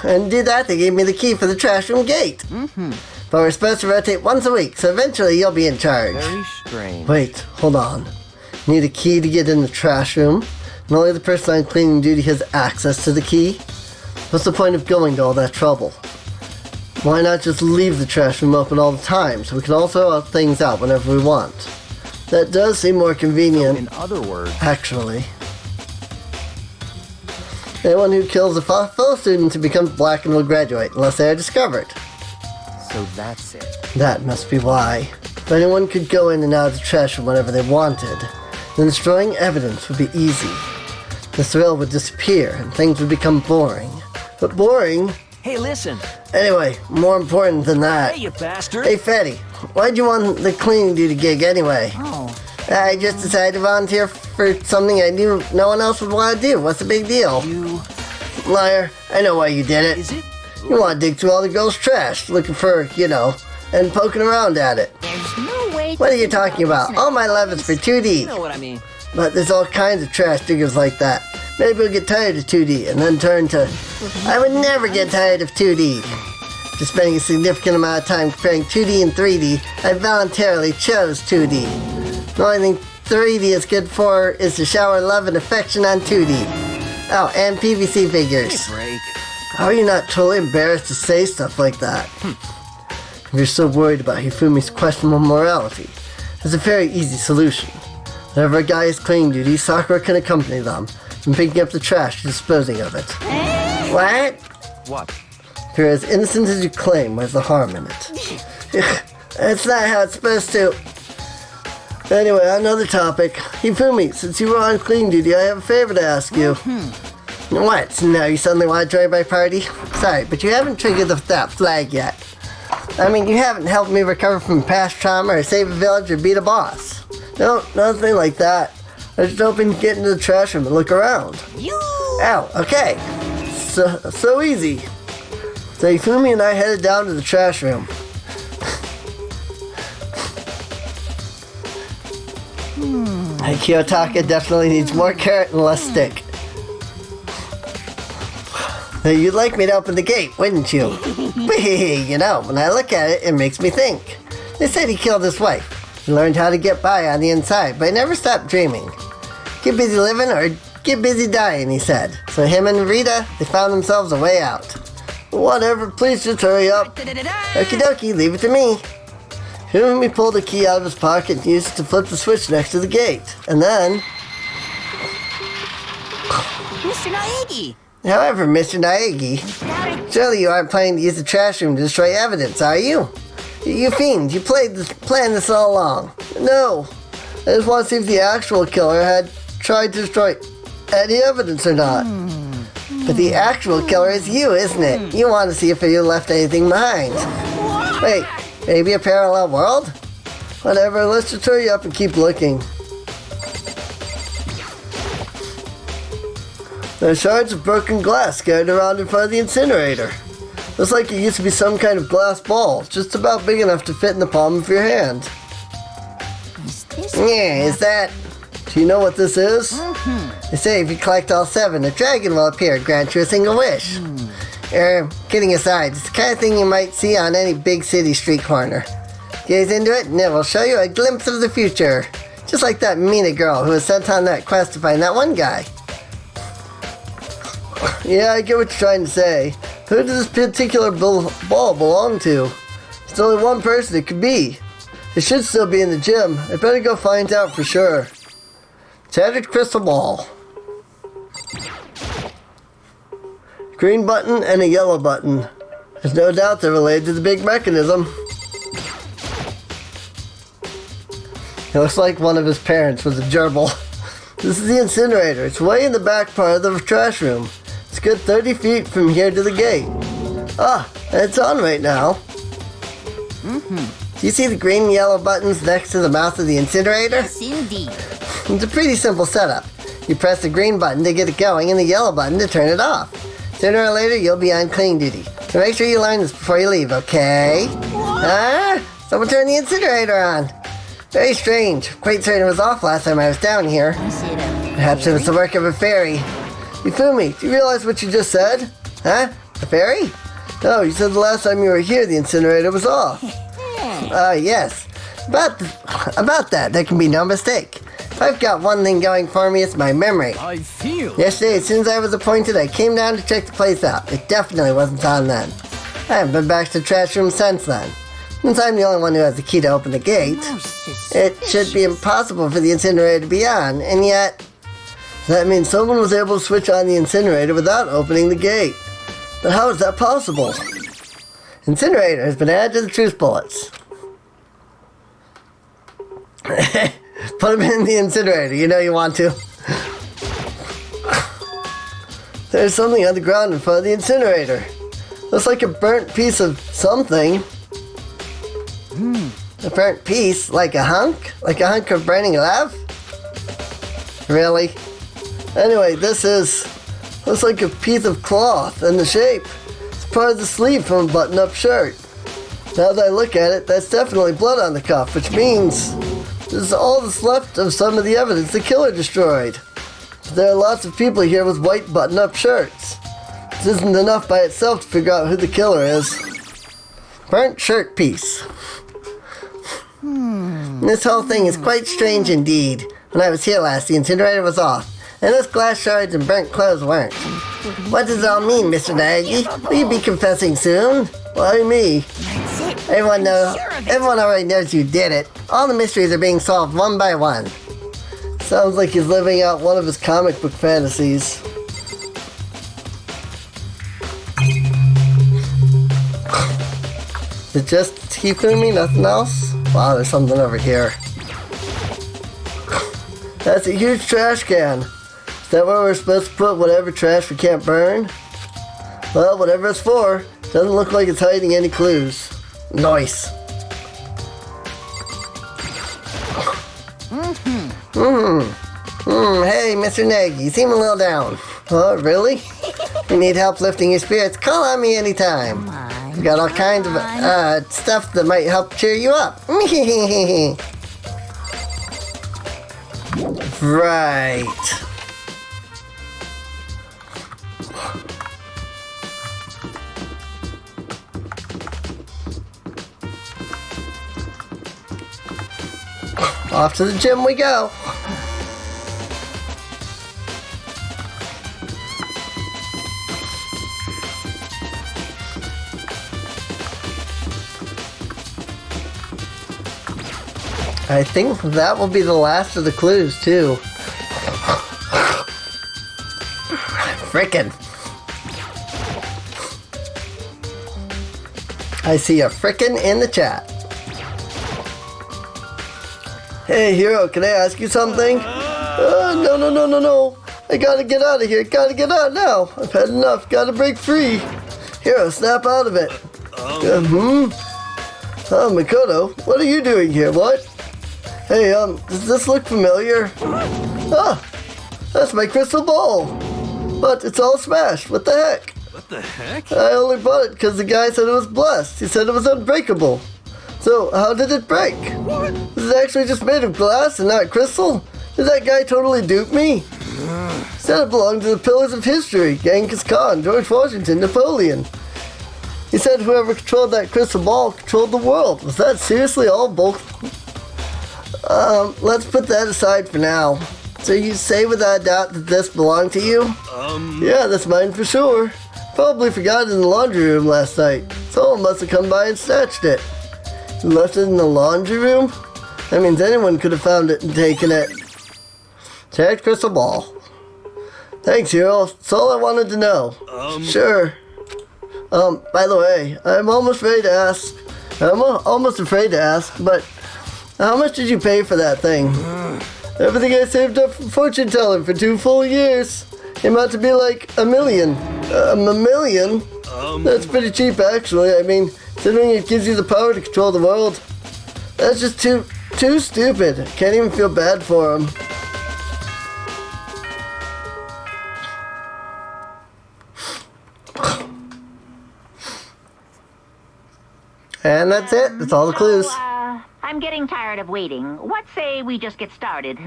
And to do that, they gave me the key for the trash room gate. But we're supposed to rotate once a week, so eventually you'll be in charge. Very strange. Wait, hold on. You need a key to get in the trash room, and only the person on cleaning duty has access to the key? What's the point of going to all that trouble? Why not just leave the trash room open all the time, so we can all throw things out whenever we want? That does seem more convenient. In other words, actually. Anyone who kills a fellow student becomes black and will graduate, unless they are discovered. so that's it. That must be why. If anyone could go in and out of the trash room whenever they wanted, then destroying evidence would be easy. The thrill would disappear and things would become boring. But boring? Hey, listen. Anyway, more important than that. Hey, you bastard. Hey, Fetty, why'd you want the cleaning duty gig anyway? Oh. I just decided to volunteer for something I knew no one else would want to do. What's the big deal? You... Liar, I know why you did it. Is it? You want to dig through all the girls' trash, looking for, and poking around at it. There's no way What are you talking about? All my love is for 2D. You know what I mean. But there's all kinds of trash diggers like that. Maybe we'll get tired of 2D and then turn to... I would never get tired of 2D. After spending a significant amount of time comparing 2D and 3D, I voluntarily chose 2D. The only thing 3D is good for is to shower love and affection on 2D. Oh, and PVC figures. Break. How are you not totally embarrassed to say stuff like that? If you're so worried about Hifumi's questionable morality, there's a very easy solution. Whenever a guy is cleaning duty, Sakura can accompany them in picking up the trash and disposing of it. What? What? If you're as innocent as you claim, where's the harm in it? That's not how it's supposed to. Anyway, on another topic. Hifumi, since you were on cleaning duty, I have a favor to ask you. What? So now you suddenly want to join my party? Sorry, but you haven't triggered that flag yet. I mean, you haven't helped me recover from past trauma or save a village or beat a boss. No, nothing like that. I was just hoping to get into the trash room and look around. Ow, okay. So easy. So Hifumi and I headed down to the trash room. Kiyotaka definitely needs more carrot and less stick. Now, you'd like me to open the gate, wouldn't you? When I look at it, it makes me think. They said he killed his wife. He learned how to get by on the inside, but he never stopped dreaming. Get busy living or get busy dying, he said. So him and Rita, they found themselves a way out. Whatever, please just hurry up. Okie dokie, leave it to me. Hifumi pulled a key out of his pocket and used it to flip the switch next to the gate. And then... Mr. Naegi! However, Mr. Naegi, surely you aren't planning to use the trash room to destroy evidence, are you? You fiend, you planned this all along. No, I just want to see if the actual killer had tried to destroy any evidence or not. But the actual killer is you, isn't it? You want to see if you left anything behind. Wait, maybe a parallel world? Whatever, let's just hurry up and keep looking. There are shards of broken glass scattered around in front of the incinerator. Looks like it used to be some kind of glass ball, just about big enough to fit in the palm of your hand. Is that... Do you know what this is? They say if you collect all 7, a dragon will appear and grant you a single wish. Kidding aside, it's the kind of thing you might see on any big city street corner. Gaze into it and it will show you a glimpse of the future. Just like that Mina girl who was sent on that quest to find that one guy. Yeah, I get what you're trying to say. Who does this particular ball belong to? It's only one person it could be. It should still be in the gym. I better go find out for sure. Shattered crystal ball. Green button and a yellow button. There's no doubt they're related to the big mechanism. It looks like one of his parents was a gerbil. This is the incinerator. It's way in the back part of the trash room. It's a good 30 feet from here to the gate. Ah, it's on right now. Do you see the green and yellow buttons next to the mouth of the incinerator? Yes, indeed. It's a pretty simple setup. You press the green button to get it going and the yellow button to turn it off. Sooner or later, you'll be on clean duty. So make sure you learn this before you leave, okay? Someone turned the incinerator on. Very strange. Quite certain it was off last time I was down here. Perhaps it was the work of a fairy. Yufumi, do you realize what you just said? Huh? A fairy? No, you said the last time you were here the incinerator was off. Yes. About that, there can be no mistake. If I've got one thing going for me, it's my memory. I feel. Yesterday, as soon as I was appointed, I came down to check the place out. It definitely wasn't on then. I haven't been back to the trash room since then. Since I'm the only one who has the key to open the gate, it should be impossible for the incinerator to be on, and yet... That means someone was able to switch on the incinerator without opening the gate. But how is that possible? Incinerator has been added to the truce bullets. Put them in the incinerator, you know you want to. There's something on the ground in front of the incinerator. Looks like a burnt piece of something. A burnt piece? Like a hunk? Like a hunk of burning love? Really? Anyway, looks like a piece of cloth and the shape. It's part of the sleeve from a button-up shirt. Now that I look at it, that's definitely blood on the cuff, which means this is all that's left of some of the evidence the killer destroyed. But there are lots of people here with white button-up shirts. This isn't enough by itself to figure out who the killer is. Burnt shirt piece. This whole thing is quite strange indeed. When I was here last, the incinerator was off, and those glass shards and burnt clothes weren't. What does it all mean, Mr. Nagy? Will you be confessing soon? Why me? Everyone already knows you did it. All the mysteries are being solved one by one. Sounds like he's living out one of his comic book fantasies. Is it just Hifumi, nothing else? Wow, there's something over here. That's a huge trash can. Is that where we're supposed to put whatever trash we can't burn? Well, whatever it's for, doesn't look like it's hiding any clues. Nice. Hey, Mr. Nagy, you seem a little down. Oh, really? If you need help lifting your spirits, call on me anytime. We've got all kinds of stuff that might help cheer you up. Right. Off to the gym we go. I think that will be the last of the clues, too. Frickin'. I see a frickin' in the chat. Hey, Hero, can I ask you something? No. I gotta get out of here. Gotta get out now. I've had enough. Gotta break free. Hero, snap out of it. Makoto, what are you doing here? What? Hey, does this look familiar? Ah, that's my crystal ball. But it's all smashed. What the heck? What the heck? I only bought it because the guy said it was blessed. He said it was unbreakable. So, how did it break? What? Was it actually just made of glass and not crystal? Did that guy totally dupe me? He said it belonged to the pillars of history. Genghis Khan, George Washington, Napoleon. He said whoever controlled that crystal ball controlled the world. Was that seriously all bull? Let's put that aside for now. So you say without a doubt that this belonged to you? Yeah, that's mine for sure. Probably forgot it in the laundry room last night. Someone must have come by and snatched it. You left it in the laundry room? That means anyone could have found it and taken it. Check crystal ball. Thanks, Hero. That's all I wanted to know. Sure. By the way, I'm almost afraid to ask, but How much did you pay for that thing? Everything I saved up from fortune telling for 2 full years came out to be like $1 million. A million? That's pretty cheap, actually. I mean, considering it gives you the power to control the world. That's just too stupid. Can't even feel bad for him. And that's it. That's all the clues. I'm getting tired of waiting. What say we just get started,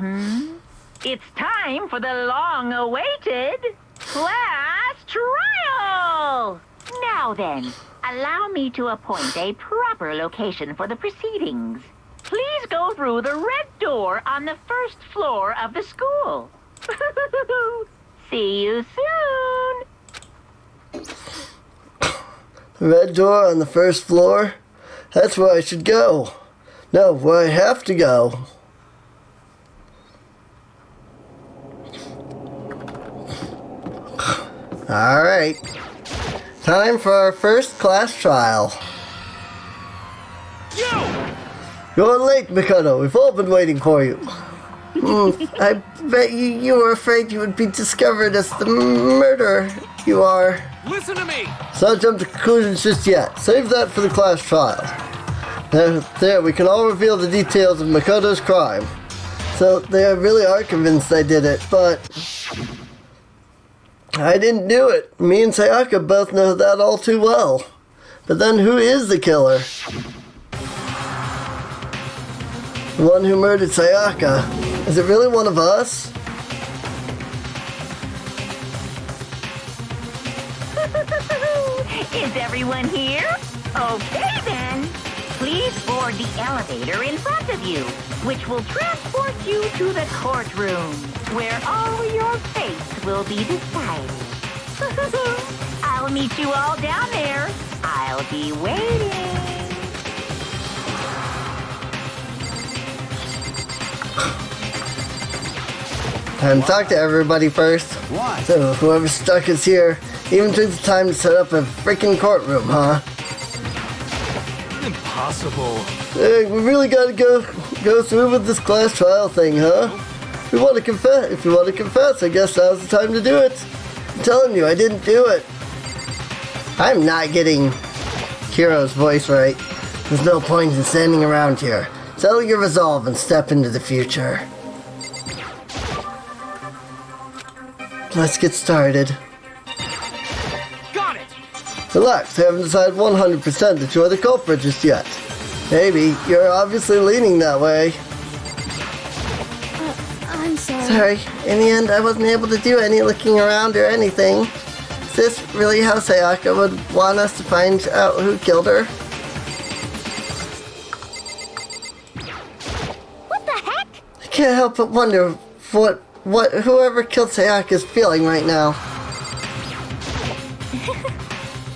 It's time for the long-awaited class trial! Now then, allow me to appoint a proper location for the proceedings. Please go through the red door on the first floor of the school. See you soon! The red door on the first floor? That's where I should go. No, where I have to go. Alright. Time for our first class trial. You're late, Makoto. We've all been waiting for you. I bet you were afraid you would be discovered as the murderer you are. Listen to me! So don't jump to conclusions just yet. Save that for the class trial. There, we can all reveal the details of Makoto's crime. So they really are convinced I did it, but I didn't do it. Me and Sayaka both know that all too well. But then who is the killer? The one who murdered Sayaka. Is it really one of us? Is everyone here? Okay then. Please board the elevator in front of you, which will transport you to the courtroom, where all your fates will be decided. I'll meet you all down there. I'll be waiting. Time to talk to everybody first. Why? So whoever stuck us here even took the time to set up a freaking courtroom, huh? Impossible. Hey, we really gotta go through with this class trial thing, huh? If you want to confess, I guess now's the time to do it. I'm telling you, I didn't do it. I'm not getting Hiro's voice right. There's no point in standing around here. Settle your resolve and step into the future. Let's get started. Got it! Relax, I haven't decided 100% that you're the culprit just yet. Maybe, you're obviously leaning that way. I'm sorry. Sorry, in the end I wasn't able to do any looking around or anything. Is this really how Sayaka would want us to find out who killed her? What the heck? I can't help but wonder what whoever killed Sayaka is feeling right now.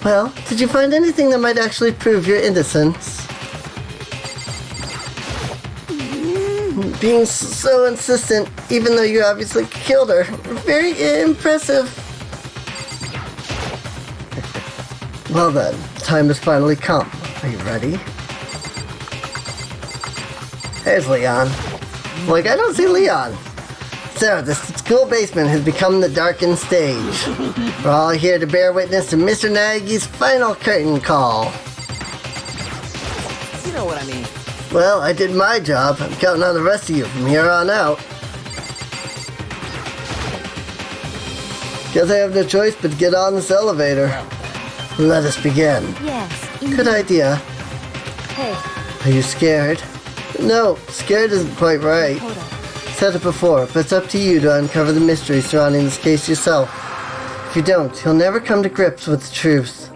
Well, did you find anything that might actually prove your innocence? Being so insistent, even though you obviously killed her. Very impressive. Well then, time has finally come. Are you ready? There's Leon. Like, I don't see Leon. So, the school basement has become the darkened stage. We're all here to bear witness to Mr. Nagi's final curtain call. You know what I mean. Well, I did my job. I'm counting on the rest of you from here on out. Guess I have no choice but to get on this elevator. Let us begin. Yes. Good idea. Hey, Are you scared? No, scared isn't quite right. hold on. Said it before, but it's up to you to uncover the mystery surrounding this case yourself. If you don't, you'll never come to grips with the truth.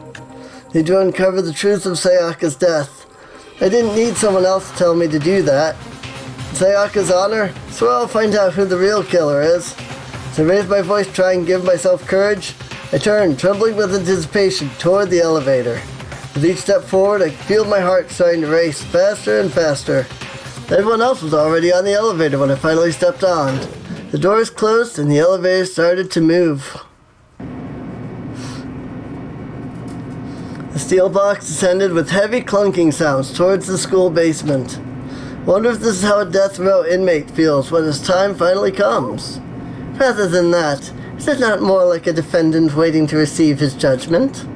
Need to uncover the truth of Sayaka's death. I didn't need someone else to tell me to do that. In Sayaka's honor, so I'll find out who the real killer is. As I raise my voice to try and give myself courage, I turn, trembling with anticipation, toward the elevator. With each step forward, I feel my heart starting to race faster and faster. Everyone else was already on the elevator when I finally stepped on. The doors closed and the elevator started to move. The steel box descended with heavy clunking sounds towards the school basement. Wonder if this is how a death row inmate feels when his time finally comes. Rather than that, is it not more like a defendant waiting to receive his judgment?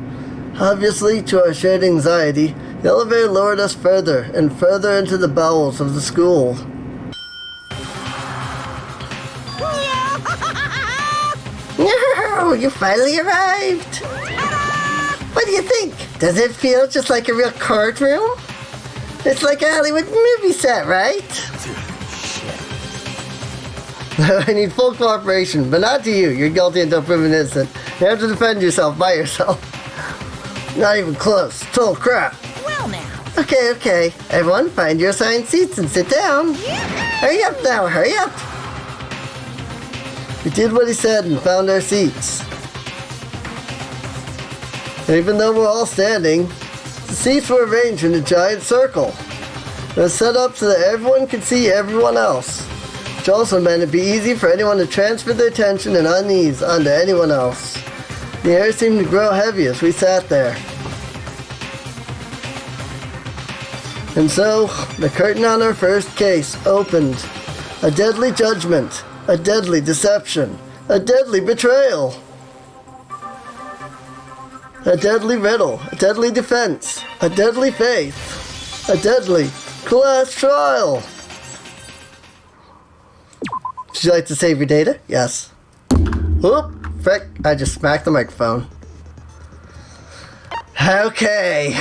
Obviously, to our shared anxiety, the elevator lowered us further and further into the bowels of the school. No, you finally arrived! What do you think? Does it feel just like a real courtroom? It's like a Hollywood movie set, right? I need full cooperation, but not to you. You're guilty until proven innocent. You have to defend yourself by yourself. Not even close. Total crap. Well now. Okay. Everyone, find your assigned seats and sit down. Hurry up now, hurry up. We did what he said and found our seats. And even though we're all standing, the seats were arranged in a giant circle. It was set up so that everyone could see everyone else, which also meant it'd be easy for anyone to transfer their tension and unease onto anyone else. The air seemed to grow heavy as we sat there. And so, the curtain on our first case opened. A deadly judgment, a deadly deception, a deadly betrayal. A deadly riddle, a deadly defense, a deadly faith, a deadly class trial. Would you like to save your data? Yes. Whoop, frick, I just smacked the microphone. Okay.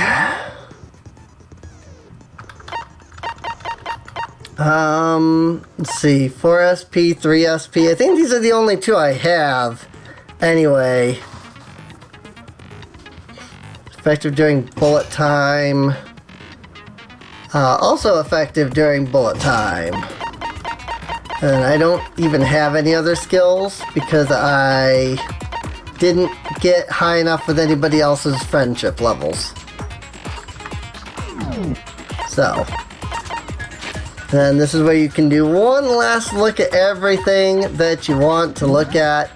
Let's see, 4 SP, 3 SP. I think these are the only two I have. Anyway. Effective during bullet time. Also effective during bullet time. And I don't even have any other skills because I didn't get high enough with anybody else's friendship levels. So. And this is where you can do one last look at everything that you want to look at.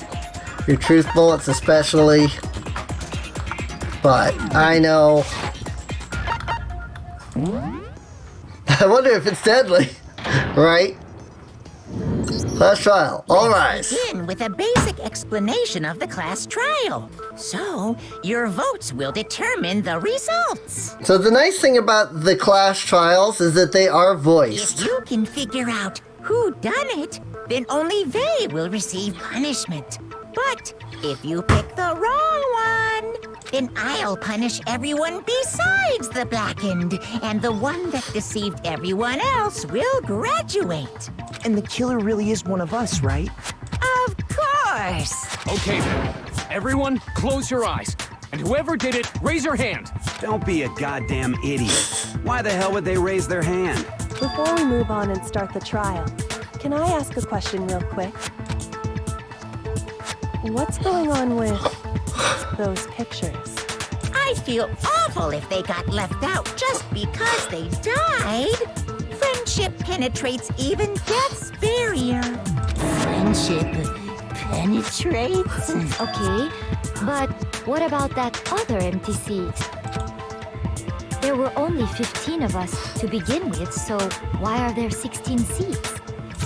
Your truth bullets especially. But I know. I wonder if it's deadly. Right? Class trial. All rise. Begin with a basic explanation of the class trial. So, your votes will determine the results. So the nice thing about the class trials is that they are voiced. If you can figure out who done it, then only they will receive punishment. But if you pick the wrong one, then I'll punish everyone besides the blackened, and the one that deceived everyone else will graduate. And the killer really is one of us, right? Of course! Okay then. Everyone, close your eyes. And whoever did it, raise your hand. Don't be a goddamn idiot. Why the hell would they raise their hand? Before we move on and start the trial, can I ask a question real quick? What's going on with those pictures? I feel awful if they got left out just because they died. Friendship penetrates even death's barrier. Friendship penetrates? Okay, but what about that other empty seat? There were only 15 of us to begin with, so why are there 16 seats?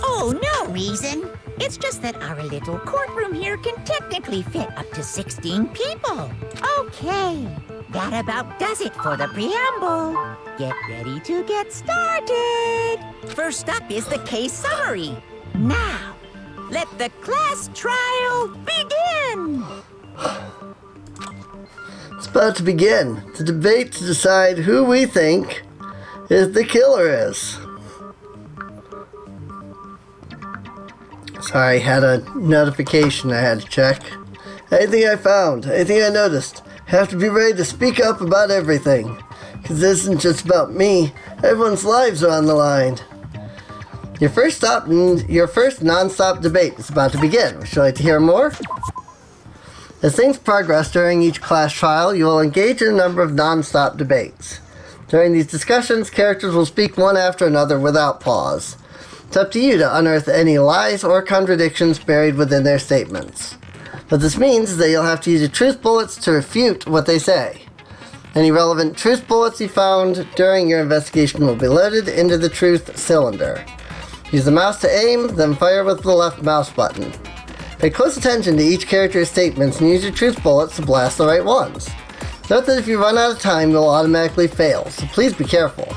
Oh, no reason. It's just that our little courtroom here can technically fit up to 16 people. Okay, that about does it for the preamble. Get ready to get started. First up is the case summary. Now, let the class trial begin. It's about to begin. The debate to decide who we think is the killer is. Sorry, had a notification I had to check. Anything I found, anything I noticed, have to be ready to speak up about everything. Because this isn't just about me. Everyone's lives are on the line. Your first non-stop debate is about to begin. Would you like to hear more? As things progress during each class trial, you will engage in a number of non-stop debates. During these discussions, characters will speak one after another without pause. It's up to you to unearth any lies or contradictions buried within their statements. What this means is that you'll have to use your truth bullets to refute what they say. Any relevant truth bullets you found during your investigation will be loaded into the truth cylinder. Use the mouse to aim, then fire with the left mouse button. Pay close attention to each character's statements and use your truth bullets to blast the right ones. Note that if you run out of time, you'll automatically fail, so please be careful.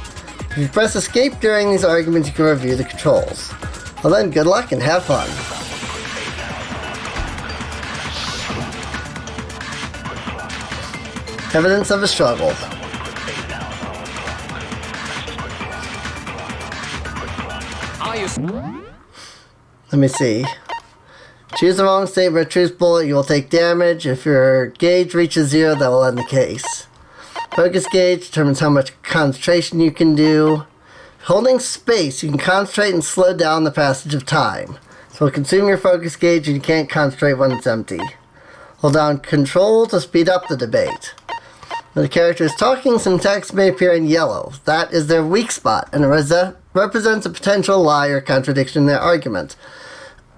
If you press escape during these arguments, you can review the controls. Well then, good luck and have fun. Evidence of a struggle. Let me see. Choose the wrong statement or truth bullet, you will take damage. If your gauge reaches 0, that will end the case. Focus gauge determines how much concentration you can do. Holding space, you can concentrate and slow down the passage of time. So it'll consume your focus gauge and you can't concentrate when it's empty. Hold down Control to speed up the debate. When the character is talking, some text may appear in yellow. That is their weak spot, and it represents a potential lie or contradiction in their argument.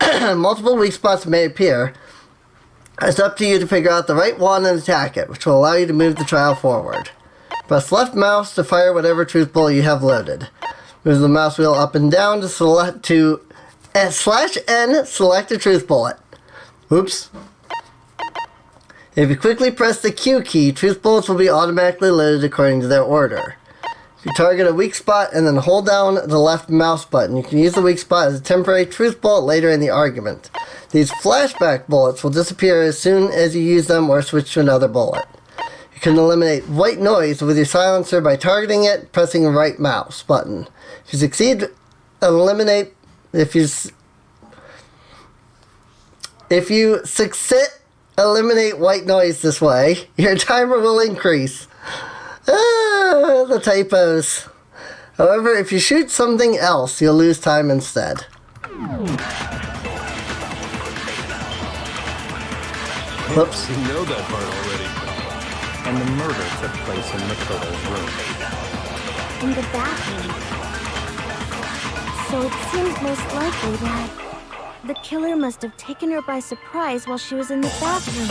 Multiple weak spots may appear. It's up to you to figure out the right one and attack it, which will allow you to move the trial forward. Press left mouse to fire whatever truth bullet you have loaded. Move the mouse wheel up and down to select /N, select a truth bullet. Oops. If you quickly press the Q key, truth bullets will be automatically loaded according to their order. If you target a weak spot and then hold down the left mouse button, you can use the weak spot as a temporary truth bullet later in the argument. These flashback bullets will disappear as soon as you use them or switch to another bullet. You can eliminate white noise with your silencer by targeting it, pressing the right mouse button. If you succeed, eliminate white noise this way, your timer will increase. The typos. However, if you shoot something else, you'll lose time instead. Whoops. You know that part already. And the murder took place in Makoto's room. In the bathroom. So it seems most likely that the killer must have taken her by surprise while she was in the bathroom.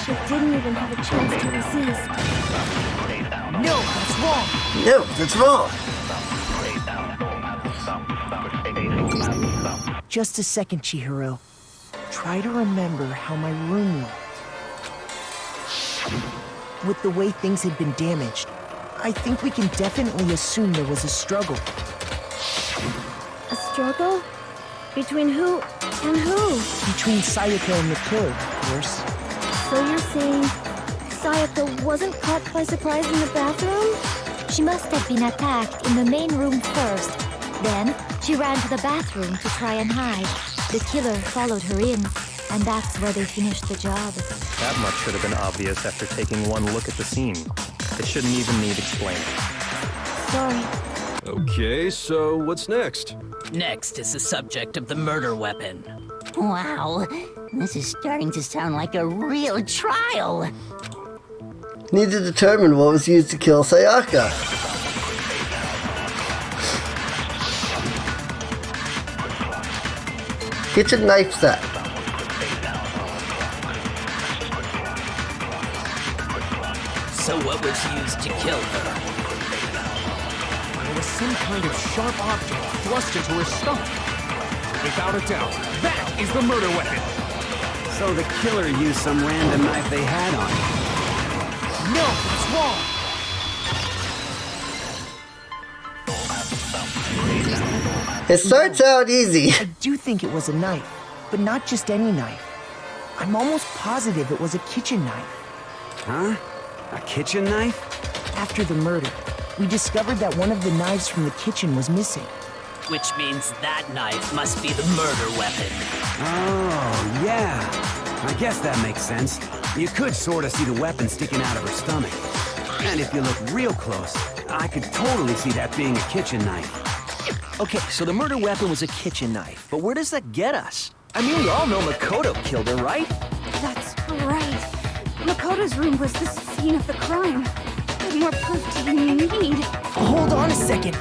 She didn't even have a chance to resist. No, that's wrong. No, that's wrong. Just a second, Chihiro. Try to remember how my room looked. With the way things had been damaged, I think we can definitely assume there was a struggle. A struggle? Between who and who? Between Sayaka and the killer, of course. So you're saying Sayaka wasn't caught by surprise in the bathroom? She must have been attacked in the main room first. Then, she ran to the bathroom to try and hide. The killer followed her in, and that's where they finished the job. That much should have been obvious after taking one look at the scene. It shouldn't even need explaining. Sorry. Okay, so what's next? Next is the subject of the murder weapon. Wow, this is starting to sound like a real trial. Need to determine what was used to kill Sayaka. Kitchen knife set. So what was used to kill her? There was some kind of sharp object thrust into her stomach. Without a doubt, that is the murder weapon. So the killer used some random knife they had on him. No, that's wrong. It starts out easy. I do think it was a knife, but not just any knife. I'm almost positive it was a kitchen knife. Huh? A kitchen knife? After the murder, we discovered that one of the knives from the kitchen was missing. Which means that knife must be the murder weapon. Oh, yeah. I guess that makes sense. You could sort of see the weapon sticking out of her stomach. And if you look real close, I could totally see that being a kitchen knife. Okay, so the murder weapon was a kitchen knife, but where does that get us? I mean, we all know Makoto killed her, right? That's right. Makoto's room was the scene of the crime. What more proof do you need? Hold on a second.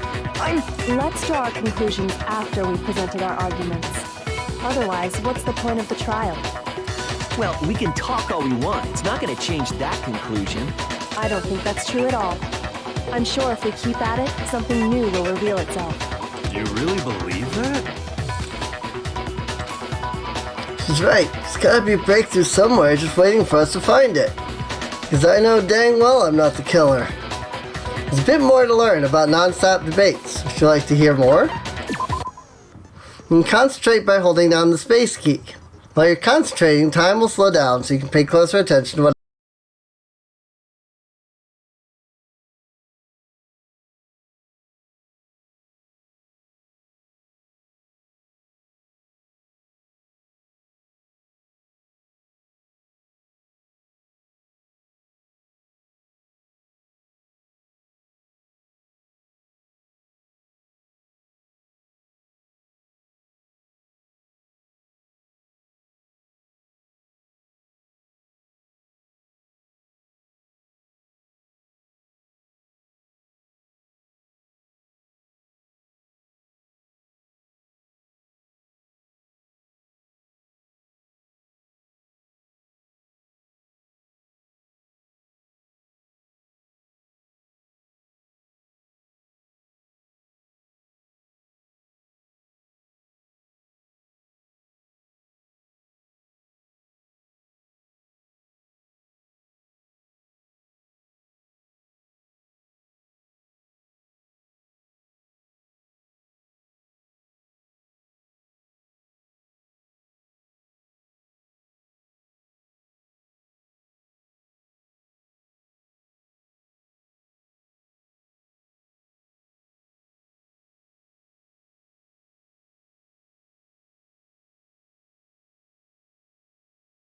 Let's draw our conclusions after we've presented our arguments. Otherwise, what's the point of the trial? Well, we can talk all we want. It's not going to change that conclusion. I don't think that's true at all. I'm sure if we keep at it, something new will reveal itself. You really believe that? She's right. There's gotta be a breakthrough somewhere just waiting for us to find it. Because I know dang well I'm not the killer. There's a bit more to learn about non-stop debates. Would you like to hear more? You can concentrate by holding down the space key. While you're concentrating, time will slow down so you can pay closer attention to what